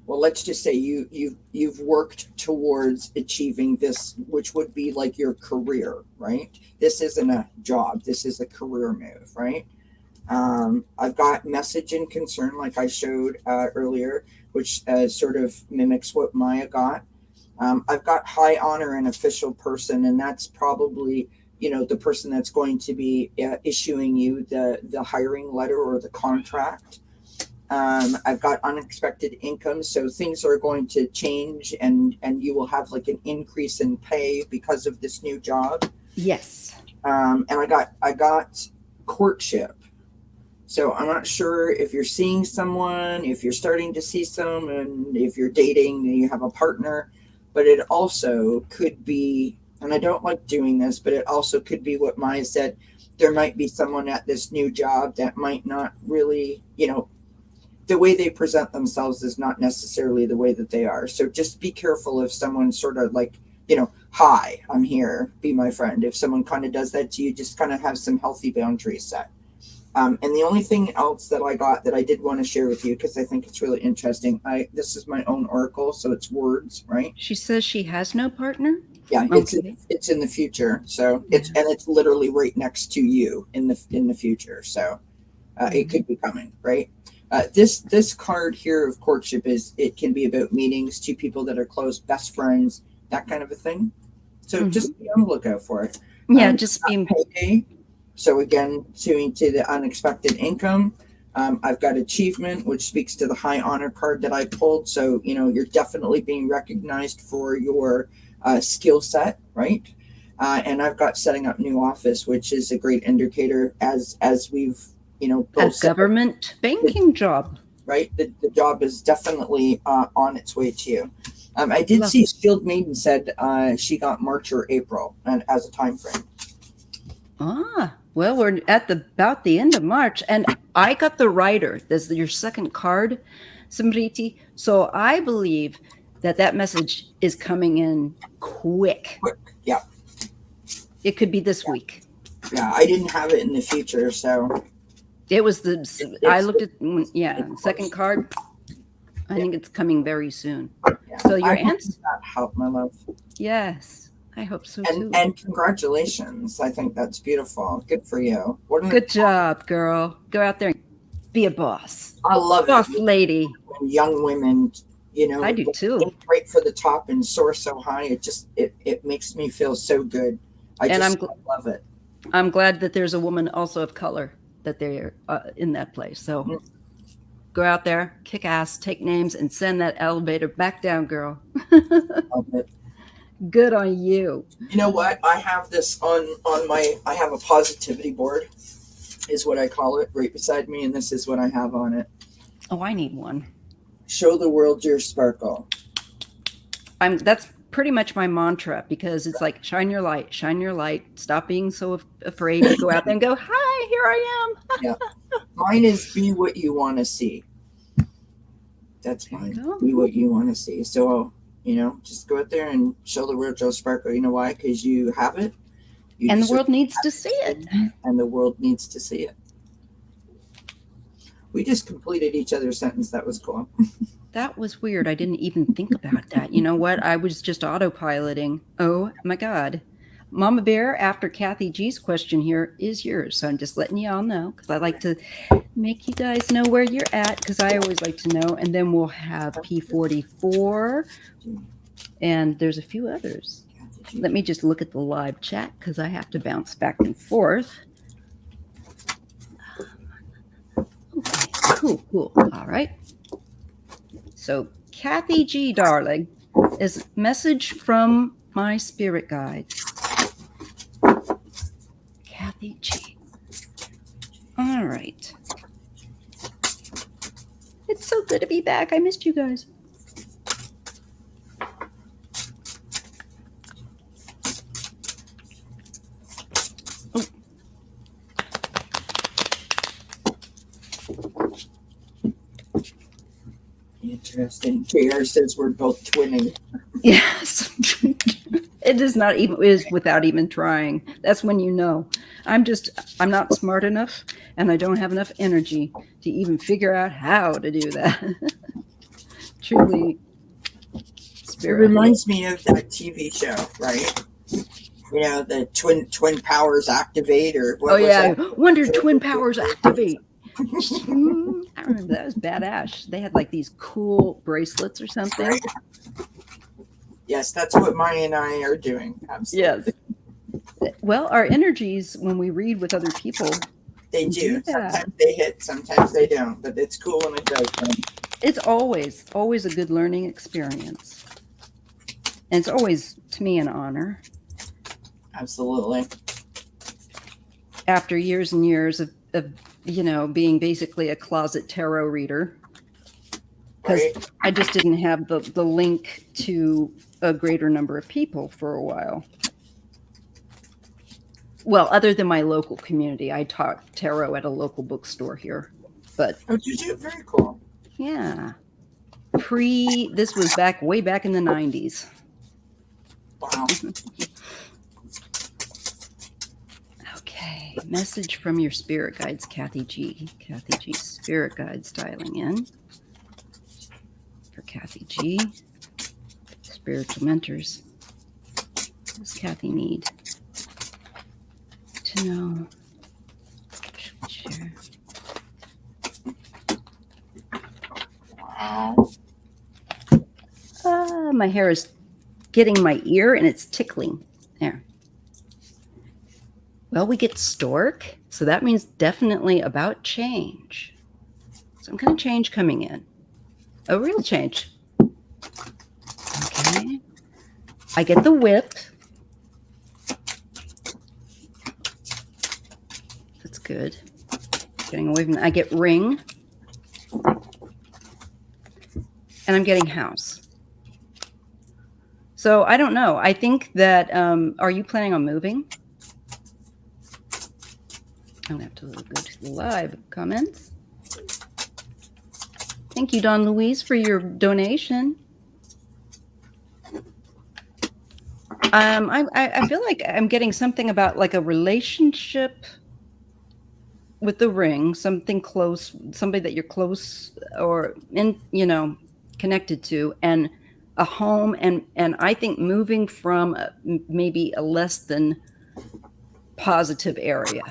well, let's just say you've worked towards achieving this, which would be like your career, right? This isn't a job. This is a career move, right? I've got message and concern, like I showed earlier, which sort of mimics what Maya got. I've got high honor and official person, and that's probably the person that's going to be issuing you the hiring letter or the contract. I've got unexpected income, so things are going to change, and you will have like an increase in pay because of this new job. Yes. And I got courtship. So I'm not sure if you're seeing someone, if you're starting to see someone, if you're dating and you have a partner, but it also could be, and I don't like doing this, but it also could be what Maya said. There might be someone at this new job that might not really, the way they present themselves is not necessarily the way that they are. So just be careful if someone sort of like, hi, I'm here, be my friend. If someone kind of does that to you, just kind of have some healthy boundaries set. And the only thing else that I got that I did want to share with you, because I think it's really interesting, this is my own oracle, so it's words, right? She says she has no partner. Yeah, Okay. it's in the future, so it's literally right next to you in the future, so it could be coming, right? This card here of courtship it can be about meetings, two people that are close, best friends, that kind of a thing. So just be on the lookout for it. Yeah, just being payday. So again, suing to the unexpected income. I've got achievement, which speaks to the high honor card that I pulled. So, you're definitely being recognized for your skill set, right? And I've got setting up new office, which is a great indicator as we've, a both government banking job. right? The job is definitely on its way to you. I did see Skilled Maiden said she got March or April and as a time frame. Well, we're at about the end of March, and I got the Rider. That's your second card, Simriti. So I believe that message is coming in quick. Yeah. It could be this week. Yeah, I didn't have it in the future, so it was I looked at second card. I think it's coming very soon. Yeah. So your answer help, my love. Yes. I hope so too. And congratulations. I think that's beautiful. Good for you. Good job, girl. Go out there and be a boss. I love boss lady. When young women, I do too. Right for the top and soar so high. It makes me feel so good. I love it. I'm glad that there's a woman also of color that they're in that place. So go out there, kick ass, take names, and send that elevator back down, girl. Love it. Good on you. You know what? I have this on I have a positivity board, is what I call it, right beside me, and this is what I have on it. Oh, I need one. Show the world your sparkle. That's pretty much my mantra, because it's like, shine your light, stop being so afraid to go out there and go, hi, here I am. Yeah. Mine is be what you want to see. That's mine. Be what you want to see. So just go out there and show the world your sparkle. You know why? Because you have it. And the world needs to see it. And the world needs to see it. We just completed each other's sentence. That was cool. That was weird. I didn't even think about that. You know what? I was just autopiloting. Oh my God. Mama Bear, after Kathy G's question here, is yours. So I'm just letting you all know, because I like to make you guys know where you're at, because I always like to know. And then we'll have P44, and there's a few others. Let me just look at the live chat, because I have to bounce back and forth. Cool. All right. So, Kathy G, darling, is message from my spirit guides. Kathy G. All right. It's so good to be back. I missed you guys. Interesting. JR says we're both twinning. Yes. It is not even, it is without even trying. That's when you know. I'm not smart enough, and I don't have enough energy to even figure out how to do that. Truly spirit. It reminds me of that TV show, right? You know, the twin powers activate, or what was that? Wonder twin powers activate. I remember that was badass. They had like these cool bracelets or something. Right. Yes, that's what Maya and I are doing. Absolutely. Yes. Well, our energies, when we read with other people, they do. Sometimes they hit, sometimes they don't, but it's cool when it does. It's always a good learning experience. And it's always, to me, an honor. Absolutely. After years and years of being basically a closet tarot reader. Because I just didn't have the link to a greater number of people for a while. Well, other than my local community, I taught tarot at a local bookstore here. But did you? Very cool. Yeah. This was way back in the 90s. Wow. Okay. Message from your spirit guides, Kathy G. Kathy G. Spirit guides dialing in. For Kathy G. Spiritual mentors. What does Kathy need to know? Share. Wow. My hair is getting my ear and it's tickling. There. Well, we get stork, so that means definitely about change. Some kind of change coming in. A real change. Okay. I get the whip. That's good. Getting away from that. I get ring. And I'm getting house. So I don't know. I think that, are you planning on moving? I'm going to have to go to the live comments. Thank you, Don Louise, for your donation. I feel like I'm getting something about like a relationship with the ring, something close, somebody that you're close or connected to, and a home, and I think moving from maybe a less than positive area.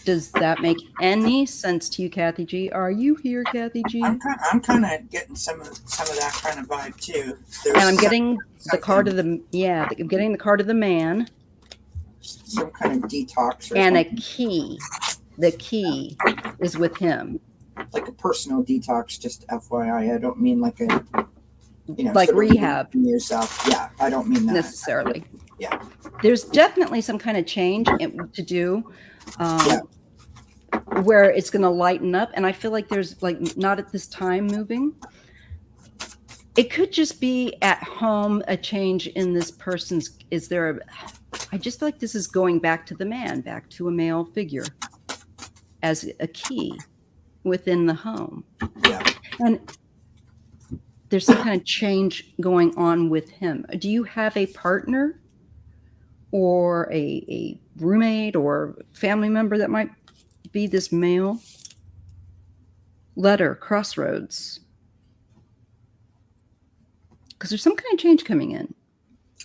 Does that make any sense to you, Kathy G? Are you here, Kathy G? I'm kind of getting some of that kind of vibe too. And I'm getting the card of I'm getting the card of the man. Some kind of detox. And a key. The key is with him. Like a personal detox, just FYI. I don't mean like a, like rehab. Yourself. Yeah, I don't mean that. Necessarily. Yeah. There's definitely some kind of change to do. Where it's going to lighten up, and I feel like there's like not at this time moving. It could just be at home, a change in this person's. I just feel like this is going back to the man, back to a male figure as a key within the home. Yeah. And there's some kind of change going on with him. Do you have a partner or a roommate or family member that might be this male? Letter, crossroads. Because there's some kind of change coming in.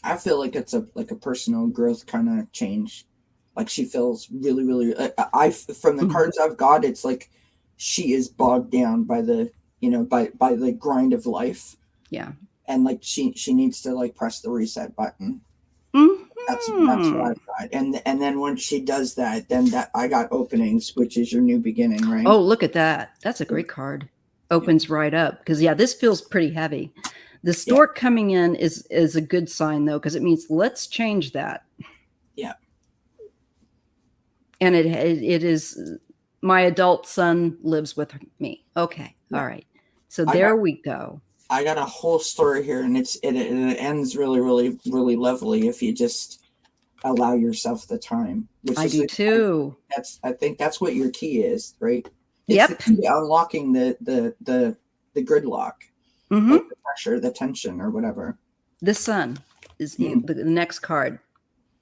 I feel like it's a personal growth kind of change. Like she feels really, really. From the cards I've got, it's like she is bogged down by the by the grind of life. Yeah. And like she needs to like press the reset button. Mm-hmm. That's what I've got. And then once she does that, then that I got openings, which is your new beginning, right? Oh, look at that. That's a great card. Opens right up. Because this feels pretty heavy. The stork coming in is a good sign, though, because it means let's change that. Yeah. And it is, my adult son lives with me. Okay. Yeah. All right. So there we go. I got a whole story here, and it ends really, really, really lovely if you just allow yourself the time. Which I do too. I think that's what your key is, right? It's the key to unlocking the gridlock, like the pressure, the tension, or whatever. The sun is the next card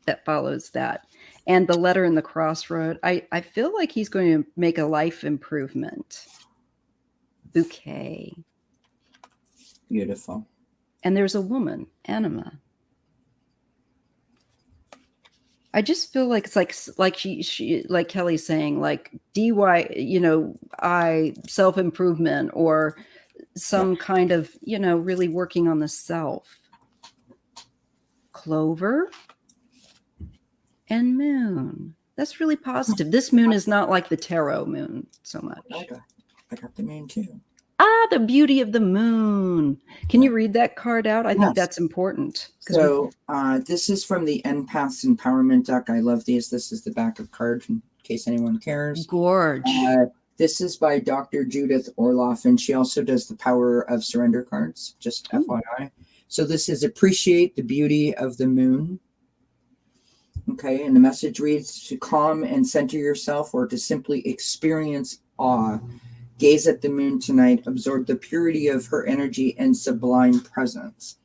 that follows that, and the letter in the crossroad. I feel like he's going to make a life improvement. Bouquet. Beautiful. And there's a woman, Anima. I just feel like it's like she like Kelly's saying, like I self-improvement, or some kind of, really working on the self. Clover and moon. That's really positive. This moon is not like the tarot moon so much. I got the moon too. The beauty of the moon. Can you read that card out? I think that's important. So this is from the Empaths Empowerment deck. I love these. This is the back of card in case anyone cares. Gorge. This is by Dr. Judith Orloff, and she also does the Power of Surrender cards, just FYI. So this is appreciate the beauty of the moon. Okay, and the message reads to calm and center yourself, or to simply experience awe. Gaze at the moon tonight, absorb the purity of her energy and sublime presence.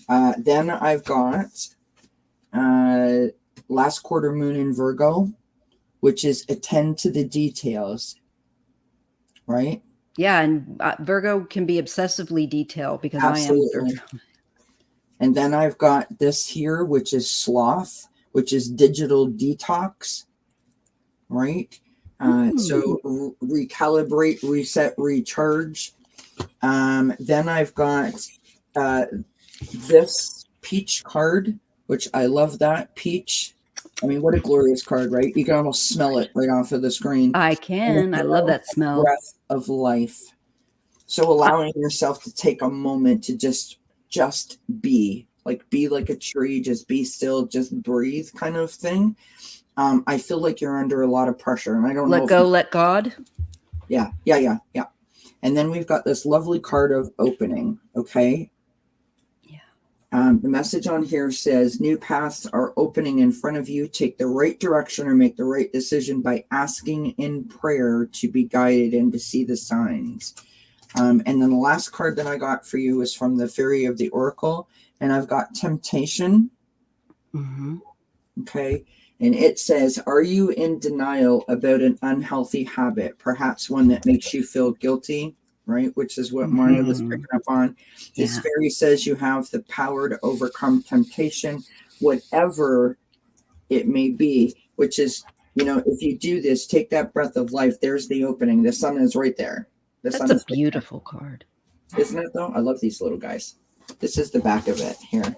Then I've got last quarter moon in Virgo, which is attend to the details, right? Yeah, and Virgo can be obsessively detailed because Absolutely. I am Virgo. And then I've got this here, which is sloth, which is digital detox, right? So recalibrate, reset, recharge. Then I've got this peach card, which I love that. Peach. I mean, what a glorious card, right? You can almost smell it right off of the screen. I can. I love that smell. Breath of life. So allowing yourself to take a moment to just be like a tree, just be still, just breathe kind of thing. I feel like you're under a lot of pressure, and I don't know. Let go, let God. Yeah. And then we've got this lovely card of opening. Okay. Yeah. The message on here says new paths are opening in front of you. Take the right direction or make the right decision by asking in prayer to be guided and to see the signs. And then the last card that I got for you is from the Fairy of the Oracle, and I've got temptation. Okay. And it says, are you in denial about an unhealthy habit, perhaps one that makes you feel guilty, right? Which is what Maria was picking up on. This fairy says you have the power to overcome temptation, whatever it may be, which is, if you do this, take that breath of life. There's the opening. The sun is right there. That's a beautiful card. Isn't it, though? I love these little guys. This is the back of it here.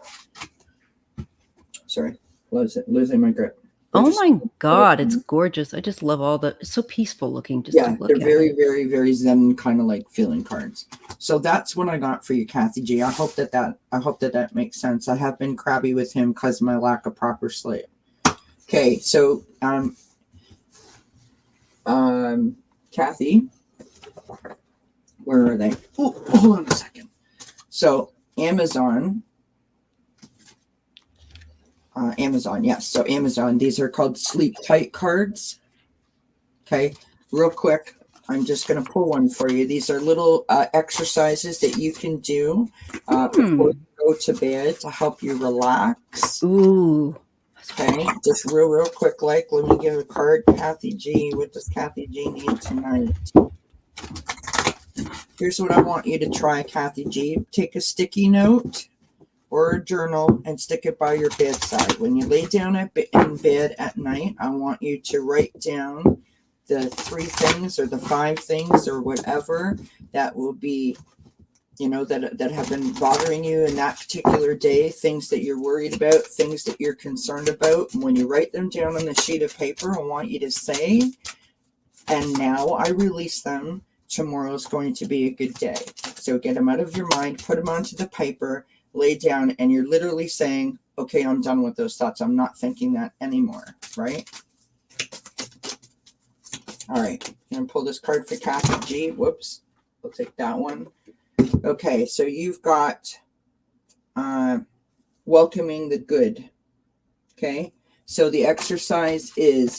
Sorry, losing my grip. Oh my God, it's gorgeous. I just love it's so peaceful looking. Just to look they're at very, very, very Zen kind of like feeling cards. So that's what I got for you, Kathy G. I hope that makes sense. I have been crabby with him because of my lack of proper sleep. Okay, so Kathy, where are they? Oh, hold on a second. So Amazon, yes. So Amazon, these are called Sleep Tight cards. Okay, real quick, I'm just going to pull one for you. These are little exercises that you can do before you go to bed to help you relax. Ooh. Okay, just real quick, let me give a card. Kathy G, what does Kathy G need tonight? Here's what I want you to try, Kathy G. Take a sticky note or a journal and stick it by your bedside. When you lay down in bed at night, I want you to write down the 3 things or the 5 things or whatever that will be that have been bothering you in that particular day, things that you're worried about, things that you're concerned about. And when you write them down on the sheet of paper, I want you to say, and now I release them. Tomorrow's going to be a good day. So get them out of your mind, put them onto the paper, lay down, and you're literally saying, okay, I'm done with those thoughts. I'm not thinking that anymore, right? All right, I'm going to pull this card for Kathy G. Whoops, we'll take that one. Okay, so you've got welcoming the good. Okay, so the exercise is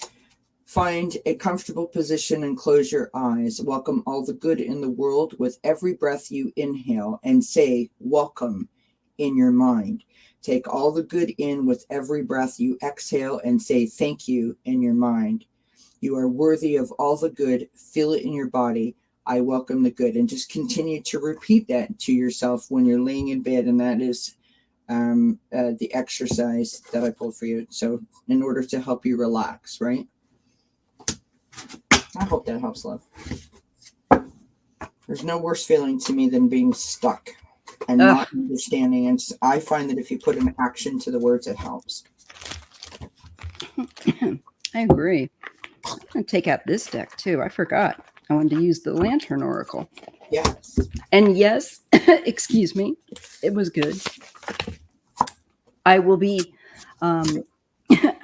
find a comfortable position and close your eyes. Welcome all the good in the world with every breath you inhale and say welcome in your mind. Take all the good in with every breath you exhale and say thank you in your mind. You are worthy of all the good. Feel it in your body. I welcome the good. And just continue to repeat that to yourself when you're laying in bed. And that is the exercise that I pulled for you. So in order to help you relax, right? I hope that helps, love. There's no worse feeling to me than being stuck and not understanding. And I find that if you put an action to the words, it helps. I agree. I'm going to take out this deck too. I forgot. I wanted to use the Lantern Oracle. Yes. And yes, excuse me, it was good. I will be, I'm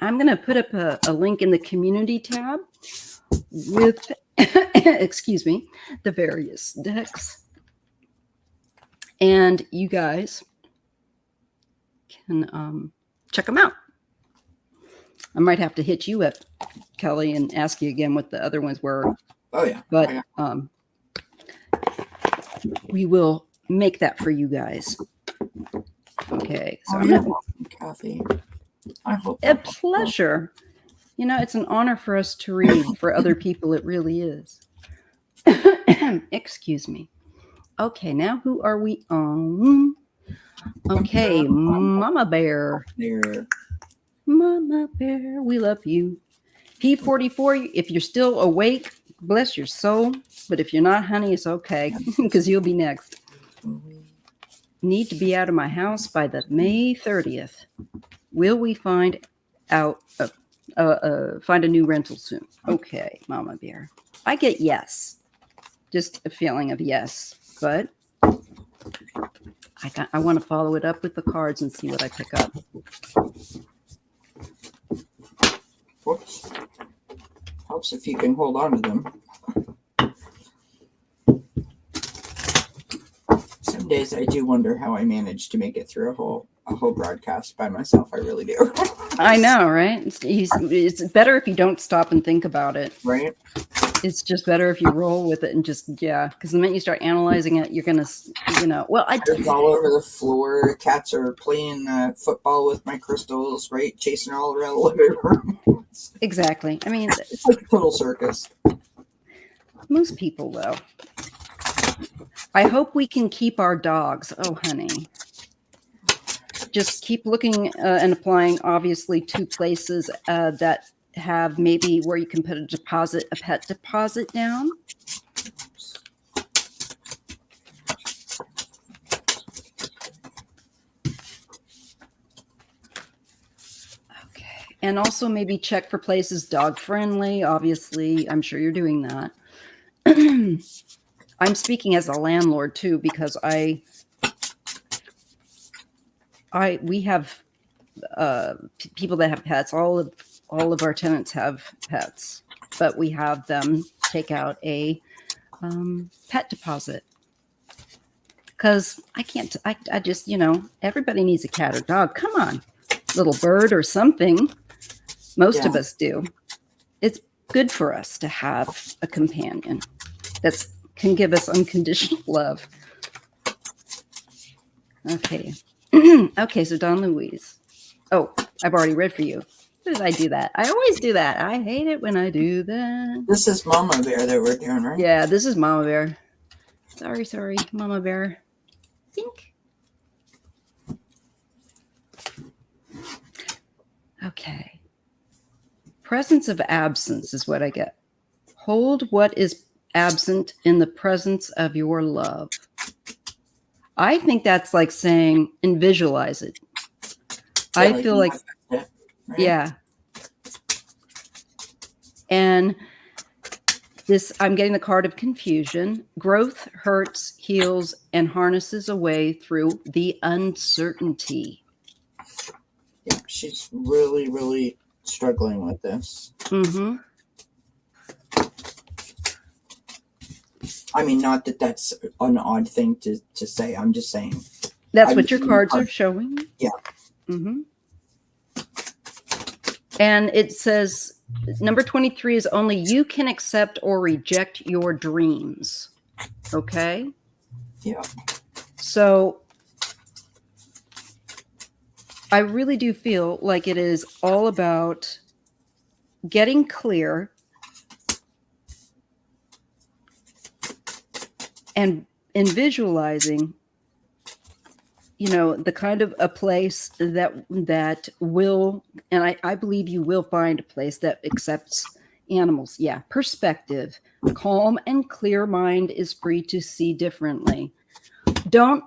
going to put up a link in the community tab with, excuse me, the various decks. And you guys can check them out. I might have to hit you up, Kelly, and ask you again what the other ones were. Oh, yeah. But we will make that for you guys. Okay. So I'm welcome, Kathy. I hope a pleasure. You know, it's an honor for us to read. For other people, it really is. Excuse me. Okay, now who are we on? Okay, Mama Bear. There. Mama Bear, we love you. P44, if you're still awake, bless your soul. But if you're not, honey, it's okay, because you'll be next. Need to be out of my house by the May 30th. Will we find out, find a new rental soon? Okay, Mama Bear. I get yes. Just a feeling of yes. But I want to follow it up with the cards and see what I pick up. Whoops. Helps if you can hold on to them. Some days I do wonder how I manage to make it through a whole broadcast by myself. I really do. I know, right? It's better if you don't stop and think about it. Right? It's just better if you roll with it and just, yeah. Because the minute you start analyzing it, you're going to, well, It's all over the floor. Cats are playing football with my crystals, right? Chasing all around the living room. Exactly. I mean, it's like a total circus. Most people, though. I hope we can keep our dogs. Oh, honey. Just keep looking and applying, obviously, to places that have maybe where you can put a pet deposit down. Okay. And also maybe check for places dog friendly. Obviously, I'm sure you're doing that. I'm speaking as a landlord too, because we have people that have pets. All of our tenants have pets, but we have them take out a pet deposit because I just, everybody needs a cat or dog. Come on, little bird or something. Most of us do. It's good for us to have a companion that can give us unconditional love. Okay. Okay, so Don Louise. Oh, I've already read for you. Did I do that? I always do that. I hate it when I do that. This is Mama Bear that we're doing, right? Yeah, this is Mama Bear. Sorry, Mama Bear. Think. Okay. Presence of absence is what I get. Hold what is absent in the presence of your love. I think that's like saying and visualize it. Yeah, I feel like, right? yeah. And this, I'm getting the card of confusion. Growth hurts, heals, and harnesses a way through the uncertainty. Yeah, she's really, really struggling with this. Mm-hmm. I mean, not that that's an odd thing to say. I'm just saying. That's what your cards are showing. Yeah. Mm-hmm. And it says, number 23 is only you can accept or reject your dreams. Okay? Yeah. So I really do feel like it is all about getting clear and visualizing, you know, the kind of a place that will, and I believe you will find a place that accepts animals. Yeah. Perspective, calm and clear mind is free to see differently.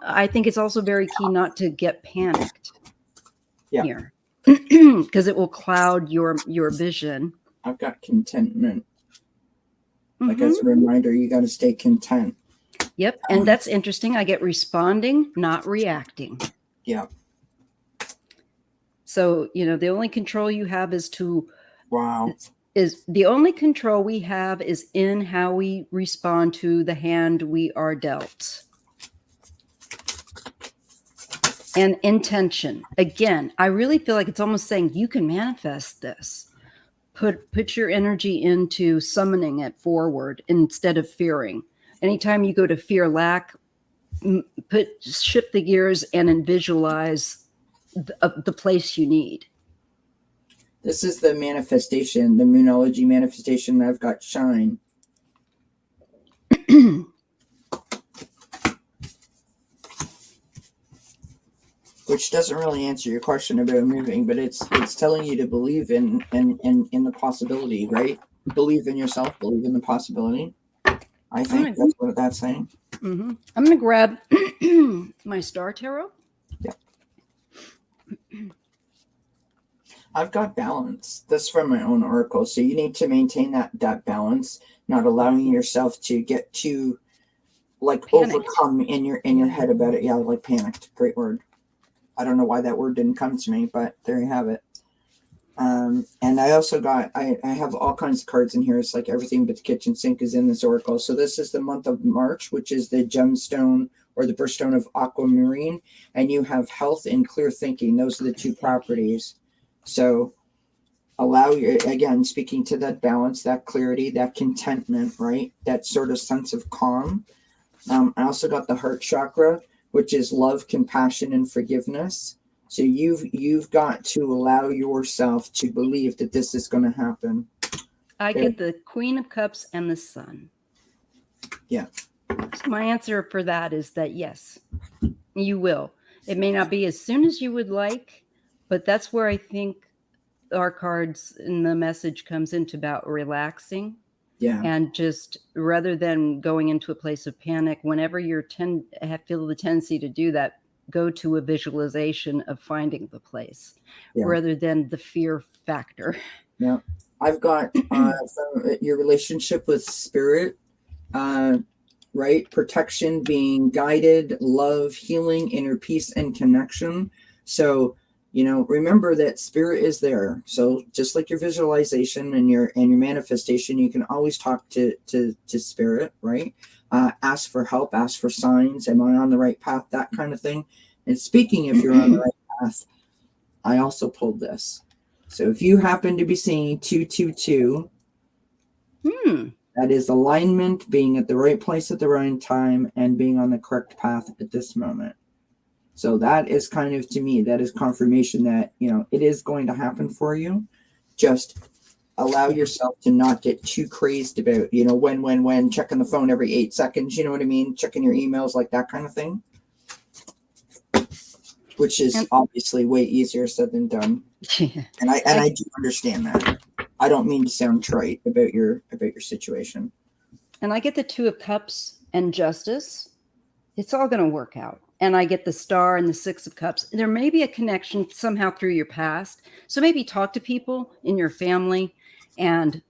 I think it's also very key not to get panicked here, because it will cloud your vision. I've got contentment. Like as a reminder, you got to stay content. Yep. And that's interesting. I get responding, not reacting. Yeah. So, you know, the only control you have is the only control we have is in how we respond to the hand we are dealt. And intention. Again, I really feel like it's almost saying you can manifest this. Put your energy into summoning it forward instead of fearing. Anytime you go to fear lack, shift the gears and visualize the place you need. This is the manifestation, the Moonology manifestation. I've got shine. Which doesn't really answer your question about moving, but it's telling you to believe in the possibility, right? Believe in yourself, believe in the possibility. I think that's what that's saying. Mm-hmm. I'm going to grab my Star Tarot. Yeah. I've got balance. That's from my own oracle. So you need to maintain that balance, not allowing yourself to get too like panicked. Overcome in your head about it. Yeah, like panicked. Great word. I don't know why that word didn't come to me, but there you have it. And I also got, I have all kinds of cards in here. It's like everything but the kitchen sink is in this oracle. So this is the month of March, which is the gemstone or the birthstone of aquamarine. And you have health and clear thinking. Those are the two properties. So allow your, again, speaking to that balance, that clarity, that contentment, right? That sort of sense of calm. I also got the heart chakra, which is love, compassion, and forgiveness. So you've got to allow yourself to believe that this is going to happen. I get the Queen of Cups and the Sun. Yeah. So my answer for that is that yes, you will. It may not be as soon as you would like, but that's where I think our cards in the message comes into about relaxing. Yeah. And just rather than going into a place of panic, whenever you feel the tendency to do that, go to a visualization of finding the place rather than the fear factor. Yeah. I've got your relationship with spirit, right? Protection, being guided, love, healing, inner peace, and connection. So, you know, remember that spirit is there. So just like your visualization and your manifestation, you can always talk to spirit, right? Ask for help, ask for signs. Am I on the right path? That kind of thing. And speaking, if you're on the right path, I also pulled this. So if you happen to be seeing 222, that is alignment, being at the right place at the right time, and being on the correct path at this moment. So that is kind of, to me, that is confirmation that, you know, it is going to happen for you. Just allow yourself to not get too crazed about, you know, when, checking the phone every 8 seconds, you know what I mean? Checking your emails, like that kind of thing. Which is obviously way easier said than done. Yeah. And I do understand that. I don't mean to sound trite about your situation. And I get the Two of Cups and Justice. It's all going to work out. and I get the Star and the Six of Cups. There may be a connection somehow through your past. So maybe talk to people in your family and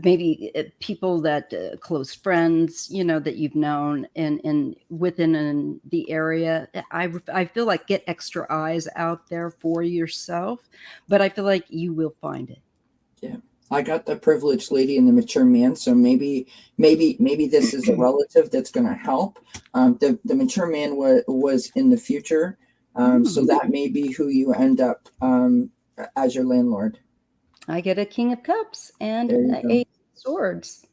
maybe people that close friends, that you've known and within the area. I feel like get extra eyes out there for yourself, but I feel like you will find it. Yeah. I got the privileged lady and the mature man, so maybe this is a relative that's going to help. The mature man was in the future, so that may be who you end up as your landlord. I get a King of Cups and Eight of Swords,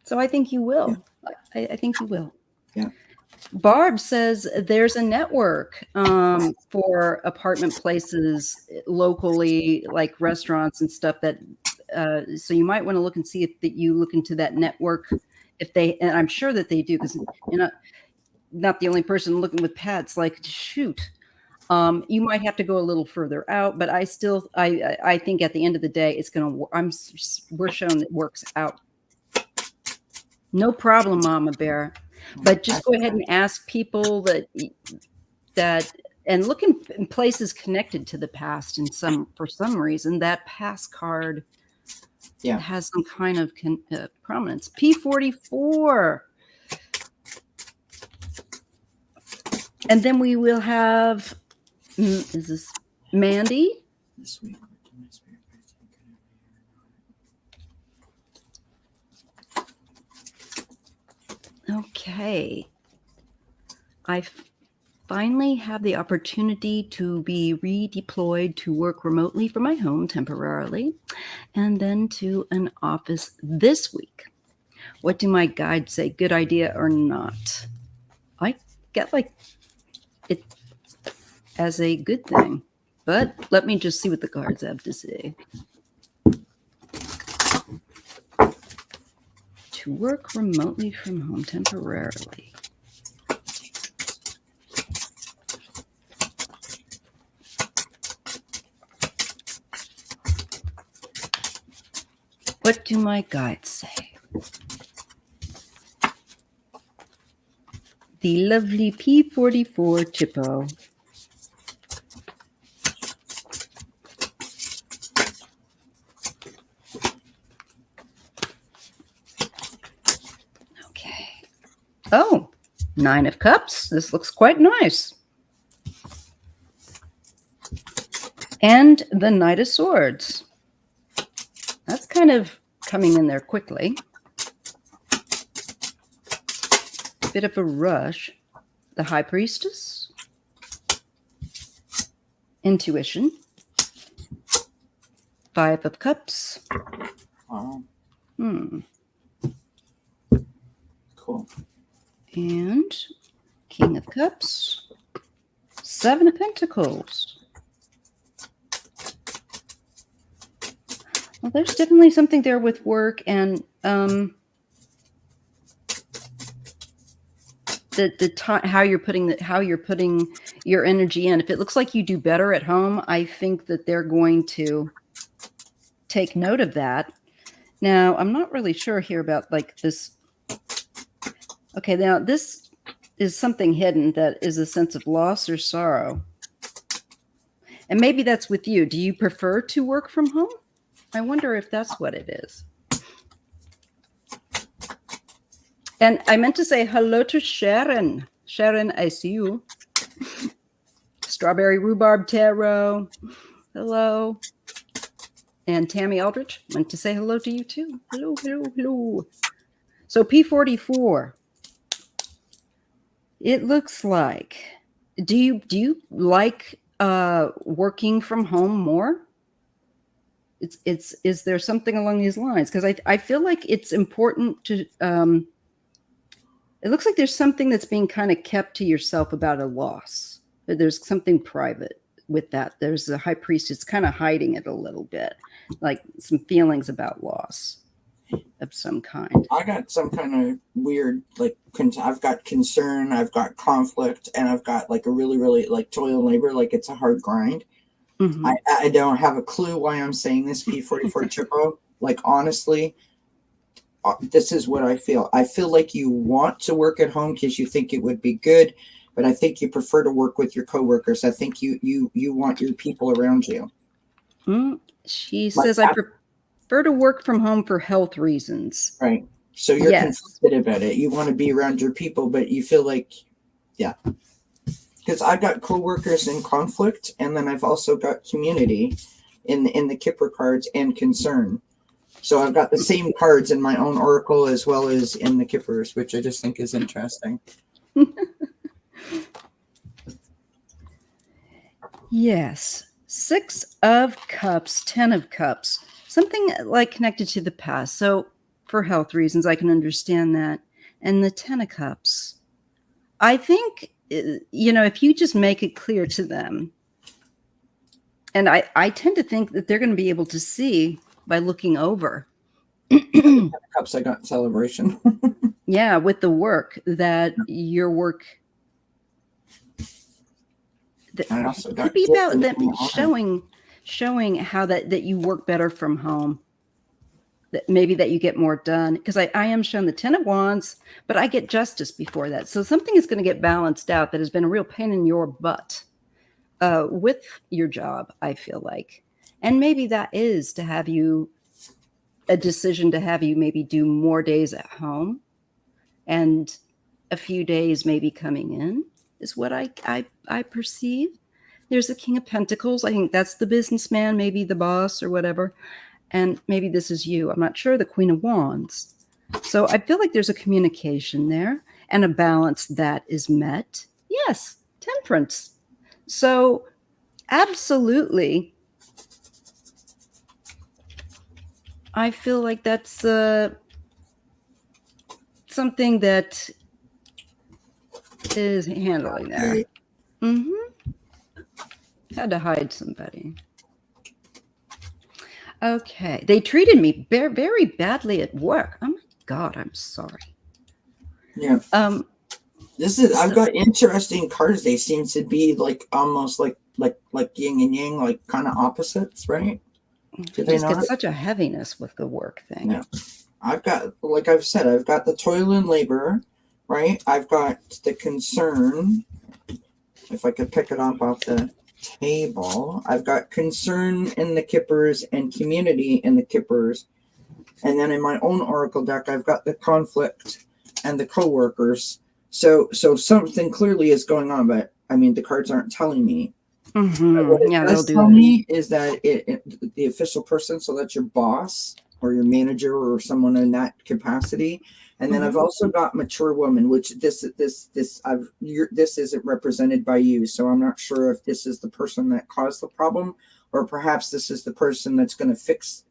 so I think you will. Yeah. I think you will. Yeah. Barb says there's a network for apartment places locally, like restaurants and stuff that, so you might want to look and see if you look into that network, and I'm sure that they do, because you're not the only person looking with pets, like, shoot. You might have to go a little further out, but I think at the end of the day, it's going to, we're shown it works out. No problem, Mama Bear. But just go ahead and ask people that and look in places connected to the past. For some reason, that past card has some kind of prominence. P44. And then we will have, is this Mandy? This week. Okay. I finally have the opportunity to be redeployed to work remotely from my home temporarily, and then to an office this week. What do my guides say? Good idea or not? I get like it as a good thing, but let me just see what the cards have to say. To work remotely from home temporarily. What do my guides say? The lovely P44 Chippo. Oh, Nine of Cups. This looks quite nice. And the Knight of Swords. That's kind of coming in there quickly. Bit of a rush. The High Priestess. Intuition. Five of Cups. Wow. Cool. And King of Cups, Seven of Pentacles. Well, there's definitely something there with work and the time, how you're putting your energy in. If it looks like you do better at home, I think that they're going to take note of that. Now, I'm not really sure here about like this. Okay, now this is something hidden that is a sense of loss or sorrow. And maybe that's with you. Do you prefer to work from home? I wonder if that's what it is. And I meant to say hello to Sharon. Sharon, I see you. Strawberry Rhubarb Tarot. Hello. And Tammy Aldrich, meant to say hello to you too. Hello, hello, hello. So P44. It looks like, do you like working from home more? Is there something along these lines? Because I feel like it's important to, it looks like there's something that's being kind of kept to yourself about a loss. There's something private with that. There's a High Priestess kind of hiding it a little bit, like some feelings about loss of some kind. I got some kind of weird, like, I've got concern, I've got conflict, and I've got like a really, really like toil and labor, like it's a hard grind. Mm-hmm. I don't have a clue why I'm saying this, P44 Chippo. Like, honestly, this is what I feel. I feel like you want to work at home because you think it would be good, but I think you prefer to work with your coworkers. I think you want your people around you. She says, I prefer to work from home for health reasons. Right. So you're Yes. conflicted about it. You want to be around your people, but you feel like, yeah. Because I've got coworkers in conflict, and then I've also got community in the Kipper cards and concern. So I've got the same cards in my own oracle as well as in the Kippers, which I just think is interesting. Yes. 6 of Cups, 10 of Cups, something like connected to the past. So for health reasons, I can understand that. And the 10 of Cups, I think, if you just make it clear to them, and I tend to think that they're going to be able to see by looking over. Cups I got celebration. Yeah, with the work that your work I also got could be about them showing how that you work better from home. That maybe that you get more done, because I am shown the 10 of Wands, but I get Justice before that. So something is going to get balanced out that has been a real pain in your butt with your job, I feel like. And maybe that is to have you a decision to have you maybe do more days at home and a few days maybe coming in is what I perceive. There's a King of Pentacles. I think that's the businessman, maybe the boss or whatever. And maybe this is you. I'm not sure. The Queen of Wands. So I feel like there's a communication there and a balance that is met. Yes, Temperance. So absolutely, I feel like that's something that is handling there. Had to hide somebody. Okay. They treated me very, very badly at work. Oh my God, I'm sorry. Yeah. I've got interesting cards. They seem to be like almost like yin and yang, like kind of opposites, right? Did they get such a heaviness with the work thing? Yeah. I've got, like I've said, I've got the toil and labor, right? I've got the concern. If I could pick it up off the table, I've got concern in the Kippers and community in the Kippers. And then in my own oracle deck, I've got the conflict and the co-workers. So something clearly is going on, but I mean, the cards aren't telling me. Yeah, they'll do tell me is that the official person, so that's your boss or your manager or someone in that capacity. And then I've also got mature woman, which this isn't represented by you, so I'm not sure if this is the person that caused the problem, or perhaps this is the person that's going to fix,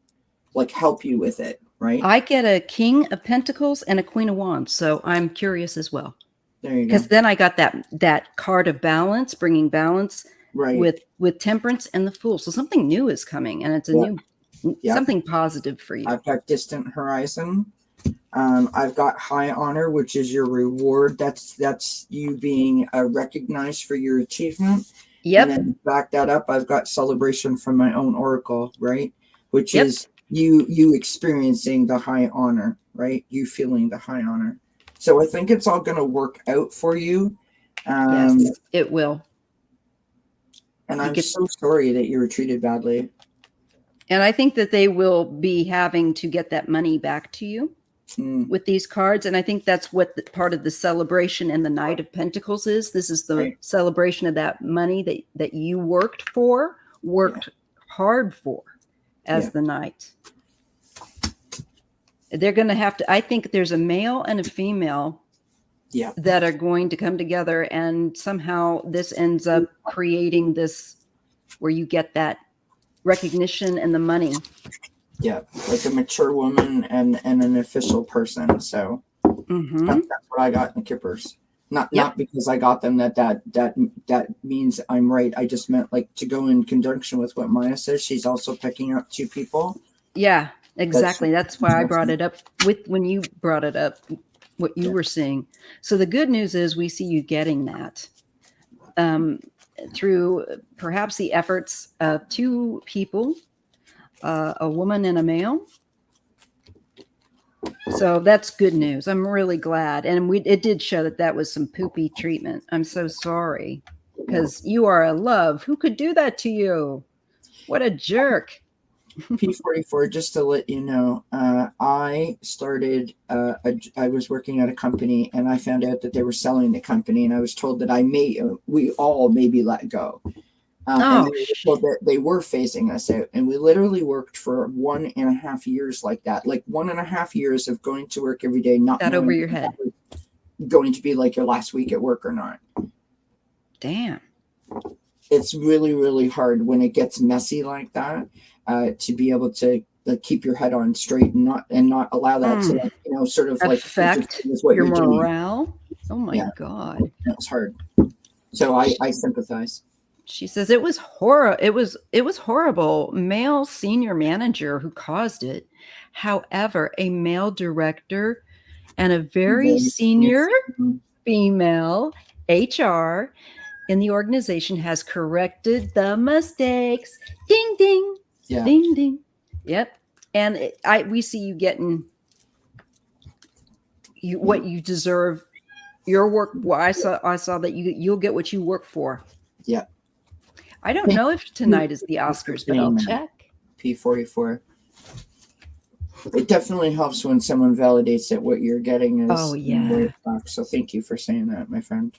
like help you with it, right? I get a King of Pentacles and a Queen of Wands, so I'm curious as well. There you go. Because then I got that card of balance, bringing balance, right, with Temperance and the Fool. So something new is coming, and it's a new something positive for you. I've got Distant Horizon. I've got High Honor, which is your reward. That's you being recognized for your achievement. Yep. And then back that up, I've got Celebration from my own oracle, right? Which is you experiencing the high honor, right? You feeling the high honor. So I think it's all going to work out for you. Yes, it will. And I'm so sorry that you were treated badly. And I think that they will be having to get that money back to you with these cards. And I think that's what part of the celebration and the Knight of Pentacles is. This is the celebration of that money that you worked hard for as the Knight. They're going to have to, I think there's a male and a female that are going to come together, and somehow this ends up creating this where you get that recognition and the money. Yeah, like a mature woman and an official person. So that's what I got in the Kippers. Not because I got them that means I'm right. I just meant like to go in conjunction with what Maya says. She's also picking up 2 people. Yeah, exactly. That's why I brought it up when you brought it up, what you were seeing. So the good news is we see you getting that through perhaps the efforts of 2 people, a woman and a male. So that's good news. I'm really glad. And it did show that was some poopy treatment. I'm so sorry because you are a love. Who could do that to you? What a jerk. P44, just to let you know, I started, I was working at a company and I found out that they were selling the company, and I was told that we all may be let go. And they were told that they were phasing us out. And we literally worked for 1.5 years like that. Like 1.5 years of going to work every day, not that over your head. Going to be like your last week at work or not. Damn. It's really, really hard when it gets messy like that, to be able to keep your head on straight and not allow that to sort of affect your morale. Doing. Oh my God. It's hard. So I sympathize. She says it was It was horrible. Male senior manager who caused it. However, a male director and a very senior female HR in the organization has corrected the mistakes. Ding, ding. Yeah. Ding, ding. Yep. And we see you getting what you deserve. Your work. Well, I saw that you'll get what you work for. Yeah. I don't know if tonight is the Oscars, but I'll check. P44. It definitely helps when someone validates that what you're getting is. Oh yeah. So thank you for saying that, my friend.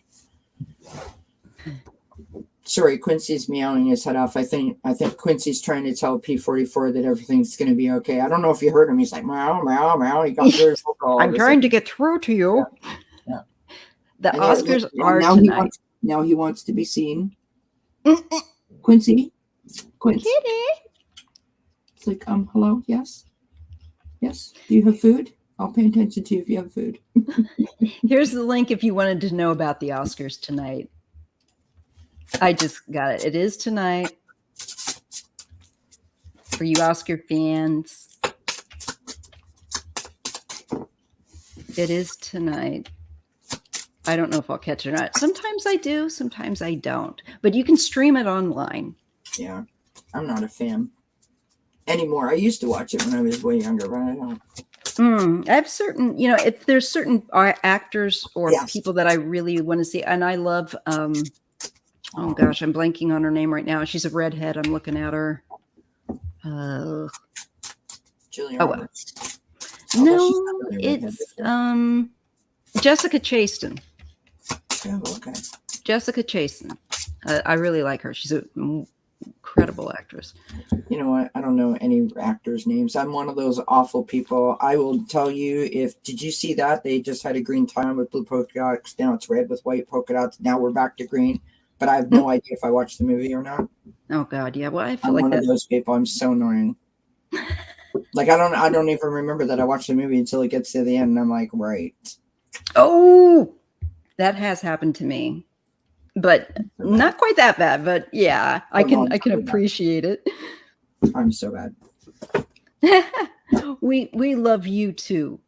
Sorry, Quincy's meowing his head off. I think Quincy's trying to tell P44 that everything's going to be okay. I don't know if you heard him. He's like meow, meow, meow. He got very vocal. I'm trying to get through to you. Yeah. The Oscars are now tonight. Now he wants to be seen. Quincy. Kitty. It's like, hello, yes. Yes. Do you have food? I'll pay attention to you if you have food. Here's the link if you wanted to know about the Oscars tonight. I just got it. It is tonight. For you Oscar fans. It is tonight. I don't know if I'll catch it or not. Sometimes I do, sometimes I don't. But you can stream it online. Yeah. I'm not a fan anymore. I used to watch it when I was way younger, but I don't. I have certain, if there's certain actors or people that I really want to see. And I love, oh gosh, I'm blanking on her name right now. She's a redhead. I'm looking at her. Julia Roberts. No, it's Jessica Chastain. Oh, okay. Jessica Chastain. I really like her. She's an incredible actress. You know what? I don't know any actors' names. I'm one of those awful people. I will tell you did you see that? They just had a green tie on with blue polka dots. Now it's red with white polka dots. Now we're back to green. But I have no idea if I watched the movie or not. Oh God, yeah. Well, I feel I'm like one of those people. I'm so annoying. Like I don't even remember that I watched the movie until it gets to the end, and I'm like, right. Oh, that has happened to me, but not quite that bad. But yeah, I can appreciate it. I'm so bad. We love you too,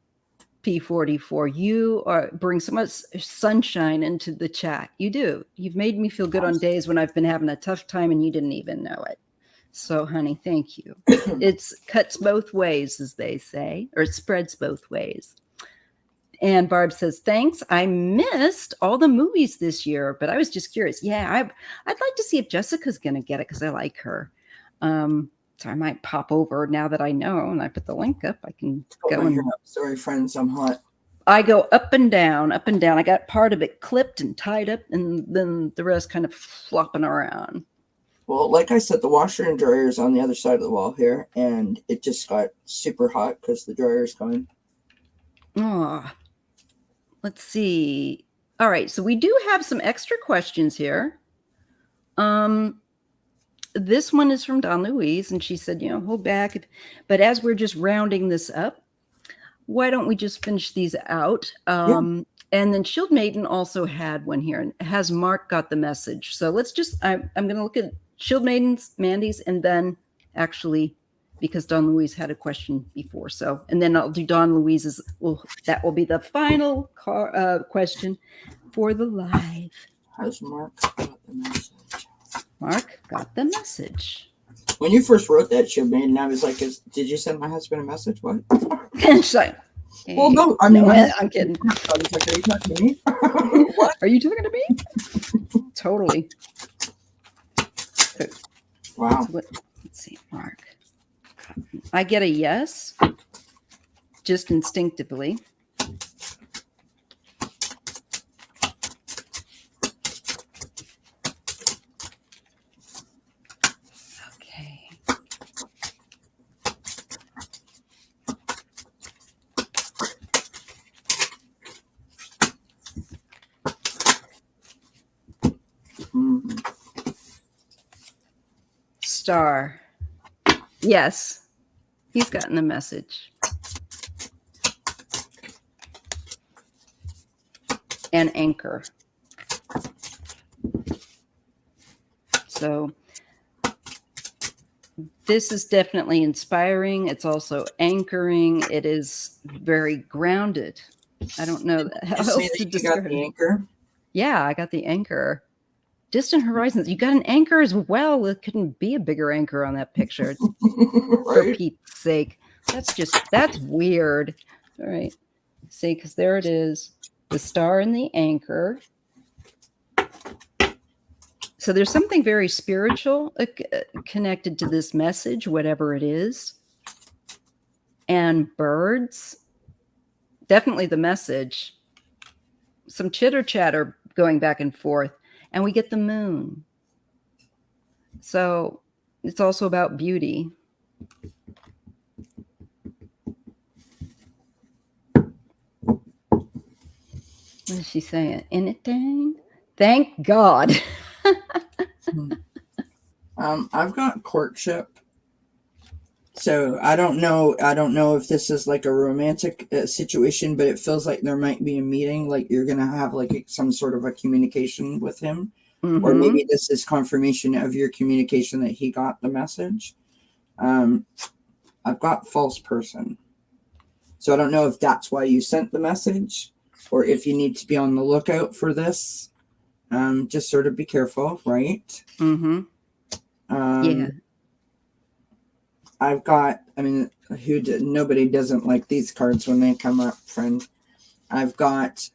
P44. You bring so much sunshine into the chat. You do. You've made me feel good on days when I've been having a tough time and you didn't even know it. So, honey, thank you. It cuts both ways, as they say, or it spreads both ways. And Barb says, thanks. I missed all the movies this year, but I was just curious. Yeah, I'd like to see if Jessica's going to get it because I like her. So I might pop over now that I know, and I put the link up. I can go and. Sorry, friends, I'm hot. I go up and down, up and down. I got part of it clipped and tied up, and then the rest kind of flopping around. Well, like I said, the washer and dryer is on the other side of the wall here, and it just got super hot because the dryer is going. Oh, let's see. All right, so we do have some extra questions here. This one is from Don Louise, and she said, hold back. But as we're just rounding this up, why don't we just finish these out? And then Shield Maiden also had one here. And has Mark got the message? So let's just, I'm going to look at Shield Maiden's, Mandy's, and then actually, because Don Louise had a question before. So, and then I'll do Don Louise's. That will be the final question for the live. Has Mark got the message? Mark got the message. When you first wrote that, Shield Maiden, I was like, did you send my husband a message? What? And she's like, Well, no, I mean, I'm kidding. I was like, are you talking to me? What? Are you talking to me? Totally. Wow. So let's see, Mark. I get a yes, just instinctively. Okay. Mm-hmm. Star. Yes, he's gotten the message. And anchor. So this is definitely inspiring. It's also anchoring. It is very grounded. I don't know how else to describe it. The anchor? Yeah, I got the anchor. Distant horizons. You got an anchor as well. It couldn't be a bigger anchor on that picture. Right? For Pete's sake. That's weird. All right. See, because there it is. The star and the anchor. So there's something very spiritual connected to this message, whatever it is. And birds. Definitely the message. Some chitter chatter going back and forth. And we get the moon. So it's also about beauty. What is she saying? Anything? Thank God. I've got courtship. So I don't know if this is like a romantic situation, but it feels like there might be a meeting, like you're going to have like some sort of a communication with him. Mm-hmm. Or maybe this is confirmation of your communication that he got the message. I've got false person. So I don't know if that's why you sent the message or if you need to be on the lookout for this. Just sort of be careful, right? Mm-hmm. Yeah. I've got, nobody doesn't like these cards when they come up, friend. I've got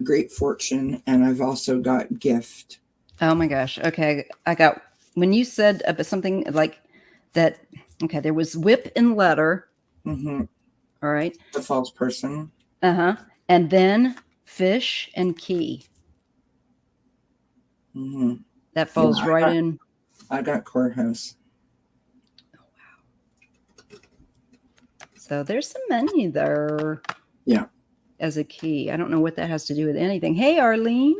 great fortune and I've also got gift. Oh my gosh. Okay. I got, when you said about something like that, okay, there was whip and letter. Mm-hmm. All right. The false person. Uh-huh. And then fish and key. Mm-hmm. That falls in. I got courthouse. Oh, wow. So there's some money there. Yeah. As a key. I don't know what that has to do with anything. Hey, Arlene.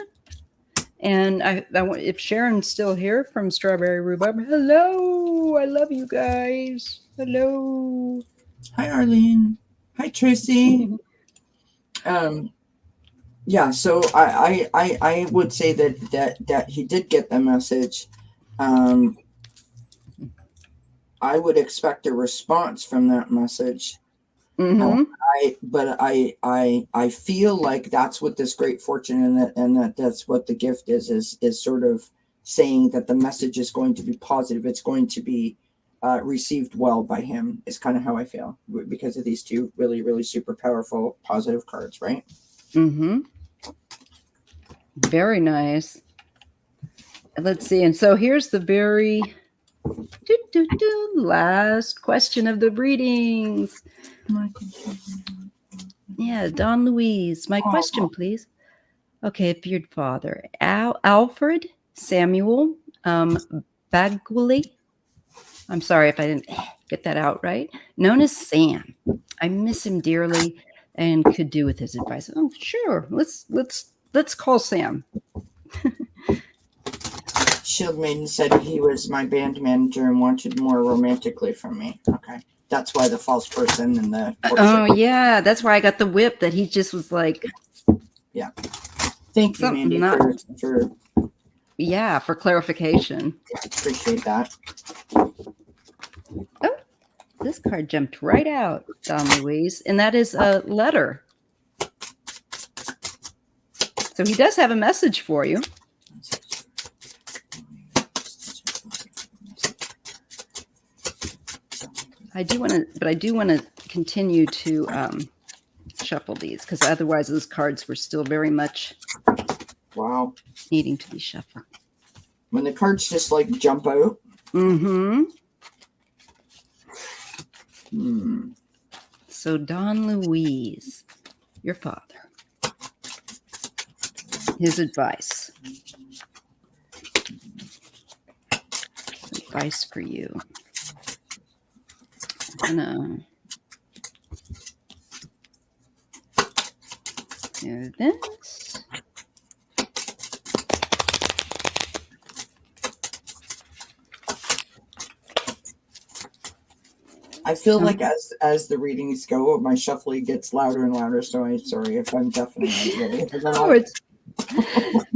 And I want, if Sharon's still here from Strawberry Rhubarb, hello. I love you guys. Hello. Hi, Arlene. Hi, Tracy. Yeah, so I would say that he did get the message. I would expect a response from that message. Mm-hmm. I feel like that's what this great fortune and that's what the gift is sort of saying that the message is going to be positive. It's going to be received well by him is kind of how I feel because of these two really, really super powerful positive cards, right? Mm-hmm. Very nice. Let's see. And so here's the very last question of the readings. Yeah, Don Louise. My question, please. Okay, feared father. Alfred Samuel Bagley. I'm sorry if I didn't get that out right. Known as Sam. I miss him dearly and could do with his advice. Oh, sure. Let's call Sam. Shield Maiden said he was my band manager and wanted more romantically from me. Okay. That's why the false person and the... Oh, yeah. That's why I got the whip that he just was like... Yeah. Thank you, Mandy, for... Yeah, for clarification. Appreciate that. Oh, this card jumped right out, Don Louise. And that is a letter. So he does have a message for you. I do want to continue to shuffle these because otherwise those cards were still very much Wow. needing to be shuffled. When the cards just like jump out. Mm-hmm. Hmm. So Don Luis, your father, his advice. Advice for you. I'm gonna do this. I feel like as the readings go, my shuffling gets louder and louder. So I'm sorry if I'm definitely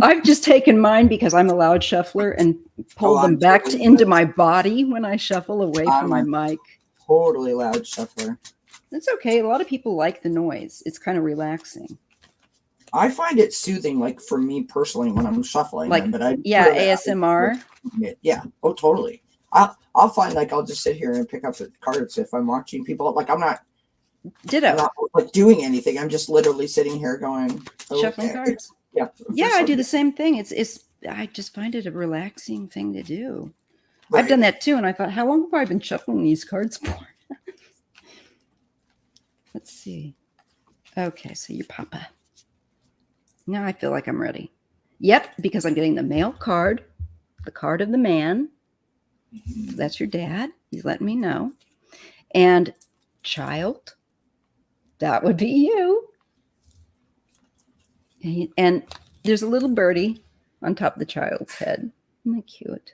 I've just taken mine because I'm a loud shuffler and pulled them back totally into my body when I shuffle away from my mic. Totally loud shuffler. That's okay. A lot of people like the noise. It's kind of relaxing. I find it soothing, like for me personally, when I'm shuffling. Like, them, but I ASMR. Yeah. Oh, totally. I'll find like I'll just sit here and pick up the cards if I'm watching people. Like I'm not like doing anything. I'm just literally sitting here going shuffling cards. Yeah. Yeah, I do the same thing. It's I just find it a relaxing thing to do. Right. I've done that too, and I thought, how long have I been shuffling these cards for? Let's see. Okay, so your papa. Now I feel like I'm ready. Yep, because I'm getting the male card, the card of the man. That's your dad. He's letting me know. And child, that would be you. And there's a little birdie on top of the child's head. Isn't that cute?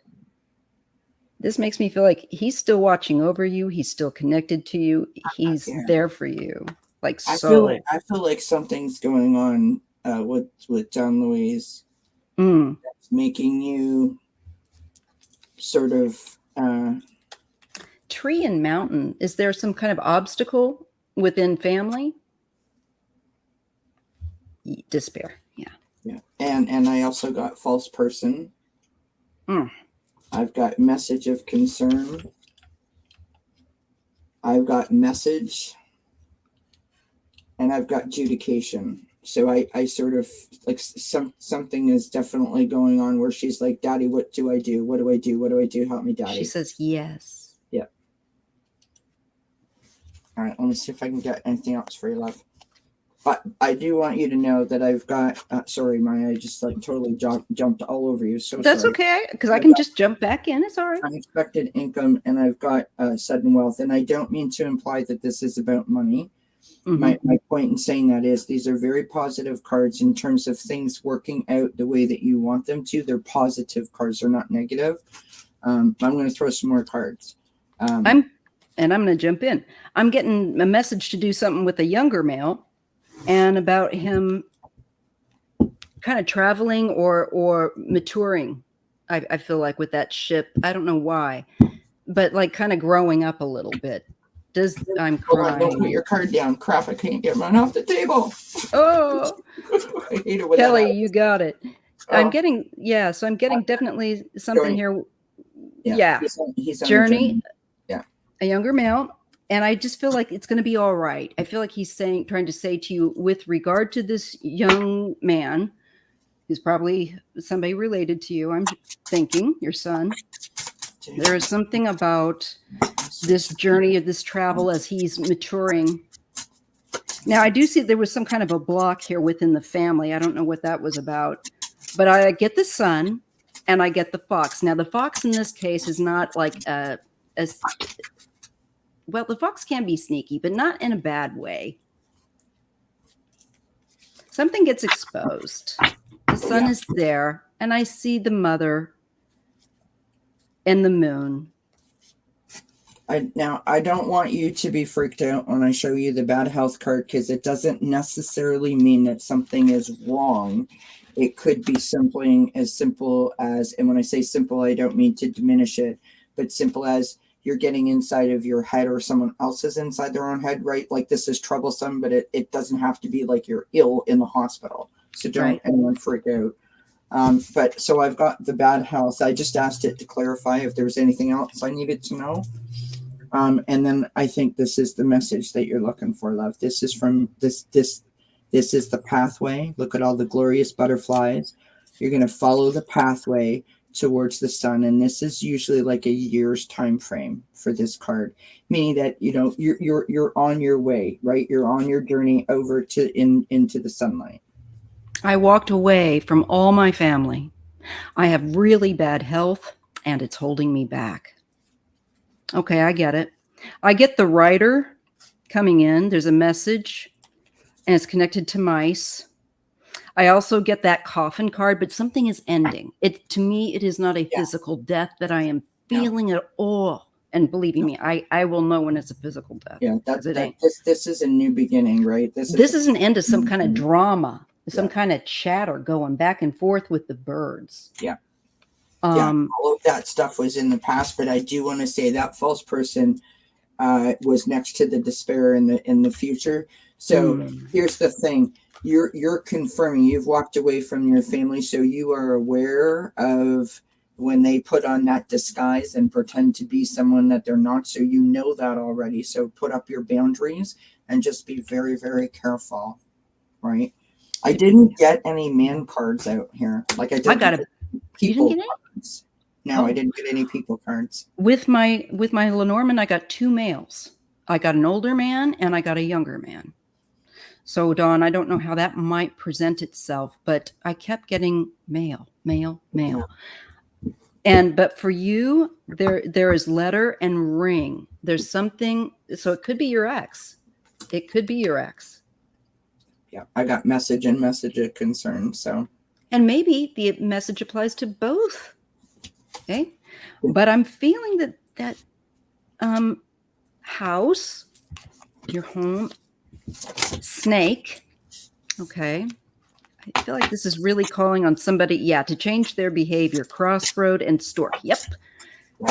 This makes me feel like he's still watching over you. He's still connected to you. He's there for you. Like I so. I feel like something's going on with John Louise that's making you sort of tree and mountain. Is there some kind of obstacle within family? Despair. Yeah. And I also got false person. I've got message of concern. I've got message. And I've got adjudication. So I sort of like something is definitely going on where she's like, Daddy, what do I do? What do I do? What do I do? Help me, Daddy. She says yes. Yeah. All right. Let me see if I can get anything else for you, love. But I do want you to know that I've got, sorry, Maya, I just like totally jumped all over you. So that's sorry. Okay, because I can just jump back in. It's all right. Unexpected income, and I've got sudden wealth. And I don't mean to imply that this is about money. My point in saying that is these are very positive cards in terms of things working out the way that you want them to. They're positive cards. They're not negative. I'm going to throw some more cards. I'm going to jump in. I'm getting a message to do something with a younger male. And about him kind of traveling or maturing, I feel like with that ship. I don't know why, but like kind of growing up a little bit. I'm crying. Don't put your card down. Crap, I can't get run off the table. Oh, I hate it when Kelly, you got it. Oh. I'm getting definitely something here. Yeah. He's journey. Yeah. A younger male. And I just feel like it's going to be all right. I feel like he's trying to say to you with regard to this young man, who's probably somebody related to you, I'm thinking, your son. There is something about this journey of this travel as he's maturing. Now, I do see there was some kind of a block here within the family. I don't know what that was about. But I get the son and I get the fox. Now, the fox in this case is not like well, the fox can be sneaky, but not in a bad way. Something gets exposed. The sun is there, and I see the mother and the moon. Now, I don't want you to be freaked out when I show you the bad health card because it doesn't necessarily mean that something is wrong. It could be something as simple as, and when I say simple, I don't mean to diminish it, but simple as you're getting inside of your head or someone else is inside their own head, right? Like this is troublesome, but it doesn't have to be like you're ill in the hospital. So don't anyone freak out. But so I've got the bad health. I just asked it to clarify if there was anything else I needed to know. And then I think this is the message that you're looking for, love. This is from this is the pathway. Look at all the glorious butterflies. You're going to follow the pathway towards the sun, and this is usually like a year's time frame for this card, meaning that you're on your way, right? You're on your journey over to into the sunlight. I walked away from all my family. I have really bad health, and it's holding me back. Okay, I get it. I get the writer coming in. There's a message, and it's connected to mice. I also get that coffin card, but something is ending. To me, it is not a physical death that I am feeling at all. And believing me, I will know when it's a physical death. Yeah, this is a new beginning, right? This is an end of some kind of drama, some kind of chatter going back and forth with the birds. Yeah. All of that stuff was in the past, but I do want to say that false person was next to the despair in the future. So here's the thing. You're confirming you've walked away from your family, so you are aware of when they put on that disguise and pretend to be someone that they're not. So you know that already. So put up your boundaries and just be very, very careful, right? I didn't get any man cards out here. Like I got people cards. No, I didn't get any people cards. With my Lenormand, I got 2 males. I got an older man and I got a younger man. So, Dawn, I don't know how that might present itself, but I kept getting male. But for you, there is letter and ring. There's something, so it could be your ex. It could be your ex. Yeah, I got message and message of concern, so. And maybe the message applies to both. Okay? But I'm feeling that house, your home, snake. Okay. I feel like this is really calling on somebody, to change their behavior. Crossroad and stork. Yep.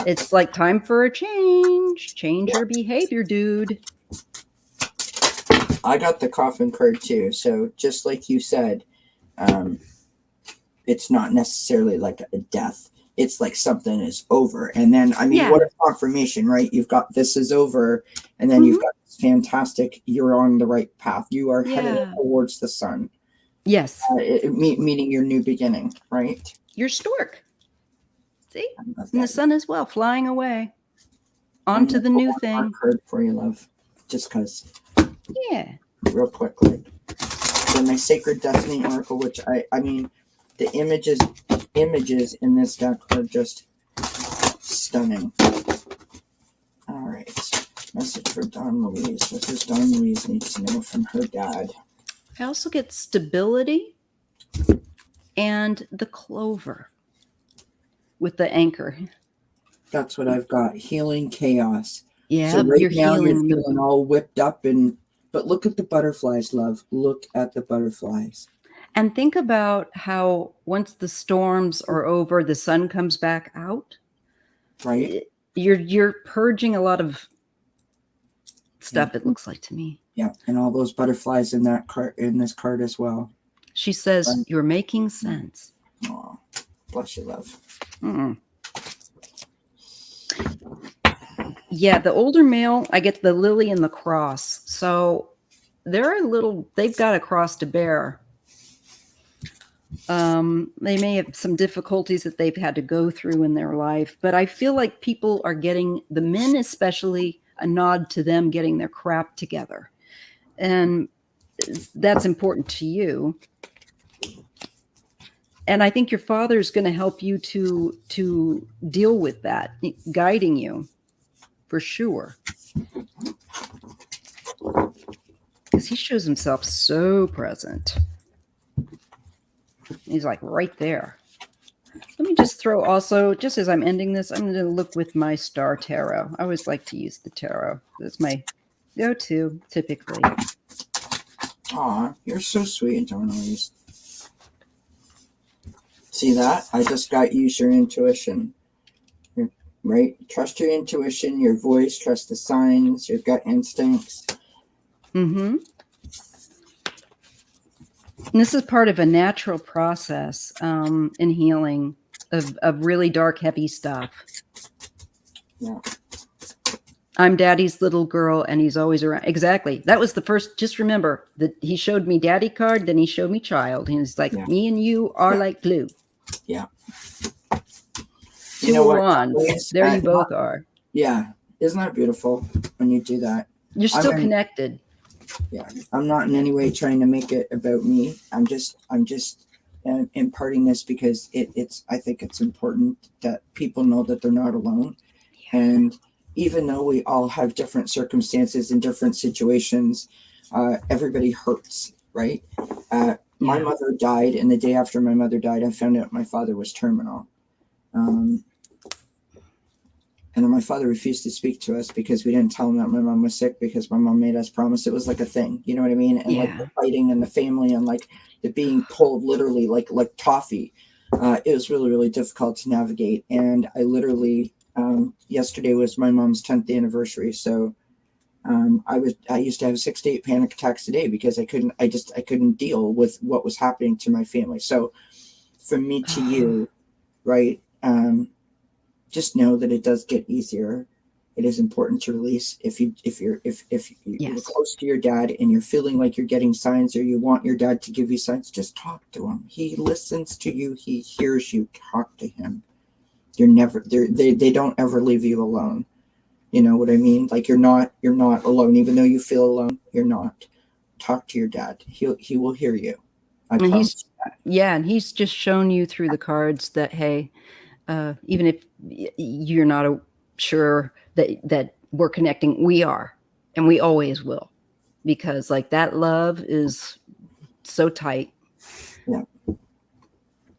It's like time for a change. Change your behavior, dude. I got the coffin card too. So just like you said, it's not necessarily like a death. It's like something is over. And then, what a confirmation, right? You've got this is over. And then you've got this fantastic, you're on the right path. You are headed towards the sun. Yes. Meaning your new beginning, right? Your stork. See? And the sun as well, flying away. On to the new thing. Card for you, love. Just because. Yeah. Real quickly. Then my Sacred Destiny Oracle, which the images in this deck are just stunning. All right. Message for Dawn Louise. What does Dawn Louise need to know from her dad? I also get stability and the clover with the anchor. That's what I've got. Healing chaos. Yeah, so right now you're feeling all whipped up, but look at the butterflies, love. Look at the butterflies. And think about how once the storms are over, the sun comes back out. Right. You're purging a lot of stuff, it looks like to me. Yeah, and all those butterflies in this card as well. She says, you're making sense. Oh, bless you, love. Yeah, the older male, I get the lily and the cross. So they've got a cross to bear. They may have some difficulties that they've had to go through in their life, but I feel like people are getting, the men especially, a nod to them getting their crap together. And that's important to you. And I think your father is going to help you to deal with that, guiding you for sure. Because he shows himself so present. He's like right there. Let me just throw also, just as I'm ending this, I'm going to look with my Star Tarot. I always like to use the tarot. That's my go-to, typically. Aw, you're so sweet, Dawn Louise. See that? I just got use your intuition. Right? Trust your intuition, your voice, trust the signs, your gut instincts. Mm-hmm. And this is part of a natural process in healing of really dark, heavy stuff. Yeah. I'm daddy's little girl and he's always around. Exactly. That was the first, just remember that he showed me daddy card, then he showed me child. And he's like, me and you are like glue. Yeah. Two wands. There you both are. Yeah. Isn't that beautiful when you do that? You're still connected. Yeah. I'm not in any way trying to make it about me. I'm just imparting this because I think it's important that people know that they're not alone. Yeah. And even though we all have different circumstances and different situations, everybody hurts, right? My mother died, and the day after my mother died, I found out my father was terminal. And then my father refused to speak to us because we didn't tell him that my mom was sick, because my mom made us promise. It was like a thing, you know what I mean? And like the fighting and the family and like the being pulled literally like toffee. It was really, really difficult to navigate. And I literally, yesterday was my mom's 10th anniversary. So I used to have 6 to 8 panic attacks a day because I couldn't deal with what was happening to my family. So from me to you, right? Just know that it does get easier. It is important to release. If you're close to your dad and you're feeling like you're getting signs, or you want your dad to give you signs, just talk to him. He listens to you. He hears you. Talk to him. They don't ever leave you alone. You know what I mean? Like you're not alone. Even though you feel alone, you're not. Talk to your dad. He will hear you. I promise you that. Yeah, and he's just shown you through the cards that, hey, even if you're not sure that we're connecting, we are, and we always will, because like that love is so tight. Yeah.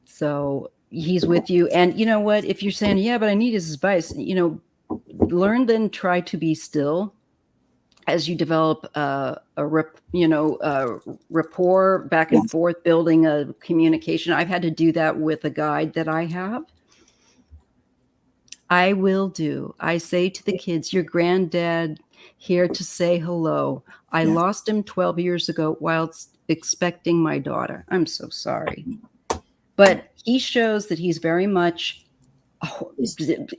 So he's with you. And you know what, if you're saying, yeah, but I need his advice, learn, then try to be still as you develop rapport back and forth, building a communication. I've had to do that with a guide that I have. I say to the kids, your granddad here to say hello. I lost him 12 years ago while expecting my daughter. I'm so sorry. But he shows that he's very much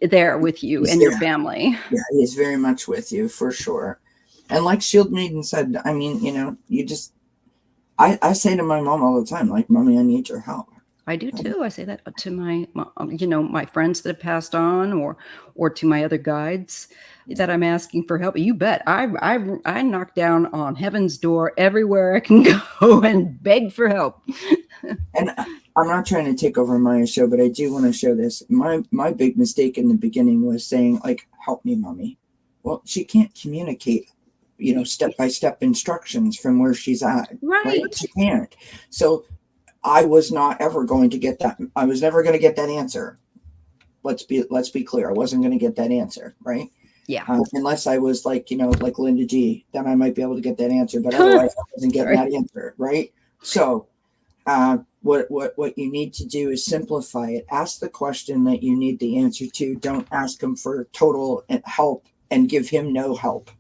there with you and your family. Yeah, he's very much with you, for sure. And like Shield Maiden said, I mean, I say to my mom all the time, like, Mommy, I need your help. I do too. I say that to my friends that have passed on, or to my other guides that I'm asking for help. You bet. I knock down on heaven's door everywhere I can go and beg for help. And I'm not trying to take over Maya's show, but I do want to show this. My big mistake in the beginning was saying, like, help me, Mommy. Well, she can't communicate, step-by-step instructions from where she's at. Right? She can't. So I was not ever going to get that. I was never going to get that answer. Let's be clear. I wasn't going to get that answer, right? Yeah. Unless I was like Linda G, then I might be able to get that answer. But otherwise, I wasn't getting that answer, right? So, what you need to do is simplify it. Ask the question that you need the answer to. Don't ask him for total help and give him no help.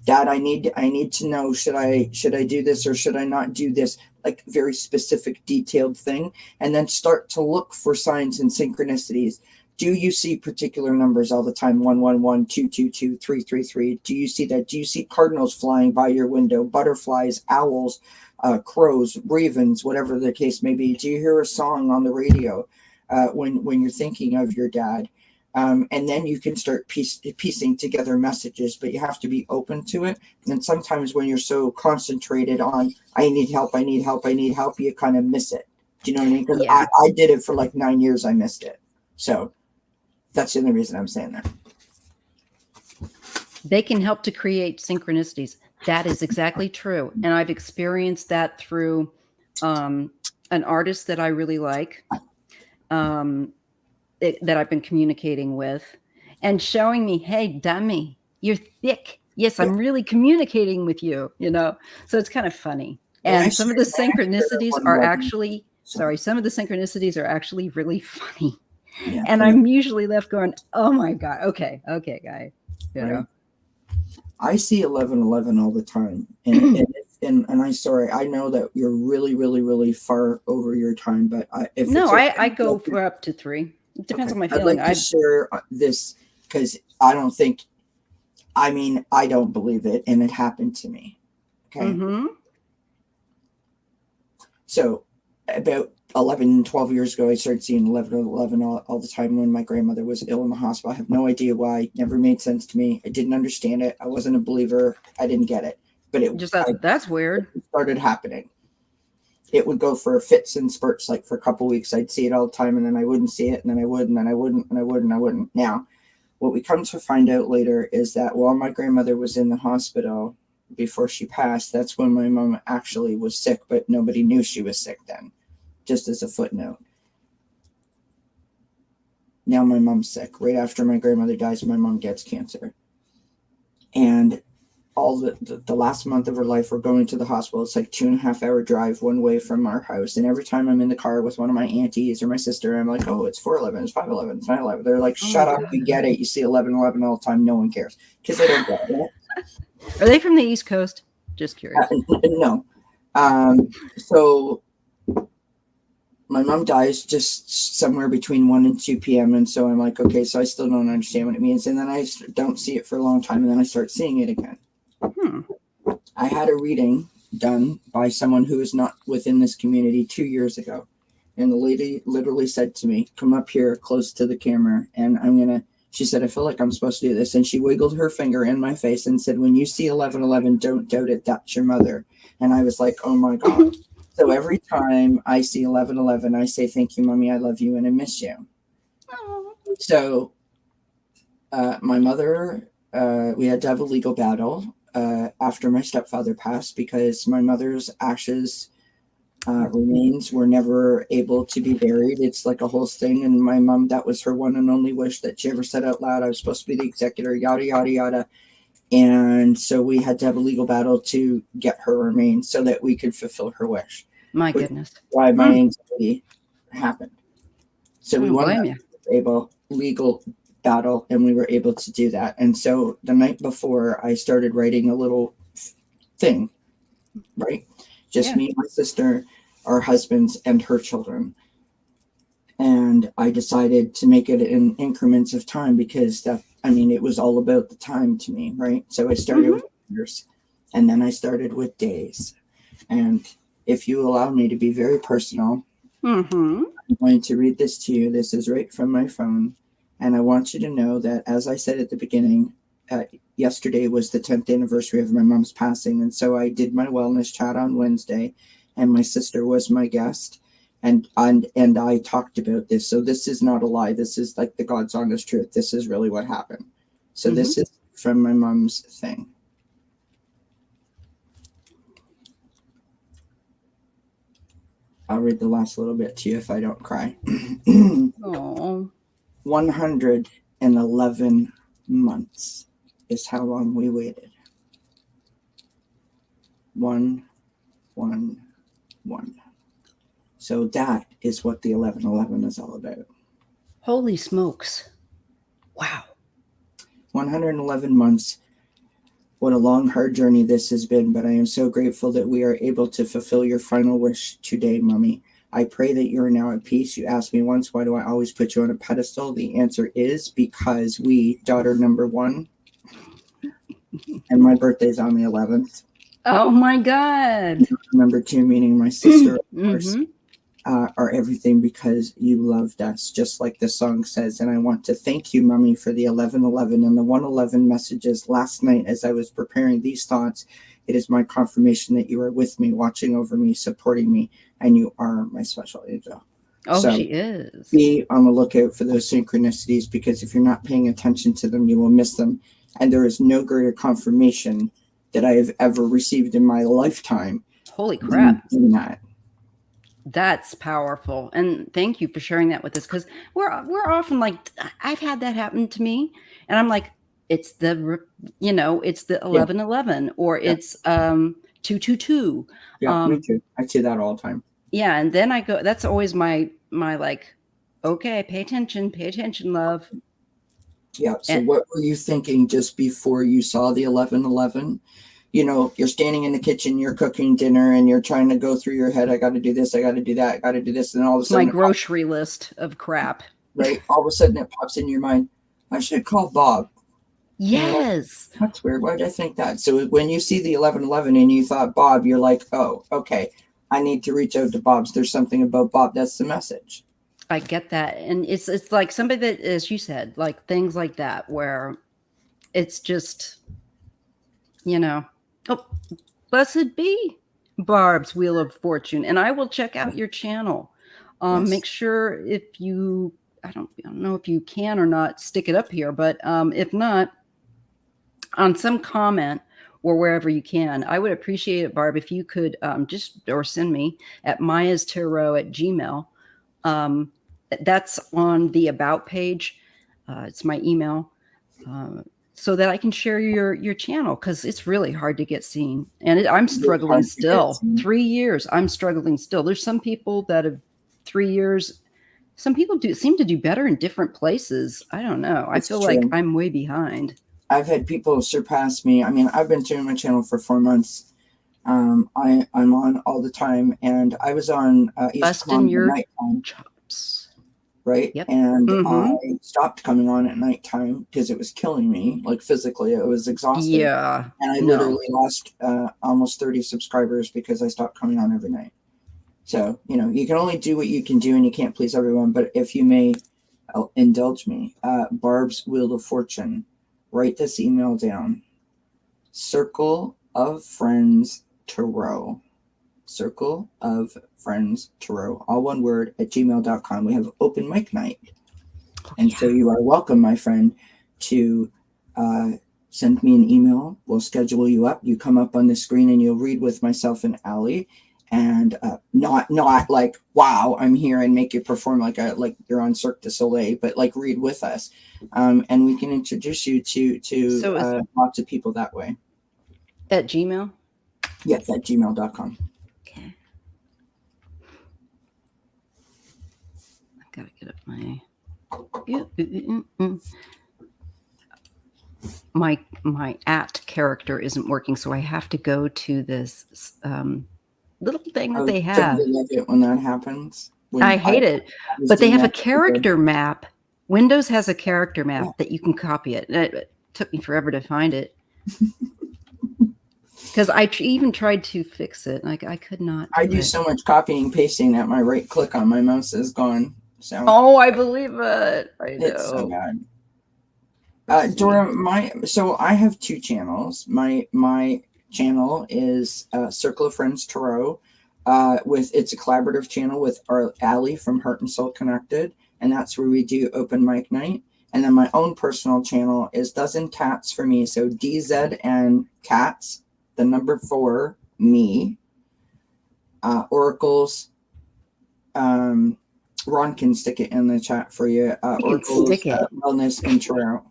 Dad, I need to know, should I do this or should I not do this? Like very specific, detailed thing. And then start to look for signs and synchronicities. Do you see particular numbers all the time? 111, 222, 333. Do you see that? Do you see cardinals flying by your window, butterflies, owls, crows, ravens, whatever the case may be? Do you hear a song on the radio when you're thinking of your dad? And then you can start piecing together messages, but you have to be open to it. And sometimes when you're so concentrated on, I need help, you kind of miss it. Do you know what I mean? Because I did it for like 9 years. I missed it. So that's the only reason I'm saying that. They can help to create synchronicities. That is exactly true. And I've experienced that through an artist that I really like. That I've been communicating with, and showing me, hey, dummy, you're thick. Yes, I'm really communicating with you, So it's kind of funny. And some of the synchronicities are actually, some of the synchronicities are actually really funny. Yeah. And I'm usually left going, oh my God, okay, guy. I see 1111 all the time. And I'm sorry, I know that you're really, really, really far over your time, but I go for up to 3. It depends on my feeling. I'd like to share this because I don't think I mean, I don't believe it, and it happened to me. Okay. Mm-hmm. So about 11, 12 years ago, I started seeing 11 all the time when my grandmother was ill in the hospital. I have no idea why. It never made sense to me. I didn't understand it. I wasn't a believer. I didn't get it. But That's weird. it started happening. It would go for fits and spurts. Like for a couple of weeks, I'd see it all the time, and then I wouldn't see it, and then I would, and then I wouldn't, and I would, and I wouldn't. Now, what we come to find out later is that while my grandmother was in the hospital before she passed, that's when my mom actually was sick, but nobody knew she was sick then. Just as a footnote. Now my mom's sick. Right after my grandmother dies, my mom gets cancer. And all the last month of her life, we're going to the hospital. It's like 2.5 hour drive one way from our house. And every time I'm in the car with one of my aunties or my sister, I'm like, oh, it's 411, it's 511, it's 911. They're like, shut up, we get it. You see 1111 all the time. No one cares. Because they don't get it. Are they from the East Coast? Just curious. No. So my mom dies just somewhere between 1 and 2 p.m. And so I'm like, okay, so I still don't understand what it means. And then I don't see it for a long time. And then I start seeing it again. I had a reading done by someone who is not within this community 2 years ago. And the lady literally said to me, come up here close to the camera. And she said, I feel like I'm supposed to do this. And she wiggled her finger in my face and said, when you see 1111, don't doubt it. That's your mother. And I was like, oh my God. So every time I see 1111, I say, thank you, Mommy, I love you, and I miss you. Oh. So my mother, we had to have a legal battle after my stepfather passed because my mother's ashes remains were never able to be buried. It's like a whole thing. And my mom, that was her one and only wish that she ever said out loud. I was supposed to be the executor, yada, yada, yada. And so we had to have a legal battle to get her remains so that we could fulfill her wish. My goodness. Why my anxiety happened. So we won that legal battle, and we were able to do that. And so the night before, I started writing a little thing, right? Just me, my sister, our husbands, and her children. And I decided to make it in increments of time because it was all about the time to me, right? So I started with years, and then I started with days. And if you allow me to be very personal, I'm going to read this to you. This is right from my phone. And I want you to know that, as I said at the beginning, yesterday was the 10th anniversary of my mom's passing. And so I did my wellness chat on Wednesday, and my sister was my guest. And I talked about this. So this is not a lie. This is like the God's honest truth. This is really what happened. So this is from my mom's thing. I'll read the last little bit to you if I don't cry. 111 months is how long we waited. 111. So that is what the 1111 is all about. Holy smokes. Wow. 111 months. What a long, hard journey this has been, but I am so grateful that we are able to fulfill your final wish today, Mommy. I pray that you are now at peace. You asked me once, why do I always put you on a pedestal? The answer is because we, daughter number 1, and my birthday's on the 11th. Oh my God. Number 2, meaning my sister, of course, are everything because you loved us, just like the song says. And I want to thank you, Mommy, for the 1111 and the 111 messages last night as I was preparing these thoughts. It is my confirmation that you are with me, watching over me, supporting me, and you are my special angel. Oh, so she is. Be on the lookout for those synchronicities, because if you're not paying attention to them, you will miss them. And there is no greater confirmation that I have ever received in my lifetime. Holy crap. Than that. That's powerful. And thank you for sharing that with us, because we're often like, I've had that happen to me, and I'm like, it's the 1111 or it's 222. Yeah, me too. I see that all the time. Yeah, and then I go, that's always my like, okay, pay attention, love. Yeah. So what were you thinking just before you saw the 1111? You're standing in the kitchen, you're cooking dinner, and you're trying to go through your head, I got to do this, I got to do that, I got to do this. And all of a sudden, my grocery list of crap. Right. All of a sudden it pops in your mind, I should call Bob. Yes. That's weird. Why did I think that? So when you see the 1111 and you thought Bob, you're like, oh, okay, I need to reach out to Bob's. There's something about Bob. That's the message. I get that. And it's like somebody that, as you said, like things like that, where it's just, oh, blessed be Barb's Wheel of Fortune. And I will check out your channel. Yes. Make sure if you, I don't know if you can or not stick it up here, but if not, on some comment or wherever you can, I would appreciate it, Barb, if you could or send me at mayastarot@gmail. That's on the about page. It's my email. So that I can share your channel, because it's really hard to get seen. And I'm struggling still. 3 years, I'm struggling still. There's some people that have 3 years. Some people seem to do better in different places. I don't know. I feel like I'm way behind. I've had people surpass me. I mean, I've been doing my channel for 4 months. I'm on all the time, and I was on Busting your nighttime. Chops. Right. Yep. And I stopped coming on at nighttime because it was killing me, like physically. It was exhausting. Yeah. And I literally lost almost 30 subscribers because I stopped coming on every night. So, you can only do what you can do, and you can't please everyone. But if you may indulge me, Barb's Wheel of Fortune, write this email down. Circle of Friends Tarot. Circle of Friends Tarot, all one word, at gmail.com. We have open mic night. And so you are welcome, my friend, to send me an email. We'll schedule you up. You come up on the screen and you'll read with myself and Allie. And not like, wow, I'm here, and make you perform like you're on Cirque du Soleil, but like read with us. And we can introduce you to lots of people that way. At Gmail? Yes, at gmail.com. Gotta get up my at character isn't working, so I have to go to this little thing that they have. I love it when that happens. I hate it, but they have a character map. Windows has a character map that you can copy it. It took me forever to find it. Because I even tried to fix it. Like, I could not. I do so much copying and pasting that my right click on my mouse is gone. So. Oh, I believe it. I know. It's so bad. Dora, so I have 2 channels. My channel is Circle of Friends Tarot. It's a collaborative channel with our Allie from Heart and Soul Connected, and that's where we do open mic night. And then my own personal channel is Dozen Cats for Me. So DZ and Cats, the number 4, me. Oracles. Ron can stick it in the chat for you. Oracles, stick it. Wellness and Tarot.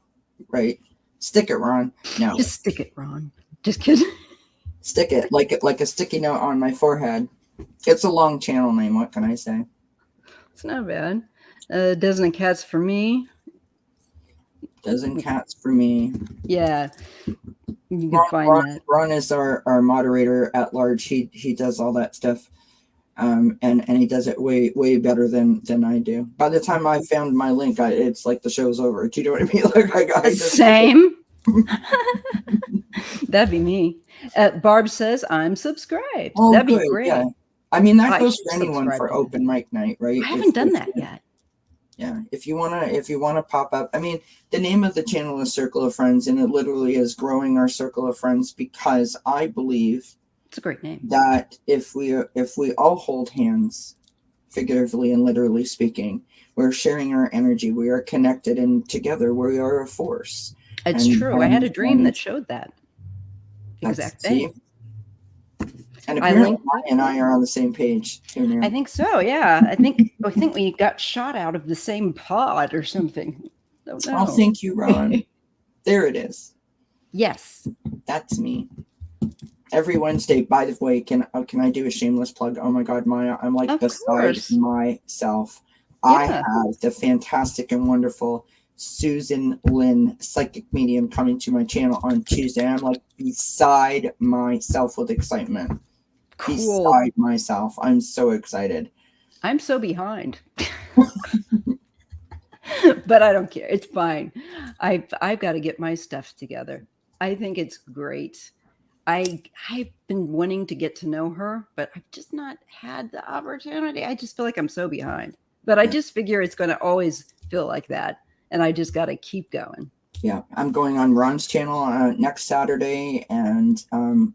Right. Stick it, Ron. No. Just stick it, Ron. Just kidding. Stick it like a sticky note on my forehead. It's a long channel name. What can I say? It's not bad. Dozen Cats for Me. Dozen Cats for Me. Yeah. You can find that. Ron is our moderator at large. He does all that stuff. And he does it way better than I do. By the time I found my link, it's like the show's over. Do you know what I mean? Like same. That'd be me. Barb says I'm subscribed. Oh, that'd be good. great. Yeah. I mean, that goes for anyone for open mic night, right? I haven't done that yet. Yeah, if you wanna pop up. I mean, the name of the channel is Circle of Friends, and it literally is growing our circle of friends, because I believe it's a great name. That if we all hold hands, figuratively and literally speaking, we're sharing our energy. We are connected, and together we are a force. It's true. I had a dream that showed that exact thing. And apparently, Maya and I are on the same page. I think so. Yeah, I think we got shot out of the same pod or something. Don't know. Oh, thank you, Ron. There it is. Yes, that's me. Every Wednesday, by the way, can I do a shameless plug? Oh my God, Maya, I'm like beside myself. Yeah. I have the fantastic and wonderful Susan Lynn, psychic medium, coming to my channel on Tuesday. I'm like beside myself with excitement. Cool. Beside myself. I'm so excited. I'm so behind. But I don't care. It's fine. I've got to get my stuff together. I think it's great. I've been wanting to get to know her, but I've just not had the opportunity. I just feel like I'm so behind. But I just figure it's going to always feel like that, and I just got to keep going. Yeah, I'm going on Ron's channel next Saturday, and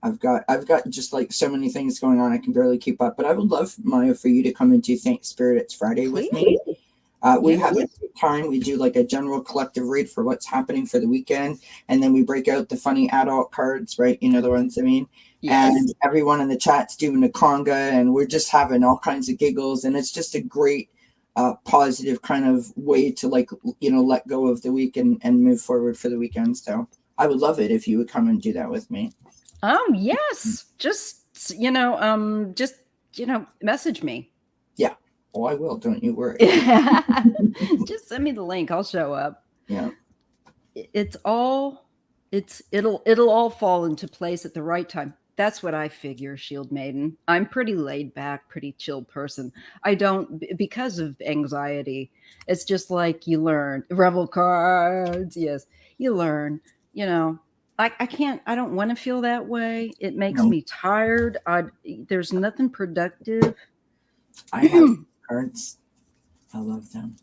I've got just like so many things going on I can barely keep up. But I would love, Maya, for you to come and do Thank Spirit It's Friday with me. We have a good time. We do like a general collective read for what's happening for the weekend, and then we break out the funny adult cards, right? You know the ones I mean. Yes. And everyone in the chat's doing a conga, and we're just having all kinds of giggles, and it's just a great positive kind of way to like, you know, let go of the week and move forward for the weekend. So I would love it if you would come and do that with me. Oh yes, just message me. Yeah. Oh, I will. Don't you worry. Just send me the link. I'll show up. Yeah. It'll all fall into place at the right time. That's what I figure, Shield Maiden. I'm pretty laid back, pretty chill person. I don't, because of anxiety. It's just like you learn. Rebel cards, yes. You learn, you know. I don't want to feel that way. It makes me tired. There's nothing productive. I have cards. I love them.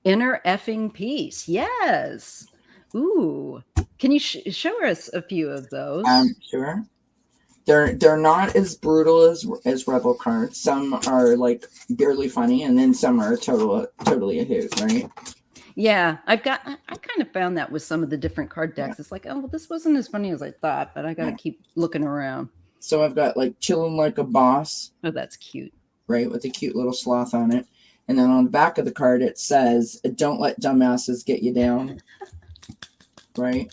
Inner effing peace. Yes. Ooh. Can you show us a few of those? Sure. They're not as brutal as Rebel cards. Some are like barely funny, and then some are totally a hoot, right? Yeah, I kind of found that with some of the different card decks. Yeah. It's like, oh, well, this wasn't as funny as I thought, but I got to keep looking around. So I've got like Chilling Like a Boss. Oh, that's cute. Right, with a cute little sloth on it. And then on the back of the card, it says, "Don't let dumbasses get you down." Right.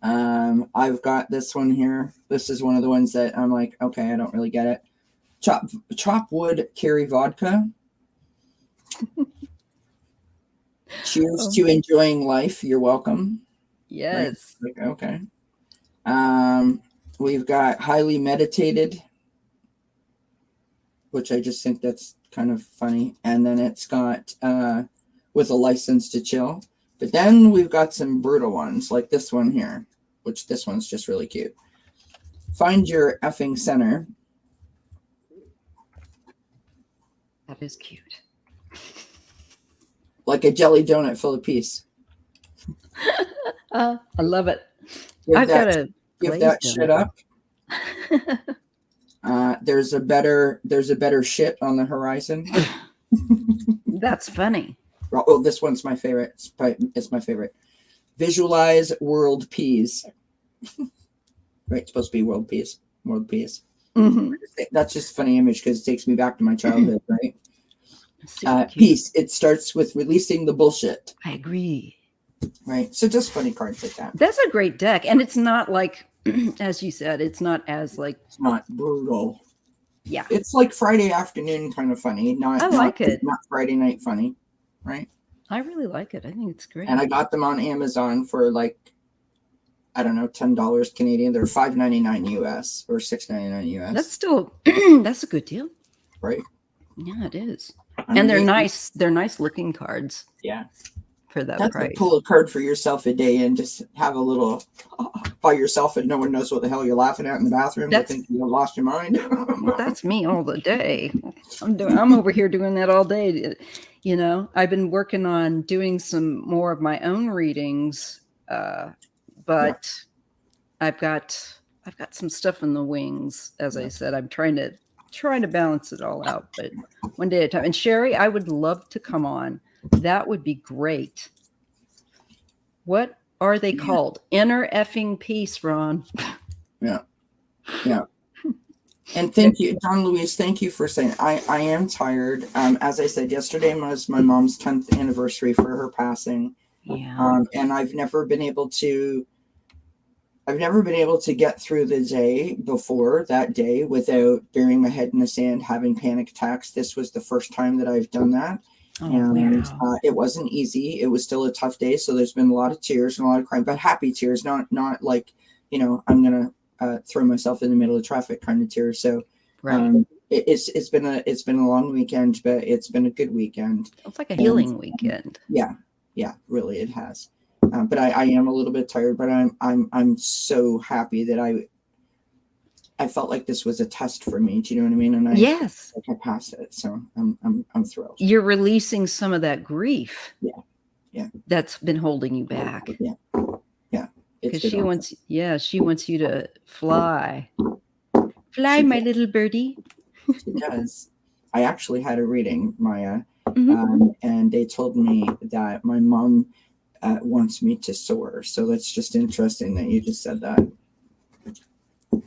I've got this one here. This is one of the ones that I'm like, okay, I don't really get it. Chop wood, carry vodka. Cheers to enjoying life. You're welcome. Yes. Right? Like, okay. We've got highly meditated, which I just think that's kind of funny. And then it's got with a license to chill. But then we've got some brutal ones, like this one here, which this one's just really cute. Find your effing center. That is cute. Like a jelly donut full of peace. I love it. I've got to give that shit up. There's a better shit on the horizon. That's funny. Oh, this one's my favorite. It's my favorite. Visualize world peace. Right, it's supposed to be world peace. World peace. Mm-hmm. That's just a funny image because it takes me back to my childhood, right? Peace. It starts with releasing the bullshit. I agree. Right. So just funny cards like that. That's a great deck. And it's not like, as you said, it's not as like... It's not brutal. Yeah. It's like Friday afternoon kind of funny. I like it. Not Friday night funny. Right. I really like it. I think it's great. And I got them on Amazon for like, I don't know, $10 Canadian. They're $5.99 US or $6.99 US. That's still that's a good deal. Right. Yeah, it is. And they're nice. They're nice looking cards. Yeah. For that That's price. Pull a card for yourself a day and just have a little by yourself and no one knows what the hell you're laughing at in the bathroom. They think you lost your mind. Well, that's me all the day. I'm over here doing that all day. You know, I've been working on doing some more of my own readings, but I've got some stuff in the wings. As I said, I'm trying to balance it all out, but one day at a time. And Sherry, I would love to come on. That would be great. What are they called? Inner effing peace, Ron. Yeah. And thank you, Don Luis. Thank you for saying I am tired. As I said, yesterday was my mom's 10th anniversary for her passing. Yeah. And I've never been able to get through the day before that day without burying my head in the sand, having panic attacks. This was the first time that I've done that. Oh, and wow. It wasn't easy. It was still a tough day. So there's been a lot of tears and a lot of crying, but happy tears, not like, I'm going to throw myself in the middle of traffic kind of tears. So, right. It's been a long weekend, but it's been a good weekend. It's like a healing weekend. Yeah, really it has. But I am a little bit tired, but I'm so happy that I felt like this was a test for me. Do you know what I mean? And Yes, I passed it, so I'm thrilled. you're releasing some of that grief. Yeah. That's been holding you back. Yeah. Because she wants you to fly. Fly, my little birdie. She does. I actually had a reading, Maya, Mhm. and they told me that my mom wants me to soar. So that's just interesting that you just said that. And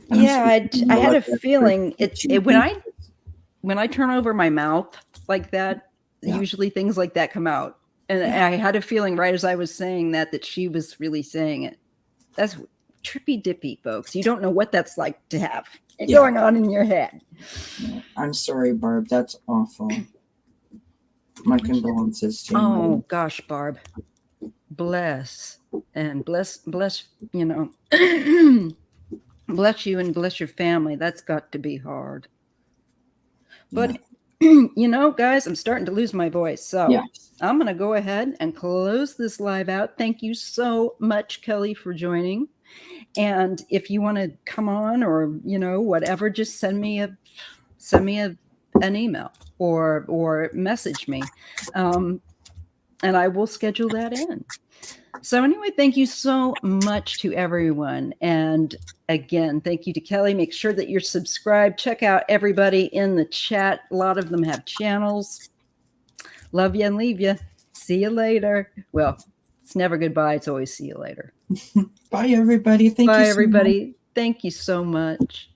Yeah, I had a feeling when I turn over my mouth like that, usually things like that come out. And I had a feeling right as I was saying that she was really saying it. That's trippy dippy, folks. You don't know what that's like to have going on in your head. I'm sorry, Barb. That's awful. My condolences to you. Oh gosh, Barb. Bless and bless, you know, bless you and bless your family. That's got to be hard. But you know, guys, I'm starting to lose my voice. So I'm going to go ahead and close this live out. Thank you so much, Kelly, for joining. And if you want to come on or, you know, whatever, just send me an email or message me. And I will schedule that in. So anyway, thank you so much to everyone. And again, thank you to Kelly. Make sure that you're subscribed. Check out everybody in the chat. A lot of them have channels. Love you and leave you. See you later. Well, it's never goodbye. It's always see you later. Bye, everybody. Bye, everybody. Thank you so much.